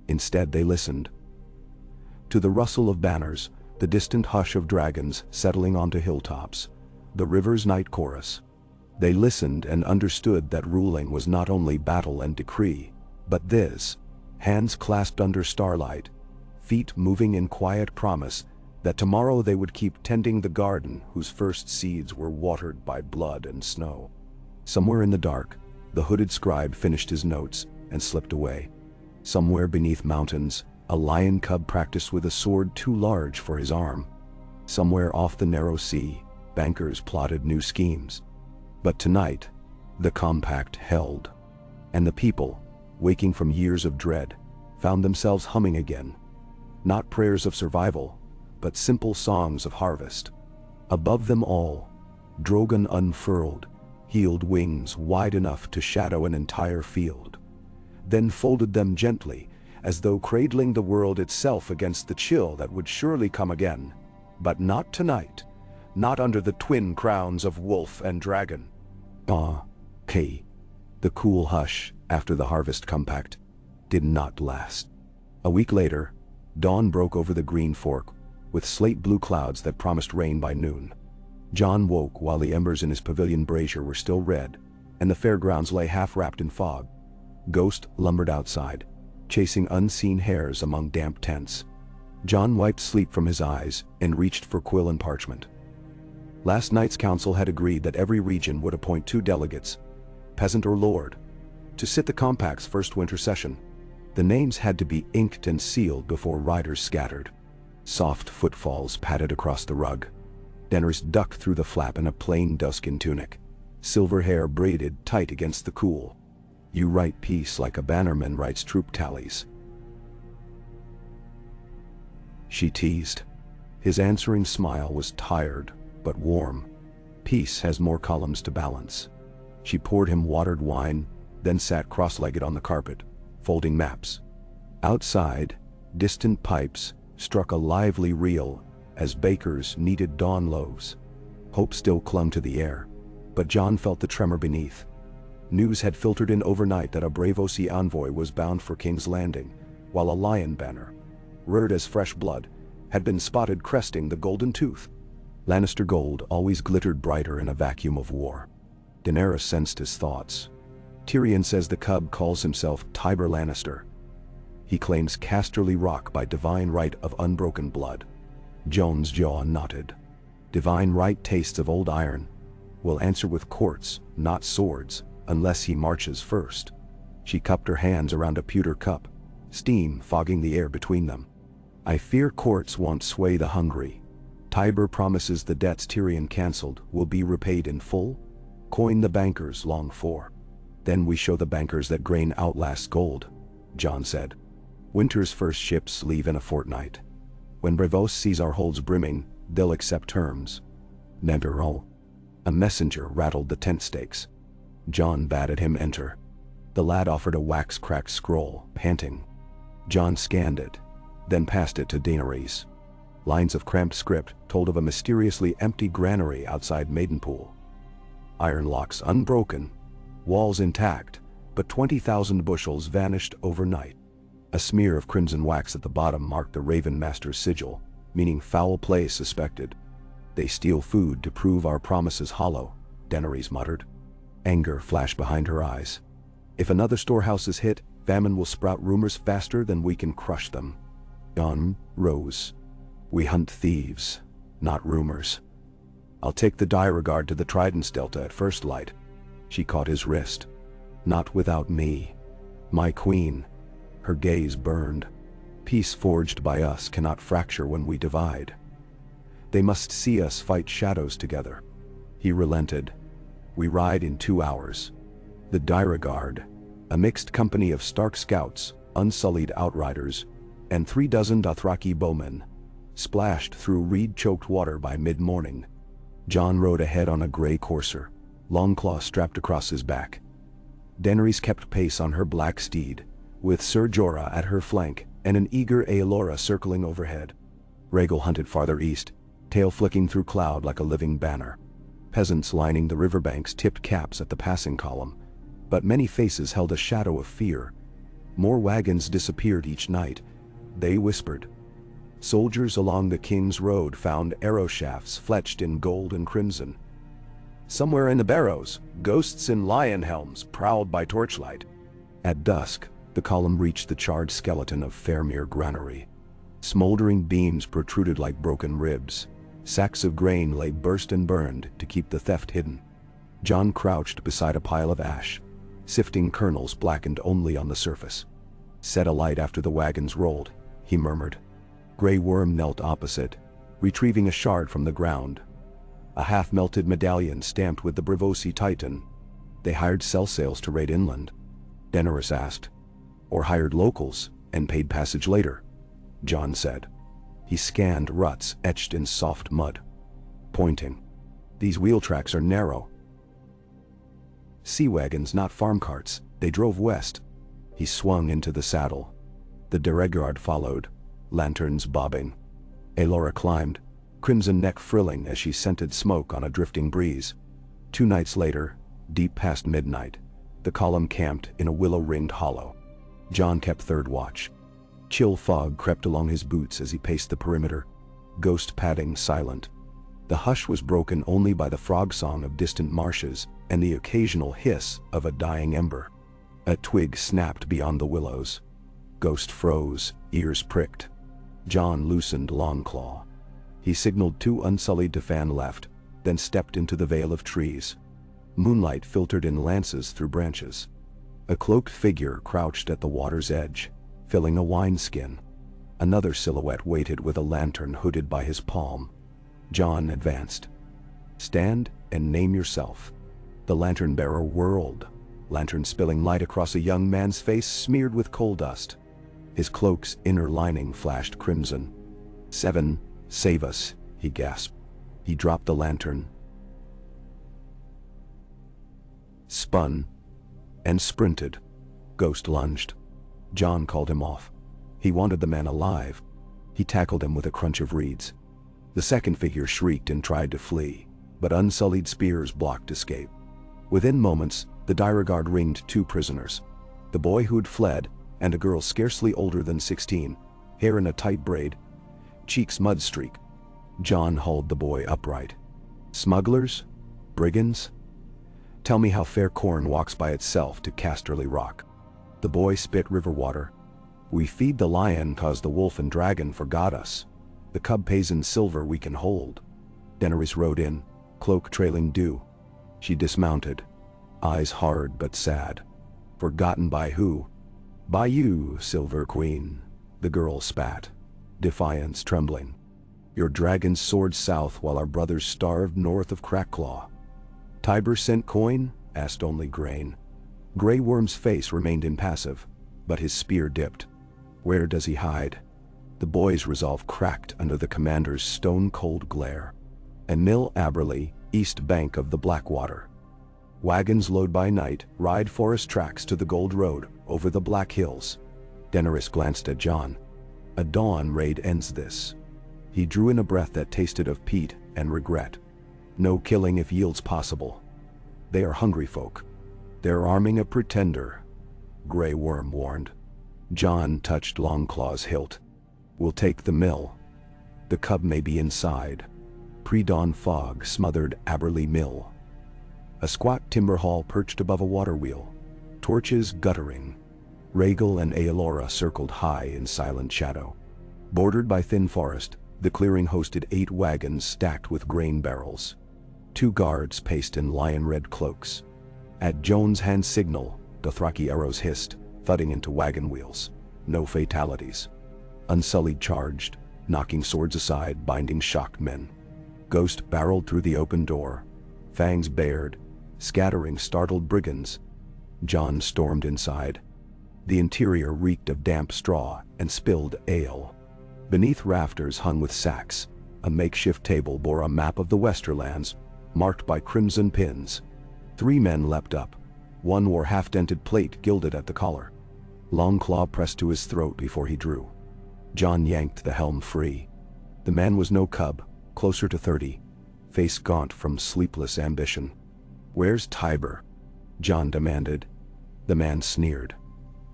Instead they listened. To the rustle of banners, the distant hush of dragons settling onto hilltops, the river's night chorus. They listened and understood that ruling was not only battle and decree, but this, hands clasped under starlight, feet moving in quiet promise that tomorrow they would keep tending the garden whose first seeds were watered by blood and snow. Somewhere in the dark, the hooded scribe finished his notes and slipped away. Somewhere beneath mountains, a lion cub practiced with a sword too large for his arm. Somewhere off the narrow sea, bankers plotted new schemes. But tonight, the compact held. And the people, waking from years of dread, found themselves humming again. Not prayers of survival, but simple songs of harvest. Above them all, Drogon unfurled, healed wings wide enough to shadow an entire field. Then folded them gently, as though cradling the world itself against the chill that would surely come again. But not tonight, not under the twin crowns of wolf and dragon. The cool hush after the harvest compact did not last. A week later, dawn broke over the green fork, with slate-blue clouds that promised rain by noon. Jon woke while the embers in his pavilion brazier were still red, and the fairgrounds lay half-wrapped in fog. Ghost lumbered outside, chasing unseen hares among damp tents. Jon wiped sleep from his eyes and reached for quill and parchment. Last night's council had agreed that every region would appoint 2 delegates, peasant or lord, to sit the compact's first winter session. The names had to be inked and sealed before riders scattered. Soft footfalls padded across the rug. Daenerys ducked through the flap in a plain duskin tunic, silver hair braided tight against the cool. "You write peace like a bannerman writes troop tallies," she teased. His answering smile was tired but warm. "Peace has more columns to balance." She poured him watered wine, then sat cross-legged on the carpet, folding maps. Outside, distant pipes struck a lively reel as bakers kneaded dawn loaves. Hope still clung to the air, but Jon felt the tremor beneath. News had filtered in overnight that a Braavosi envoy was bound for King's Landing, while a lion banner, reared as fresh blood, had been spotted cresting the Golden Tooth. Lannister gold always glittered brighter in a vacuum of war. Daenerys sensed his thoughts. Tyrion says the cub calls himself Tiber Lannister. He claims Casterly Rock by divine right of unbroken blood. Jon's jaw knotted. Divine right tastes of old iron. Will answer with courts, not swords, unless he marches first. She cupped her hands around a pewter cup, steam fogging the air between them. "I fear courts won't sway the hungry. Tiber promises the debts Tyrion cancelled will be repaid in full. Coin the bankers long for. Then we show the bankers that grain outlasts gold," Jon said. "Winter's first ships leave in a fortnight. When Braavos sees our holds brimming, they'll accept terms." "Never all." A messenger rattled the tent stakes. Jon bade him enter. The lad offered a wax-cracked scroll, panting. Jon scanned it, then passed it to Daenerys. Lines of cramped script told of a mysteriously empty granary outside Maidenpool. iron locks unbroken, walls intact, but 20,000 bushels vanished overnight. A smear of crimson wax at the bottom marked the Raven Master's sigil, meaning foul play suspected. "They steal food to prove our promises hollow," Daenerys muttered. Anger flashed behind her eyes. "If another storehouse is hit, famine will sprout rumors faster than we can crush them." Jon rose. "We hunt thieves, not rumors. I'll take the Diergard to the Trident's Delta at first light." She caught his wrist. "Not without me. My queen." Her gaze burned. "Peace forged by us cannot fracture when we divide. They must see us fight shadows together." He relented. "We ride in 2 hours. The Diergard, a mixed company of Stark scouts, unsullied outriders, and 36 Dothraki bowmen, splashed through reed-choked water by mid-morning." Jon rode ahead on a gray courser, Longclaw strapped across his back. Daenerys kept pace on her black steed, with Ser Jorah at her flank and an eager Aelora circling overhead. Rhaegal hunted farther east, tail flicking through cloud like a living banner. Peasants lining the riverbanks tipped caps at the passing column, but many faces held a shadow of fear. More wagons disappeared each night, they whispered. Soldiers along the King's Road found arrow shafts fletched in gold and crimson. Somewhere in the barrows, ghosts in lion helms prowled by torchlight. At dusk, the column reached the charred skeleton of Fairmere Granary. Smoldering beams protruded like broken ribs. Sacks of grain lay burst and burned to keep the theft hidden. Jon crouched beside a pile of ash, sifting kernels blackened only on the surface. "Set a light after the wagons rolled," he murmured. Grey Worm knelt opposite, retrieving a shard from the ground. A half-melted medallion stamped with the Braavosi Titan. "They hired cell sails to raid inland?" Daenerys asked. "Or hired locals and paid passage later?" Jon said. He scanned ruts etched in soft mud, pointing. "These wheel tracks are narrow. Sea wagons, not farm carts. They drove west." He swung into the saddle. The Diergard followed, lanterns bobbing. Aelora climbed, crimson neck frilling as she scented smoke on a drifting breeze. 2 nights later, deep past midnight, the column camped in a willow-ringed hollow. Jon kept third watch. Chill fog crept along his boots as he paced the perimeter, ghost padding silent. The hush was broken only by the frog song of distant marshes and the occasional hiss of a dying ember. A twig snapped beyond the willows. Ghost froze, ears pricked. Jon loosened Longclaw. He signaled 2 unsullied to fan left, then stepped into the veil of trees. Moonlight filtered in lances through branches. A cloaked figure crouched at the water's edge, filling a wineskin. Another silhouette waited with a lantern hooded by his palm. Jon advanced. "Stand and name yourself." The lantern bearer whirled, lantern spilling light across a young man's face smeared with coal dust. His cloak's inner lining flashed crimson. "7, save us," he gasped. He dropped the lantern, spun, and sprinted. Ghost lunged. Jon called him off. He wanted the man alive. He tackled him with a crunch of reeds. The second figure shrieked and tried to flee, but unsullied spears blocked escape. Within moments, the Diergard ringed 2 prisoners. The boy who'd fled, and a girl scarcely older than 16, hair in a tight braid, cheeks mud-streaked. Jon hauled the boy upright. "Smugglers? Brigands? Tell me how fair corn walks by itself to Casterly Rock." The boy spit river water. "We feed the lion 'cause the wolf and dragon forgot us. The cub pays in silver we can hold." Daenerys rode in, cloak trailing dew. She dismounted, eyes hard but sad. "Forgotten by who?" "By you, Silver Queen," the girl spat, defiance trembling. "Your dragons soared south while our brothers starved north of Crackclaw." "Tiber sent coin?" asked only Grain. Grey Worm's face remained impassive, but his spear dipped. "Where does he hide?" The boy's resolve cracked under the commander's stone-cold glare. "Emil Aberley, east bank of the Blackwater. Wagons load by night, ride forest tracks to the Gold Road, over the Black Hills." Daenerys glanced at Jon. "A dawn raid ends this." He drew in a breath that tasted of peat and regret. "No killing if yields possible." They are hungry folk. They're arming a pretender, Grey Worm warned. Jon touched Longclaw's hilt. We'll take the mill. The cub may be inside. Pre-dawn fog smothered Aberley Mill. A squat timber hall perched above a water wheel, torches guttering. Rhaegal and Aelora circled high in silent shadow. Bordered by thin forest, the clearing hosted 8 wagons stacked with grain barrels. 2 guards paced in lion-red cloaks. At Jon's hand signal, Dothraki arrows hissed, thudding into wagon wheels. No fatalities. Unsullied charged, knocking swords aside, binding shocked men. Ghost barreled through the open door, fangs bared, scattering startled brigands. Jon stormed inside. The interior reeked of damp straw and spilled ale. Beneath rafters hung with sacks, a makeshift table bore a map of the Westerlands, marked by crimson pins. 3 men leapt up. One wore half-dented plate gilded at the collar. Longclaw pressed to his throat before he drew. Jon yanked the helm free. The man was no cub, closer to 30, face gaunt from sleepless ambition. "Where's Tiber?" Jon demanded. The man sneered.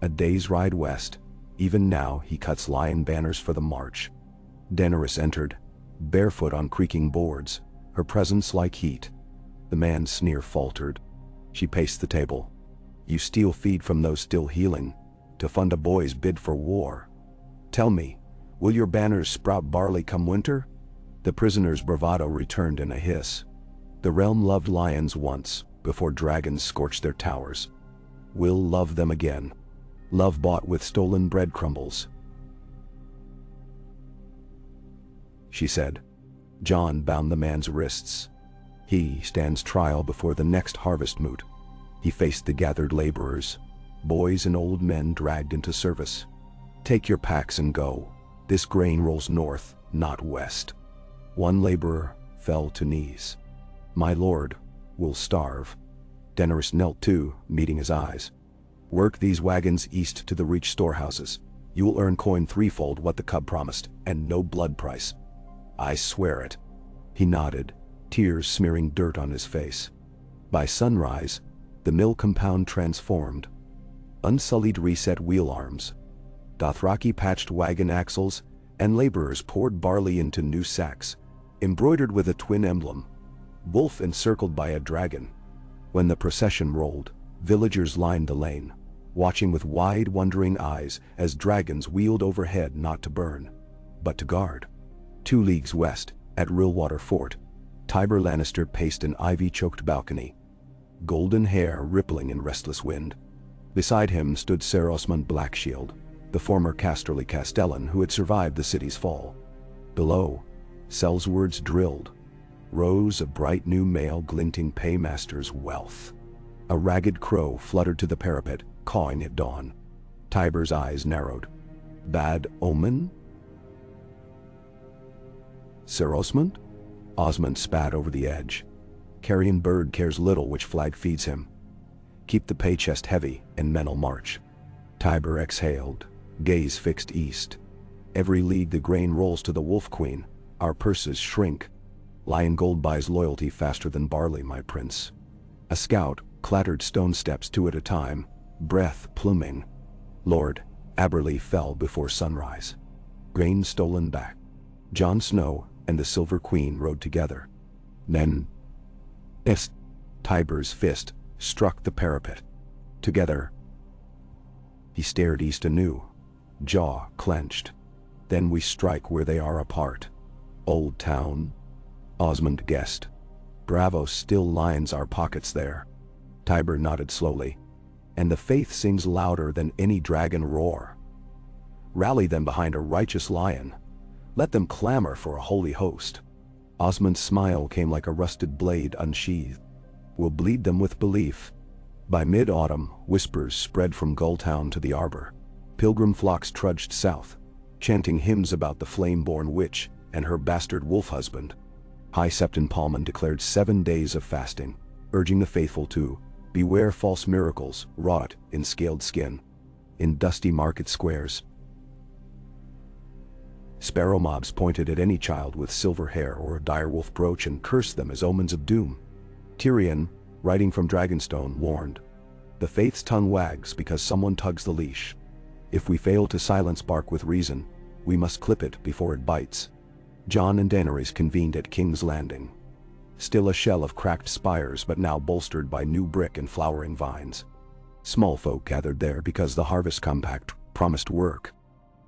"A day's ride west. Even now he cuts lion banners for the march." Daenerys entered, barefoot on creaking boards, her presence like heat. The man's sneer faltered. She paced the table. "You steal feed from those still healing, to fund a boy's bid for war. Tell me, will your banners sprout barley come winter?" The prisoner's bravado returned in a hiss. The realm loved lions once, before dragons scorched their towers. We'll love them again. Love bought with stolen bread crumbles, she said. Jon bound the man's wrists. He stands trial before the next harvest moot. He faced the gathered laborers, boys and old men dragged into service. "Take your packs and go. This grain rolls north, not west." One laborer fell to knees. "My lord, we'll starve." Daenerys knelt too, meeting his eyes. "Work these wagons east to the Reach storehouses. You will earn coin threefold what the cub promised, and no blood price." "I swear it." He nodded, tears smearing dirt on his face. By sunrise, the mill compound transformed. Unsullied reset wheel arms. Dothraki patched wagon axles, and laborers poured barley into new sacks, embroidered with a twin emblem, wolf encircled by a dragon. When the procession rolled, villagers lined the lane, watching with wide, wondering eyes as dragons wheeled overhead not to burn, but to guard. 2 leagues west, at Rillwater Fort, Tiber Lannister paced an ivy-choked balcony, golden hair rippling in restless wind. Beside him stood Ser Osmond Blackshield, the former Casterly Castellan who had survived the city's fall. Below, sellswords drilled, rows of bright new mail glinting paymasters' wealth. A ragged crow fluttered to the parapet, cawing at dawn. Tiber's eyes narrowed. "Bad omen?" "Ser Osmond?" Osmond spat over the edge. "Carrion bird cares little which flag feeds him. Keep the pay chest heavy and men'll march." Tiber exhaled, gaze fixed east. "Every league the grain rolls to the Wolf Queen, our purses shrink. Lion gold buys loyalty faster than barley, my prince." A scout clattered stone steps 2 at a time, breath pluming. Lord Aberley fell before sunrise. Grain stolen back. Jon Snow and the Silver Queen rode together. Then, Tiber's fist struck the parapet. Together. He stared east anew, jaw clenched. "Then we strike where they are apart." "Old Town?" Osmond guessed. "Braavos still lines our pockets there." Tiber nodded slowly. "And the faith sings louder than any dragon roar. Rally them behind a righteous lion. Let them clamor for a holy host." Osmond's smile came like a rusted blade unsheathed. "We'll bleed them with belief." By mid-autumn, whispers spread from Gulltown to the Arbor. Pilgrim flocks trudged south, chanting hymns about the flame-born witch and her bastard wolf husband. High Septon Palman declared 7 days of fasting, urging the faithful to beware false miracles wrought in scaled skin. In dusty market squares, sparrow mobs pointed at any child with silver hair or a direwolf brooch and cursed them as omens of doom. Tyrion, writing from Dragonstone, warned. The Faith's tongue wags because someone tugs the leash. If we fail to silence bark with reason, we must clip it before it bites. Jon and Daenerys convened at King's Landing. Still a shell of cracked spires, but now bolstered by new brick and flowering vines. Small folk gathered there because the harvest compact promised work.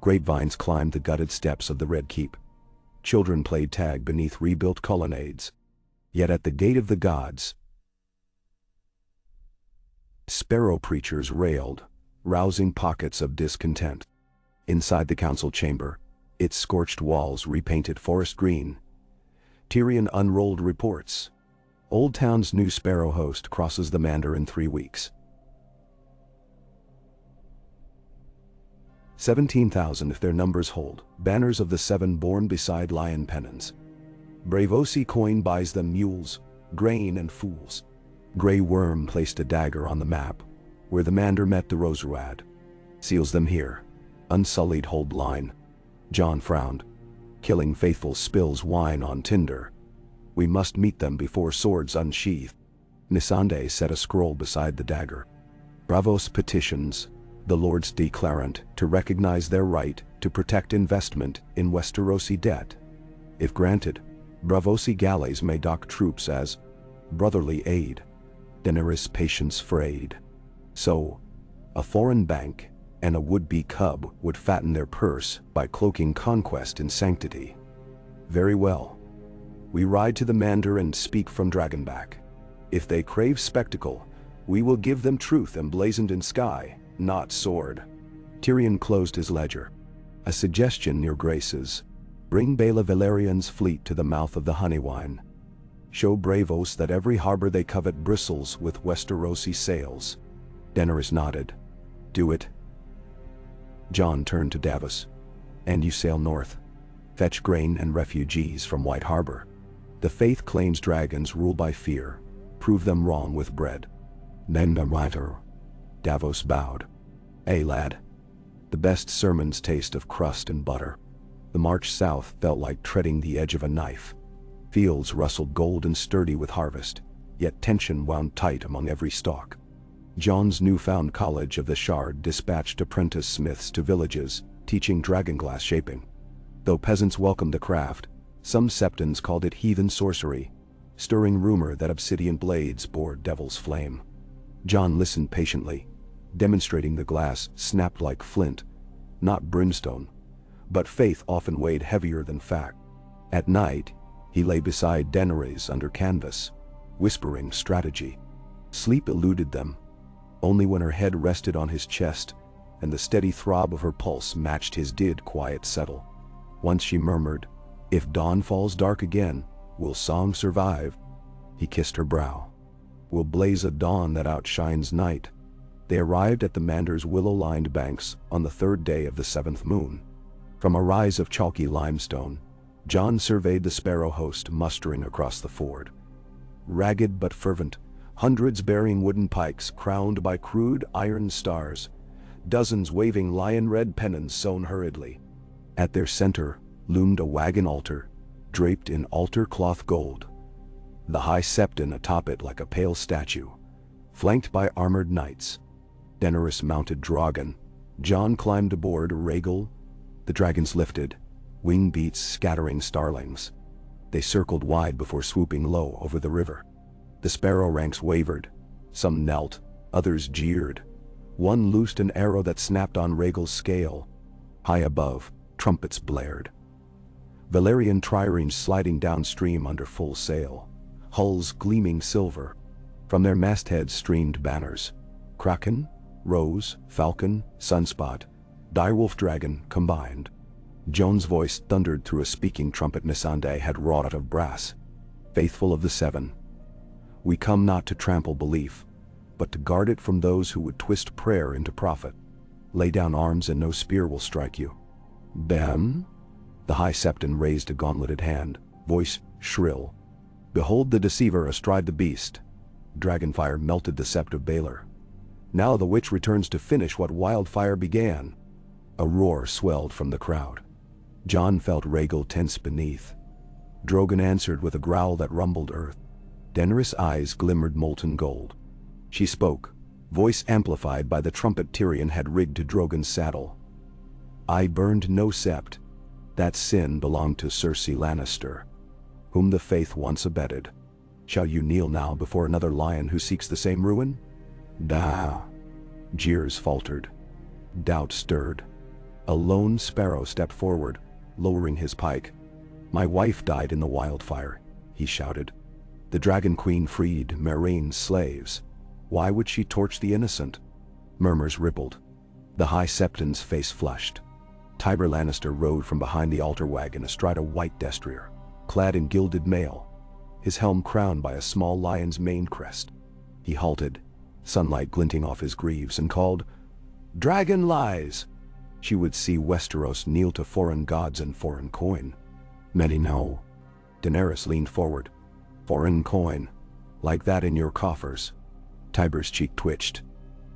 Grapevines climbed the gutted steps of the Red Keep. Children played tag beneath rebuilt colonnades. Yet at the gate of the gods, sparrow preachers railed, rousing pockets of discontent. Inside the council chamber, its scorched walls repainted forest green, Tyrion unrolled reports. Old Town's new sparrow host crosses the Mander in 3 weeks. 17,000 if their numbers hold, banners of the seven born beside lion pennons. Braavosi coin buys them mules, grain and fools. Grey Worm placed a dagger on the map, where the Mander met the Roseruad. Seals them here. Unsullied hold line. Jon frowned. Killing faithful spills wine on tinder. We must meet them before swords unsheath. Missandei set a scroll beside the dagger. Braavos petitions the Lords Declarant to recognize their right to protect investment in Westerosi debt. If granted, Braavosi galleys may dock troops as brotherly aid. Daenerys' patience frayed. So, a foreign bank and a would-be cub would fatten their purse by cloaking conquest in sanctity. Very well. We ride to the Mander and speak from Dragonback. If they crave spectacle, we will give them truth emblazoned in sky, not sword. Tyrion closed his ledger. A suggestion, your graces. Bring Baela Valerian's fleet to the mouth of the Honeywine. Show Braavos that every harbor they covet bristles with Westerosi sails. Daenerys nodded. Do it. Jon turned to Davos. And you sail north. Fetch grain and refugees from White Harbor. The Faith claims dragons rule by fear. Prove them wrong with bread. Then the writer. Davos bowed. Ay, lad. The best sermons taste of crust and butter. The march south felt like treading the edge of a knife. Fields rustled gold and sturdy with harvest, yet tension wound tight among every stalk. Jon's newfound College of the Shard dispatched apprentice smiths to villages, teaching dragonglass shaping. Though peasants welcomed the craft, some septons called it heathen sorcery, stirring rumor that obsidian blades bore devil's flame. Jon listened patiently, demonstrating the glass snapped like flint, not brimstone, but faith often weighed heavier than fact. At night, he lay beside Daenerys under canvas, whispering strategy. Sleep eluded them. Only when her head rested on his chest and the steady throb of her pulse matched his did quiet settle. Once she murmured, "If dawn falls dark again, will song survive?" He kissed her brow. "Will blaze a dawn that outshines night." They arrived at the Mander's willow-lined banks on the 3rd day of the 7th moon. From a rise of chalky limestone, Jon surveyed the sparrow host mustering across the ford. Ragged but fervent, hundreds bearing wooden pikes crowned by crude iron stars, dozens waving lion-red pennons sewn hurriedly. At their center loomed a wagon altar, draped in altar cloth gold. The high septon atop it like a pale statue, flanked by armored knights. Daenerys mounted Drogon. Jon climbed aboard Rhaegal. The dragons lifted, wing beats scattering starlings. They circled wide before swooping low over the river. The sparrow ranks wavered. Some knelt, others jeered. One loosed an arrow that snapped on Rhaegal's scale. High above, trumpets blared. Valerian triremes sliding downstream under full sail, hulls gleaming silver. From their mastheads streamed banners. Kraken, Rose, Falcon, Sunspot, Direwolf Dragon combined. Jon's voice thundered through a speaking trumpet Missandei had wrought out of brass. Faithful of the Seven, we come not to trample belief, but to guard it from those who would twist prayer into profit. Lay down arms and no spear will strike you. Bam? The high septon raised a gauntleted hand, voice shrill. Behold the deceiver astride the beast. Dragonfire melted the sept of Baelor. Now the witch returns to finish what wildfire began. A roar swelled from the crowd. Jon felt Rhaegal tense beneath. Drogon answered with a growl that rumbled earth. Daenerys' eyes glimmered molten gold. She spoke, voice amplified by the trumpet Tyrion had rigged to Drogon's saddle. I burned no sept. That sin belonged to Cersei Lannister, whom the faith once abetted. Shall you kneel now before another lion who seeks the same ruin? Da. Jeers faltered. Doubt stirred. A lone sparrow stepped forward, lowering his pike. My wife died in the wildfire, he shouted. The Dragon Queen freed Meereen's slaves. Why would she torch the innocent? Murmurs rippled. The High Septon's face flushed. Tyber Lannister rode from behind the altar wagon astride a white destrier, clad in gilded mail, his helm crowned by a small lion's mane crest. He halted, sunlight glinting off his greaves, and called, "Dragon lies!" She would see Westeros kneel to foreign gods and foreign coin. Many know. Daenerys leaned forward. Foreign coin, like that in your coffers. Tyber's cheek twitched.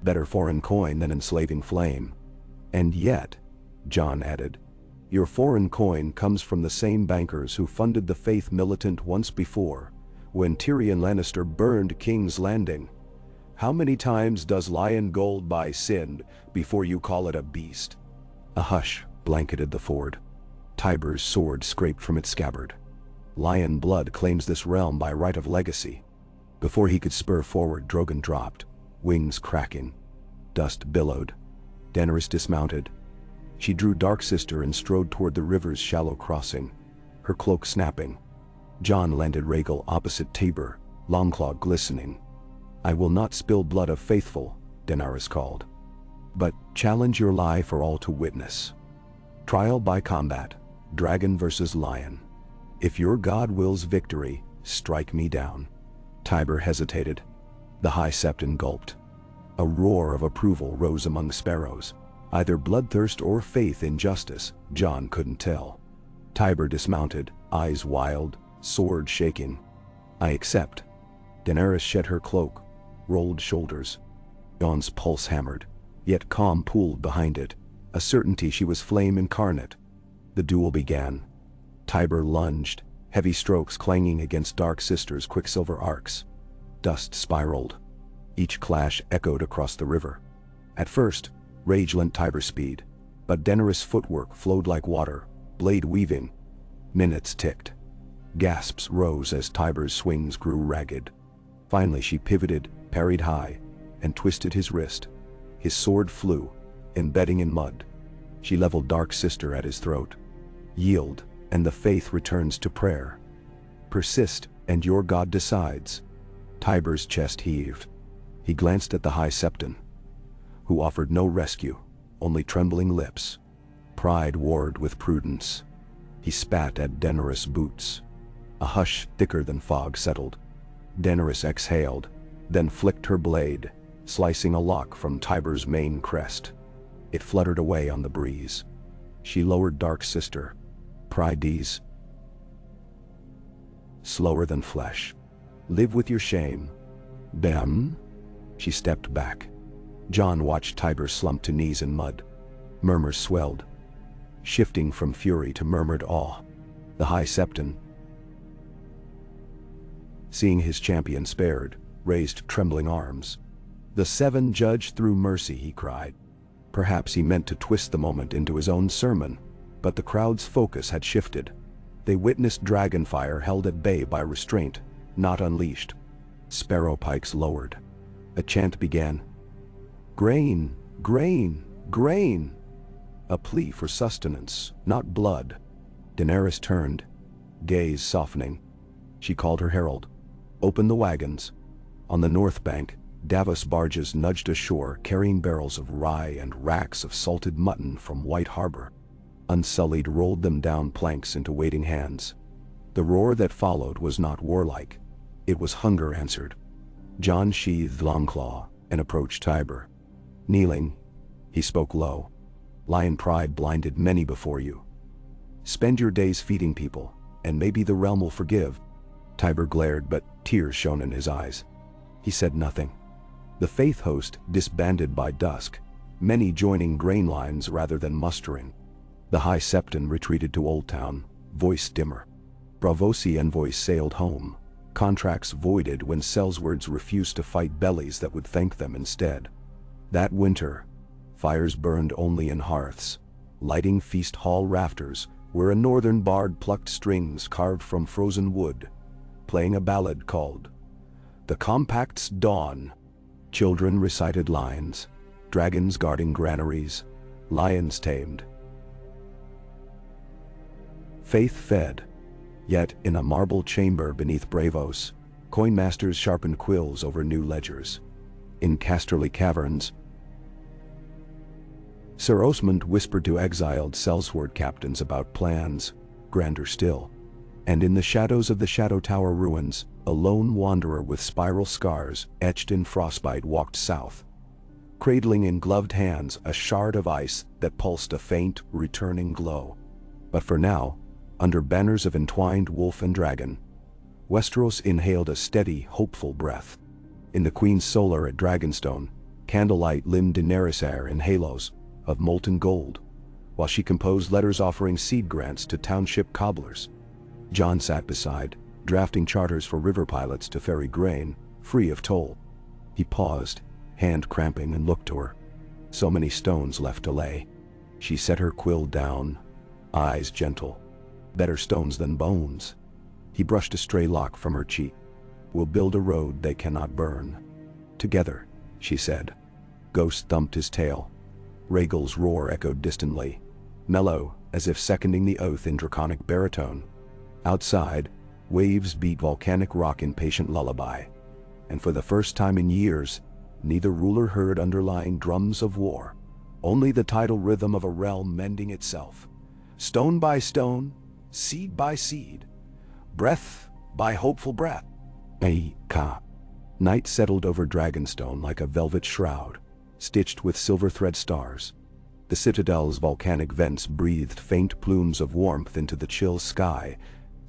Better foreign coin than enslaving flame. And yet, Jon added, your foreign coin comes from the same bankers who funded the faith militant once before, when Tyrion Lannister burned King's Landing. How many times does lion gold buy sin before you call it a beast? A hush blanketed the ford. Tyber's sword scraped from its scabbard. Lion blood claims this realm by right of legacy. Before he could spur forward, Drogon dropped, wings cracking. Dust billowed. Daenerys dismounted. She drew Dark Sister and strode toward the river's shallow crossing, her cloak snapping. Jon landed Rhaegal opposite Tabor, Longclaw glistening. I will not spill blood of faithful, Daenerys called. But challenge your lie for all to witness. Trial by combat, dragon versus lion. If your god wills victory, strike me down. Tiber hesitated. The High Septon gulped. A roar of approval rose among sparrows. Either bloodthirst or faith in justice, Jon couldn't tell. Tiber dismounted, eyes wild, sword shaking. I accept. Daenerys shed her cloak, rolled shoulders. Jon's pulse hammered, yet calm pooled behind it, a certainty she was flame incarnate. The duel began. Tiber lunged, heavy strokes clanging against Dark Sister's quicksilver arcs. Dust spiraled. Each clash echoed across the river. At first, rage lent Tiber speed, but Daenerys' footwork flowed like water, blade weaving. Minutes ticked. Gasps rose as Tiber's swings grew ragged. Finally she pivoted, parried high, and twisted his wrist. His sword flew, embedding in mud. She leveled Dark Sister at his throat. Yield, and the faith returns to prayer. Persist, and your god decides. Tiber's chest heaved. He glanced at the High Septon, who offered no rescue, only trembling lips. Pride warred with prudence. He spat at Daenerys' boots. A hush thicker than fog settled. Daenerys exhaled, then flicked her blade, slicing a lock from Tiber's mane crest. It fluttered away on the breeze. She lowered Dark Sister. Prides. Slower than flesh. Live with your shame. Bam? She stepped back. Jon watched Tiber slump to knees in mud. Murmurs swelled, shifting from fury to murmured awe. The High Septon, seeing his champion spared, raised trembling arms. The Seven judge through mercy, he cried. Perhaps he meant to twist the moment into his own sermon, but the crowd's focus had shifted. They witnessed dragonfire held at bay by restraint, not unleashed. Sparrow pikes lowered. A chant began. Grain, grain, grain. A plea for sustenance, not blood. Daenerys turned, gaze softening. She called her herald. Open the wagons. On the north bank, Davos barges nudged ashore carrying barrels of rye and racks of salted mutton from White Harbor. Unsullied rolled them down planks into waiting hands. The roar that followed was not warlike. It was hunger answered. Jon sheathed Longclaw and approached Tiber. Kneeling, he spoke low. Lion pride blinded many before you. Spend your days feeding people, and maybe the realm will forgive. Tiber glared, but tears shone in his eyes. He said nothing. The faith host disbanded by dusk, many joining grain lines rather than mustering. The High Septon retreated to Old Town, voice dimmer. Braavosi envoys sailed home, Contracts voided when sellswords refused to fight bellies that would thank them instead. That winter, fires burned only in hearths, lighting feast hall rafters where a northern bard plucked strings carved from frozen wood, playing a ballad called "The Compact's Dawn." Children recited lines, dragons guarding granaries, lions tamed. Faith fed, yet in a marble chamber beneath Bravos, coinmasters sharpened quills over new ledgers. In Casterly caverns, Sir Osmond whispered to exiled sellsword captains about plans, grander still. And in the shadows of the Shadow Tower ruins, a lone wanderer with spiral scars etched in frostbite walked south, cradling in gloved hands a shard of ice that pulsed a faint, returning glow. But for now, under banners of entwined wolf and dragon, Westeros inhaled a steady, hopeful breath. In the Queen's solar at Dragonstone, candlelight limned Daenerys air in halos of molten gold, while she composed letters offering seed grants to township cobblers. Jon sat beside, drafting charters for river pilots to ferry grain, free of toll. He paused, hand cramping, and looked to her. So many stones left to lay. She set her quill down, eyes gentle. Better stones than bones. He brushed a stray lock from her cheek. "We'll build a road they cannot burn. Together," she said. Ghost thumped his tail. Rhaegal's roar echoed distantly, mellow as if seconding the oath in draconic baritone. Outside, waves beat volcanic rock in patient lullaby. And for the first time in years, neither ruler heard underlying drums of war, only the tidal rhythm of a realm mending itself. Stone by stone, seed by seed, breath by hopeful breath. Night settled over Dragonstone like a velvet shroud, stitched with silver thread stars. The citadel's volcanic vents breathed faint plumes of warmth into the chill sky,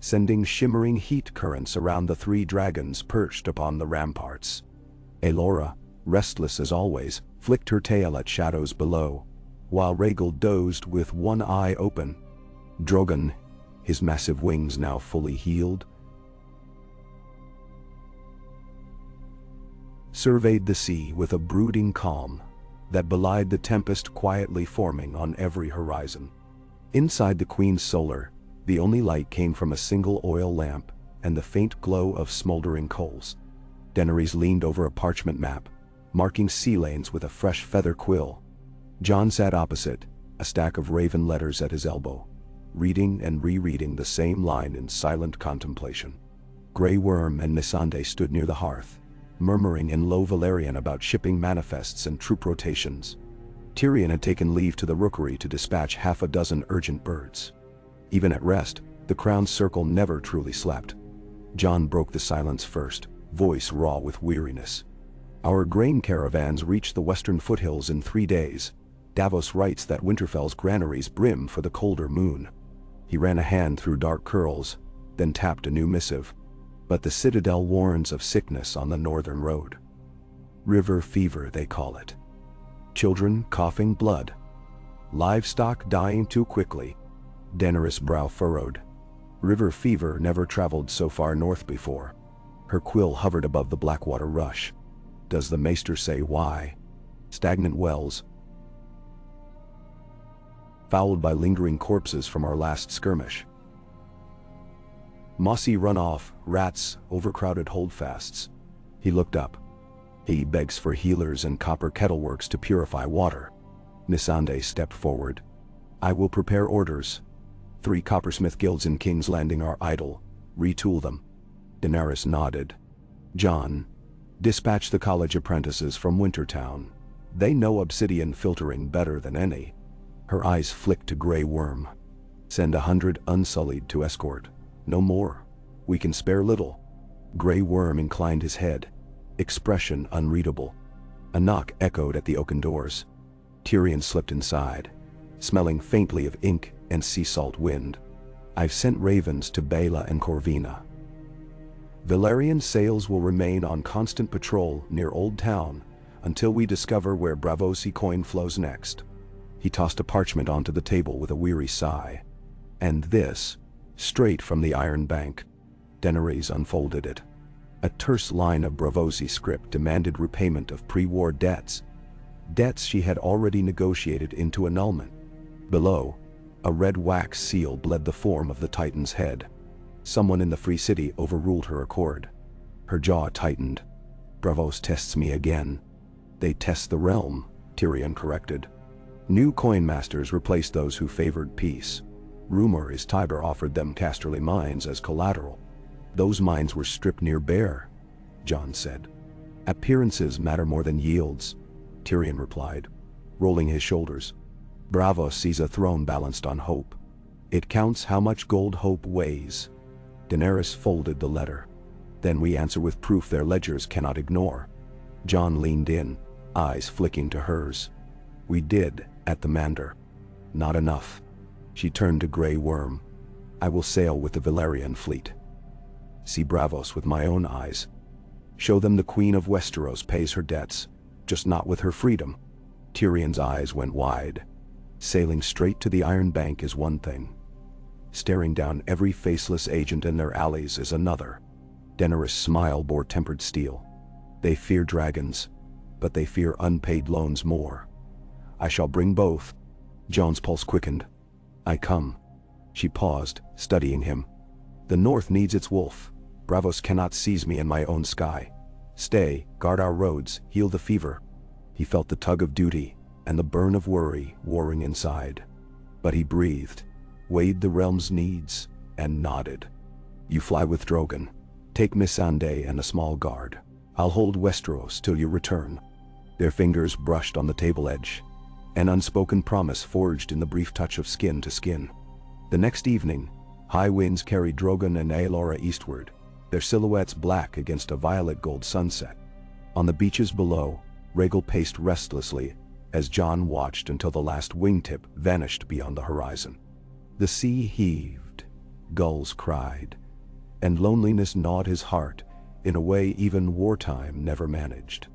sending shimmering heat currents around the three dragons perched upon the ramparts. Aelora, restless as always, flicked her tail at shadows below, while Rhaegal dozed with one eye open. Drogon, his massive wings now fully healed, surveyed the sea with a brooding calm that belied the tempest quietly forming on every horizon. Inside the Queen's solar, the only light came from a single oil lamp and the faint glow of smoldering coals. Daenerys leaned over a parchment map, marking sea lanes with a fresh feather quill. Jon sat opposite, a stack of raven letters at his elbow, reading and rereading the same line in silent contemplation. Grey Worm and Missandei stood near the hearth, murmuring in low Valyrian about shipping manifests and troop rotations. Tyrion had taken leave to the rookery to dispatch half a dozen urgent birds. Even at rest, the Crown's circle never truly slept. Jon broke the silence first, voice raw with weariness. "Our grain caravans reached the western foothills in 3 days. Davos writes that Winterfell's granaries brim for the colder moon." He ran a hand through dark curls, then tapped a new missive. "But the Citadel warns of sickness on the northern road. River fever, they call it. Children coughing blood. Livestock dying too quickly." Daenerys' brow furrowed. River fever never traveled so far north before. Her quill hovered above the Blackwater rush. "Does the maester say why?" "Stagnant wells, fouled by lingering corpses from our last skirmish. Mossy runoff, rats, overcrowded holdfasts." He looked up. "He begs for healers and copper kettleworks to purify water." Missandei stepped forward. "I will prepare orders. 3 coppersmith guilds in King's Landing are idle. Retool them." Daenerys nodded. "Jon, dispatch the college apprentices from Wintertown. They know obsidian filtering better than any." Her eyes flicked to Grey Worm. "Send 100 unsullied to escort. No more. We can spare little." Grey Worm inclined his head, expression unreadable. A knock echoed at the oaken doors. Tyrion slipped inside, smelling faintly of ink and sea salt wind. "I've sent ravens to Baela and Corvina. Valyrian sails will remain on constant patrol near Old Town until we discover where Bravosi coin flows next." He tossed a parchment onto the table with a weary sigh. "And this, straight from the Iron Bank." Daenerys unfolded it. A terse line of Braavosi script demanded repayment of pre-war debts. Debts she had already negotiated into annulment. Below, a red wax seal bled the form of the Titan's head. Someone in the Free City overruled her accord. Her jaw tightened. Braavos tests me again. They test the realm, Tyrion corrected. New coin masters replaced those who favored peace. Rumor is Tiber offered them Casterly mines as collateral. Those mines were stripped near bare, Jon said. Appearances matter more than yields, Tyrion replied, rolling his shoulders. Braavos sees a throne balanced on hope. It counts how much gold hope weighs. Daenerys folded the letter. Then we answer with proof their ledgers cannot ignore. Jon leaned in, eyes flicking to hers. We did, at the Mander. Not enough. She turned to Grey Worm. I will sail with the Valyrian fleet. See Braavos with my own eyes. Show them the Queen of Westeros pays her debts, just not with her freedom. Tyrion's eyes went wide. Sailing straight to the Iron Bank is one thing. Staring down every faceless agent and their allies is another. Daenerys' smile bore tempered steel. They fear dragons, but they fear unpaid loans more. I shall bring both. Jon's pulse quickened. I come. She paused, studying him. The North needs its wolf. Braavos cannot seize me in my own sky. Stay, guard our roads, heal the fever. He felt the tug of duty, and the burn of worry warring inside. But he breathed, weighed the realm's needs, and nodded. You fly with Drogon. Take Missandei and a small guard. I'll hold Westeros till you return. Their fingers brushed on the table edge. An unspoken promise forged in the brief touch of skin to skin. The next evening, high winds carried Drogon and Aelora eastward, their silhouettes black against a violet-gold sunset. On the beaches below, Rhaegal paced restlessly as Jon watched until the last wingtip vanished beyond the horizon. The sea heaved, gulls cried, and loneliness gnawed his heart in a way even wartime never managed.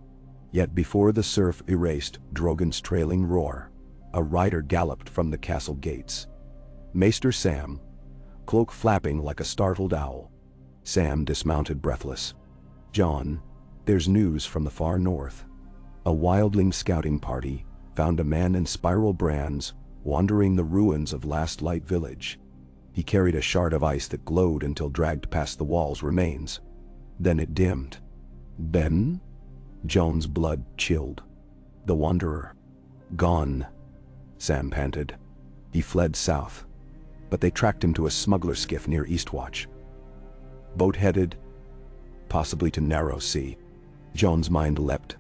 Yet before the surf erased Drogon's trailing roar, a rider galloped from the castle gates. Maester Sam, cloak flapping like a startled owl. Sam dismounted breathless. Jon, there's news from the far north. A wildling scouting party found a man in spiral brands wandering the ruins of Last Light Village. He carried a shard of ice that glowed until dragged past the wall's remains. Then it dimmed. Ben? Jon's blood chilled. The Wanderer. Gone, Sam panted. He fled south, but they tracked him to a smuggler skiff near Eastwatch. Boat headed, possibly to Narrow Sea. Jon's mind leapt.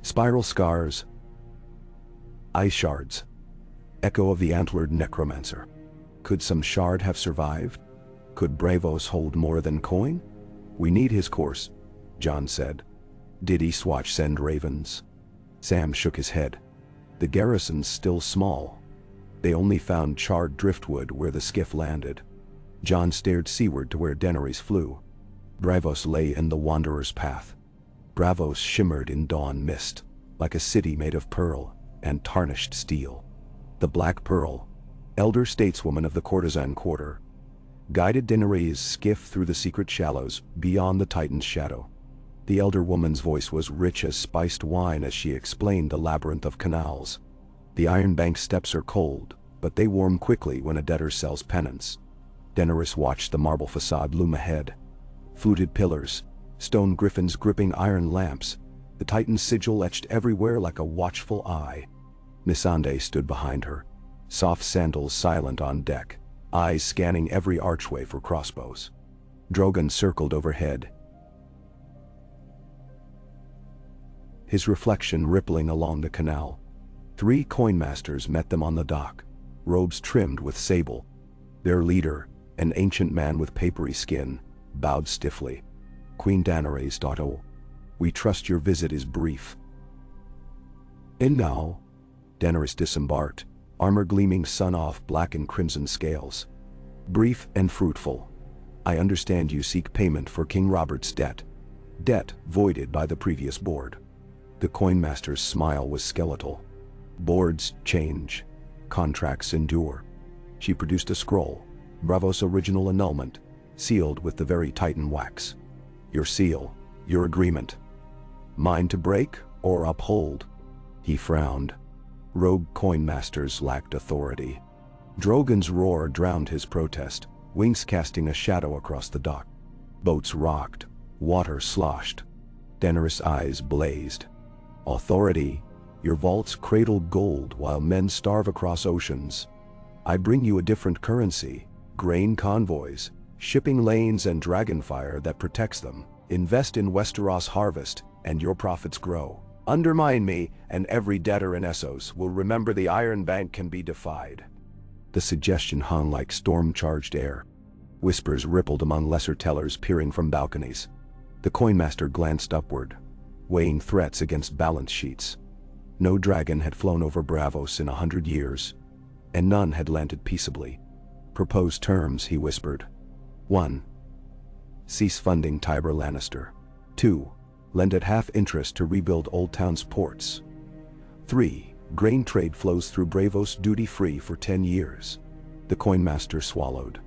Spiral scars, ice shards, echo of the antlered necromancer. Could some shard have survived? Could Braavos hold more than coin? We need his course, Jon said. Did Eastwatch send ravens? Sam shook his head. The garrison's still small. They only found charred driftwood where the skiff landed. Jon stared seaward to where Daenerys flew. Braavos lay in the Wanderer's path. Braavos shimmered in dawn mist, like a city made of pearl and tarnished steel. The Black Pearl, elder stateswoman of the courtesan quarter, guided Daenerys' skiff through the secret shallows beyond the Titan's shadow. The elder woman's voice was rich as spiced wine as she explained the labyrinth of canals. The Iron Bank steps are cold, but they warm quickly when a debtor sells penance. Daenerys watched the marble facade loom ahead. Fluted pillars, stone griffins gripping iron lamps, the Titan's sigil etched everywhere like a watchful eye. Missandei stood behind her, soft sandals silent on deck, eyes scanning every archway for crossbows. Drogon circled overhead, his reflection rippling along the canal. 3 coinmasters met them on the dock, robes trimmed with sable. Their leader, an ancient man with papery skin, bowed stiffly. Queen Daenerys. We trust your visit is brief. And now, Daenerys disembarked, armor gleaming sun-off black and crimson scales. Brief and fruitful. I understand you seek payment for King Robert's debt. Debt voided by the previous board. The coinmaster's smile was skeletal. Boards change. Contracts endure. She produced a scroll, Braavos' original annulment, sealed with the very Titan wax. Your seal, your agreement. Mine to break or uphold? He frowned. Rogue coin masters lacked authority. Drogon's roar drowned his protest, wings casting a shadow across the dock. Boats rocked, water sloshed. Daenerys' eyes blazed. Authority, your vaults cradle gold while men starve across oceans. I bring you a different currency, grain convoys, shipping lanes and dragonfire that protects them. Invest in Westeros harvest, and your profits grow. Undermine me, and every debtor in Essos will remember the Iron Bank can be defied. The suggestion hung like storm-charged air. Whispers rippled among lesser tellers peering from balconies. The coinmaster glanced upward, weighing threats against balance sheets. No dragon had flown over Braavos in 100 years, and none had landed peaceably. Propose terms, he whispered. 1. Cease funding Tiber Lannister. 2. Lend at half interest to rebuild Old Town's ports. 3. Grain trade flows through Braavos duty-free for 10 years. The coinmaster swallowed.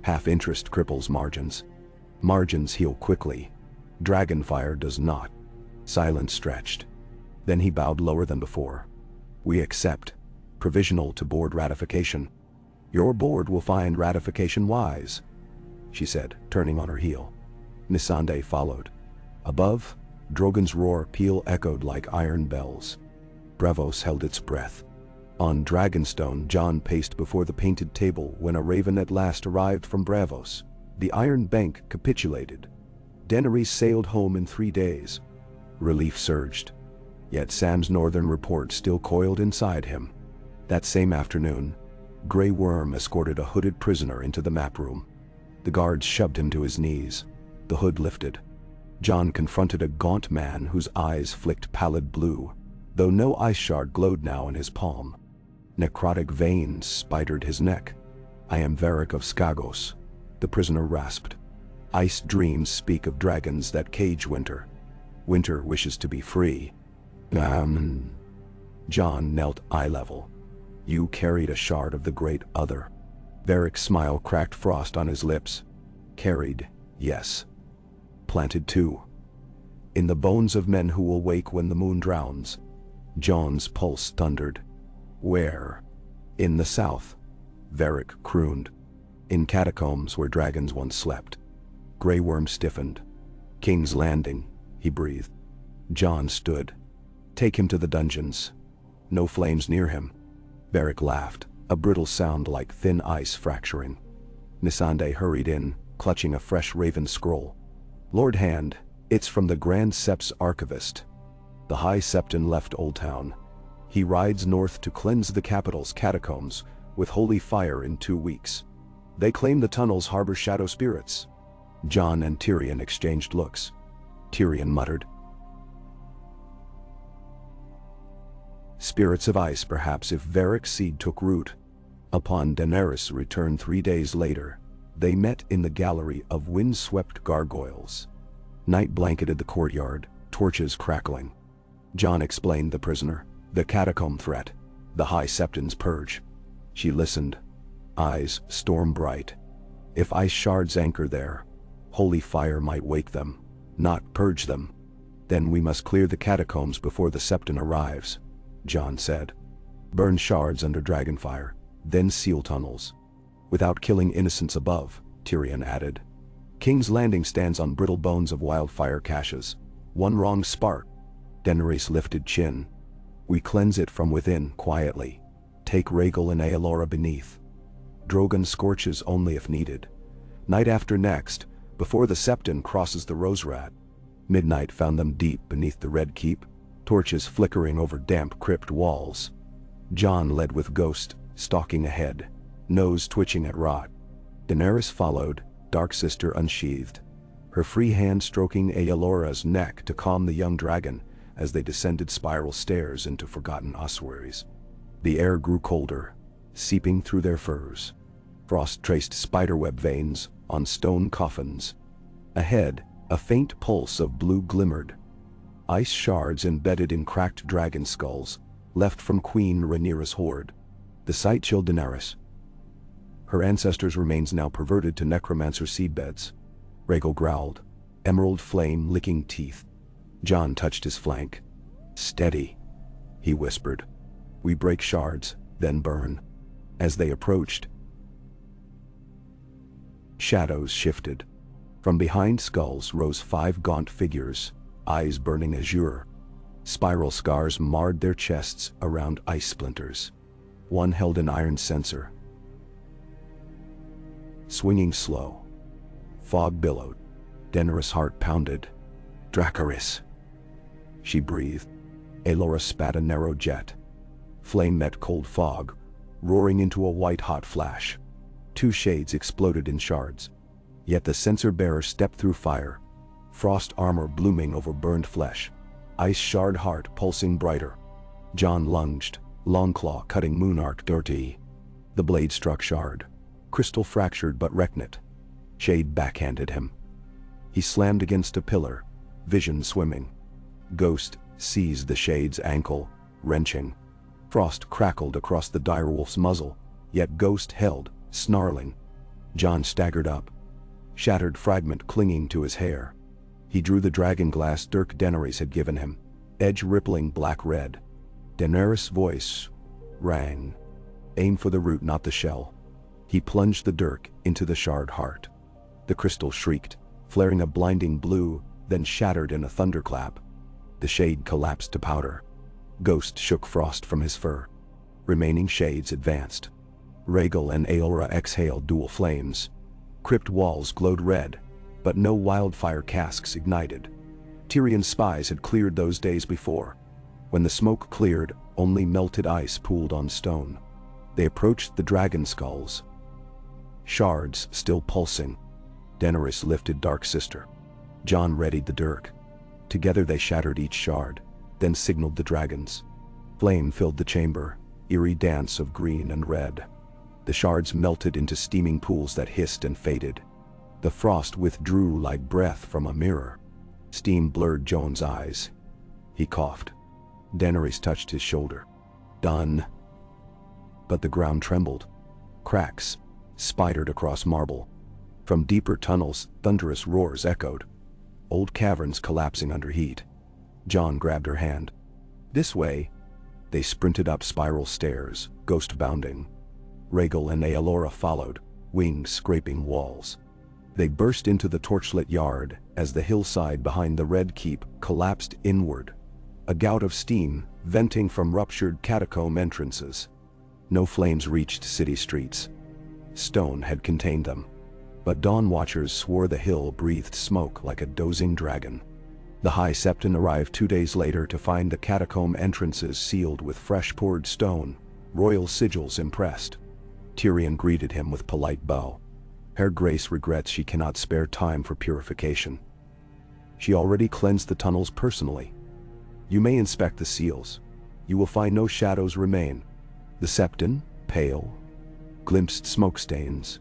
Half interest cripples margins. Margins heal quickly. Dragonfire does not. Silence stretched. Then he bowed lower than before. We accept. Provisional to board ratification. Your board will find ratification wise, she said, turning on her heel. Missandei followed. Above, Drogon's roar peal echoed like iron bells. Braavos held its breath. On Dragonstone, Jon paced before the painted table when a raven at last arrived from Braavos. The Iron Bank capitulated. Daenerys sailed home in 3 days. Relief surged. Yet Sam's northern report still coiled inside him. That same afternoon, Grey Worm escorted a hooded prisoner into the map room. The guards shoved him to his knees. The hood lifted. Jon confronted a gaunt man whose eyes flicked pallid blue, though no ice shard glowed now in his palm. Necrotic veins spidered his neck. I am Varric of Skagos, the prisoner rasped. Ice dreams speak of dragons that cage winter. Winter wishes to be free. Jon knelt eye level. You carried a shard of the great other. Varric's smile cracked frost on his lips. Carried, yes. Planted too. In the bones of men who will wake when the moon drowns. Jon's pulse thundered. Where? In the south. Varric crooned. In catacombs where dragons once slept. Grey Worm stiffened. King's Landing, he breathed. Jon stood. Take him to the dungeons. No flames near him. Varric laughed, a brittle sound like thin ice fracturing. Missandei hurried in, clutching a fresh raven scroll. Lord Hand, it's from the Grand Sept's archivist. The High Septon left Old Town. He rides north to cleanse the capital's catacombs with holy fire in 2 weeks. They claim the tunnels harbor shadow spirits. Jon and Tyrion exchanged looks. Tyrion muttered. Spirits of ice, perhaps, if Varric's seed took root. Upon Daenerys' return 3 days later, they met in the gallery of wind-swept gargoyles. Night blanketed the courtyard, torches crackling. Jon explained the prisoner, the catacomb threat, the High Septon's purge. She listened, eyes storm-bright. If ice shards anchor there, holy fire might wake them, not purge them. Then we must clear the catacombs before the Septon arrives, Jon said. Burn shards under dragonfire, then seal tunnels. Without killing innocents above, Tyrion added. King's Landing stands on brittle bones of wildfire caches. One wrong spark. Daenerys lifted chin. We cleanse it from within, quietly. Take Rhaegal and Aelora beneath. Drogon scorches only if needed. Night after next, before the Septon crosses the Roserat. Midnight found them deep beneath the Red Keep, torches flickering over damp crypt walls. Jon led with Ghost, stalking ahead, nose twitching at rot. Daenerys followed, dark sister unsheathed, her free hand stroking Aelora's neck to calm the young dragon as they descended spiral stairs into forgotten ossuaries. The air grew colder, seeping through their furs. Frost traced spiderweb veins on stone coffins. Ahead, a faint pulse of blue glimmered. Ice shards embedded in cracked dragon skulls, left from Queen Rhaenyra's hoard. The sight chilled Daenerys. Her ancestors' remains now perverted to necromancer seedbeds. Rhaegal growled, emerald flame licking teeth. Jon touched his flank. "Steady," he whispered. "We break shards, then burn." As they approached, shadows shifted. From behind skulls rose 5 gaunt figures, eyes burning azure. Spiral scars marred their chests around ice splinters. One held an iron censer, swinging slow. Fog billowed. Daenerys' heart pounded. "Dracarys," she breathed. Aelora spat a narrow jet. Flame met cold fog, roaring into a white-hot flash. 2 shades exploded in shards. Yet the censer-bearer stepped through fire, frost armor blooming over burned flesh, ice shard heart pulsing brighter. Jon lunged, longclaw cutting moonarch dirty. The blade struck shard. Crystal fractured but reckonate. Shade backhanded him. He slammed against a pillar, vision swimming. Ghost seized the shade's ankle, wrenching. Frost crackled across the direwolf's muzzle, yet Ghost held, snarling. Jon staggered up, shattered fragment clinging to his hair. He drew the dragonglass dirk Daenerys had given him, edge rippling black-red. Daenerys' voice rang. "Aim for the root, not the shell." He plunged the dirk into the shard heart. The crystal shrieked, flaring a blinding blue, then shattered in a thunderclap. The shade collapsed to powder. Ghost shook frost from his fur. Remaining shades advanced. Rhaegal and Aelora exhaled dual flames. Crypt walls glowed red, but no wildfire casks ignited. Tyrion's spies had cleared those days before. When the smoke cleared, only melted ice pooled on stone. They approached the dragon skulls, shards still pulsing. Daenerys lifted Dark Sister. Jon readied the dirk. Together they shattered each shard, then signaled the dragons. Flame filled the chamber, eerie dance of green and red. The shards melted into steaming pools that hissed and faded. The frost withdrew like breath from a mirror. Steam blurred Jon's eyes. He coughed. Daenerys touched his shoulder. "Done." But the ground trembled. Cracks spidered across marble. From deeper tunnels, thunderous roars echoed. Old caverns collapsing under heat. Jon grabbed her hand. "This way." They sprinted up spiral stairs, ghost bounding. Rhaegal and Aelora followed, wings scraping walls. They burst into the torchlit yard as the hillside behind the Red Keep collapsed inward. A gout of steam venting from ruptured catacomb entrances. No flames reached city streets. Stone had contained them. But dawn watchers swore the hill breathed smoke like a dozing dragon. The High Septon arrived 2 days later to find the catacomb entrances sealed with fresh-poured stone, royal sigils impressed. Tyrion greeted him with polite bow. Her Grace regrets she cannot spare time for purification. She already cleansed the tunnels personally. You may inspect the seals. You will find no shadows remain. The Septon, pale, glimpsed smoke stains.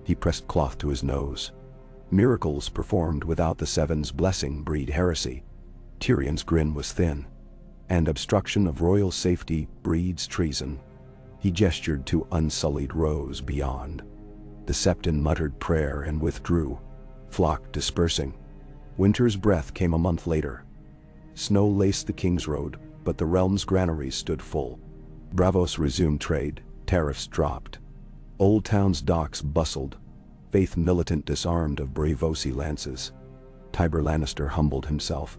He pressed cloth to his nose. Miracles performed without the Seven's blessing breed heresy. Tyrion's grin was thin. And obstruction of royal safety breeds treason. He gestured to unsullied rows beyond. The Septon muttered prayer and withdrew, flock dispersing. Winter's breath came a month later. Snow laced the King's Road, but the realm's granaries stood full. Braavos resumed trade, tariffs dropped. Old Town's docks bustled, faith militant disarmed of Braavosi lances. Tyber Lannister humbled himself,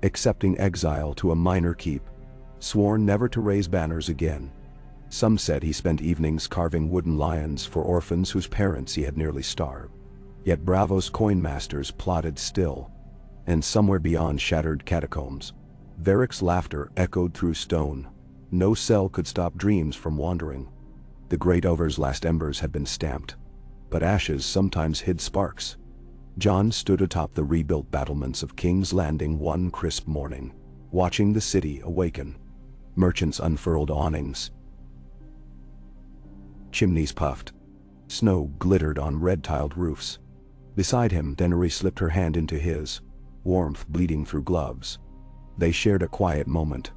accepting exile to a minor keep, sworn never to raise banners again. Some said he spent evenings carving wooden lions for orphans whose parents he had nearly starved. Yet Braavos coinmasters plotted still, and somewhere beyond shattered catacombs, Varric's laughter echoed through stone. No cell could stop dreams from wandering. The Great Over's last embers had been stamped, but ashes sometimes hid sparks. Jon stood atop the rebuilt battlements of King's Landing one crisp morning, watching the city awaken. Merchants unfurled awnings. Chimneys puffed. Snow glittered on red-tiled roofs. Beside him, Daenerys slipped her hand into his, warmth bleeding through gloves. They shared a quiet moment.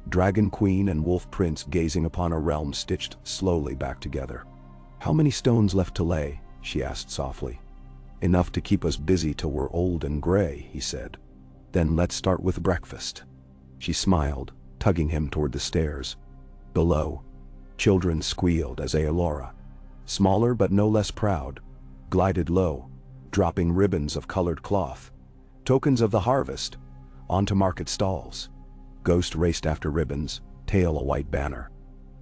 Dragon Queen and Wolf Prince gazing upon a realm stitched slowly back together. "How many stones left to lay?" she asked softly. "Enough to keep us busy till we're old and gray," he said. "Then let's start with breakfast." She smiled, tugging him toward the stairs. Below, children squealed as Aelora, smaller but no less proud, glided low, dropping ribbons of colored cloth, tokens of the harvest, onto market stalls. Ghost raced after ribbons, tail a white banner.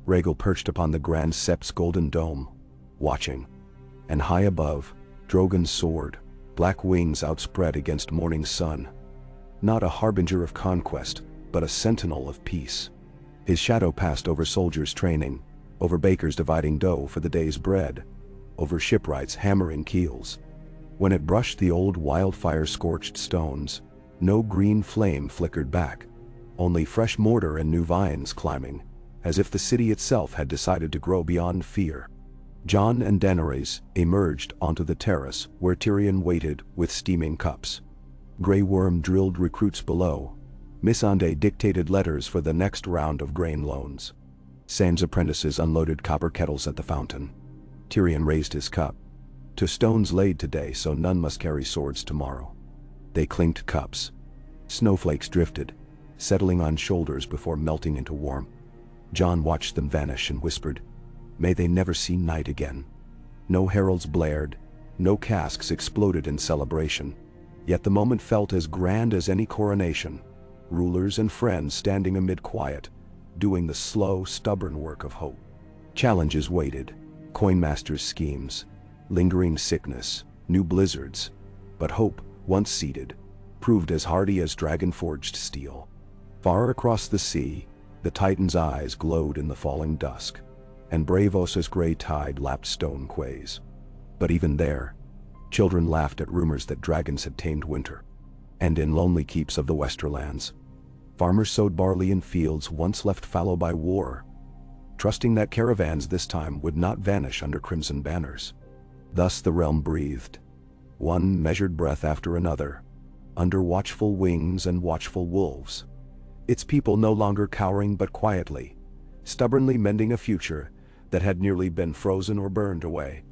Rhaegal perched upon the Grand Sept's golden dome, watching. And high above, Drogon's sword, black wings outspread against morning sun. Not a harbinger of conquest, but a sentinel of peace. His shadow passed over soldiers training, over bakers dividing dough for the day's bread, over shipwrights hammering keels. When it brushed the old wildfire-scorched stones, no green flame flickered back, only fresh mortar and new vines climbing, as if the city itself had decided to grow beyond fear. Jon and Daenerys emerged onto the terrace where Tyrion waited with steaming cups. Grey Worm drilled recruits below. Missandei dictated letters for the next round of grain loans. San's apprentices unloaded copper kettles at the fountain. Tyrion raised his cup. "To stones laid today, so none must carry swords tomorrow." They clinked cups. Snowflakes drifted, settling on shoulders before melting into warmth. Jon watched them vanish and whispered, "May they never see night again." No heralds blared, no casks exploded in celebration. Yet the moment felt as grand as any coronation. Rulers and friends standing amid quiet, doing the slow, stubborn work of hope. Challenges waited, coinmasters' schemes, lingering sickness, new blizzards. But hope, once seated, proved as hardy as dragon-forged steel. Far across the sea, the Titan's eyes glowed in the falling dusk, and Braavos's gray tide lapped stone quays. But even there, children laughed at rumors that dragons had tamed winter. And in lonely keeps of the Westerlands, farmers sowed barley in fields once left fallow by war, trusting that caravans this time would not vanish under crimson banners. Thus the realm breathed, one measured breath after another, under watchful wings and watchful wolves. Its people no longer cowering but quietly, stubbornly mending a future that had nearly been frozen or burned away.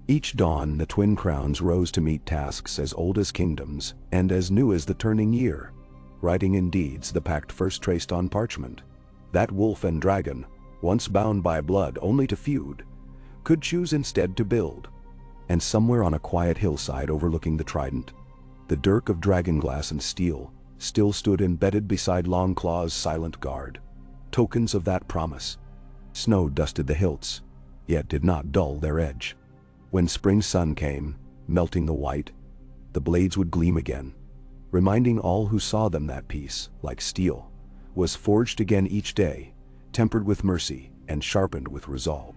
Each dawn the twin crowns rose to meet tasks as old as kingdoms and as new as the turning year, writing in deeds the pact first traced on parchment. That wolf and dragon, once bound by blood only to feud, could choose instead to build. And somewhere on a quiet hillside overlooking the Trident, the dirk of dragonglass and steel still stood embedded beside Longclaw's silent guard, tokens of that promise. Snow dusted the hilts, yet did not dull their edge. When spring sun came, melting the white, the blades would gleam again, reminding all who saw them that peace, like steel, was forged again each day, tempered with mercy and sharpened with resolve.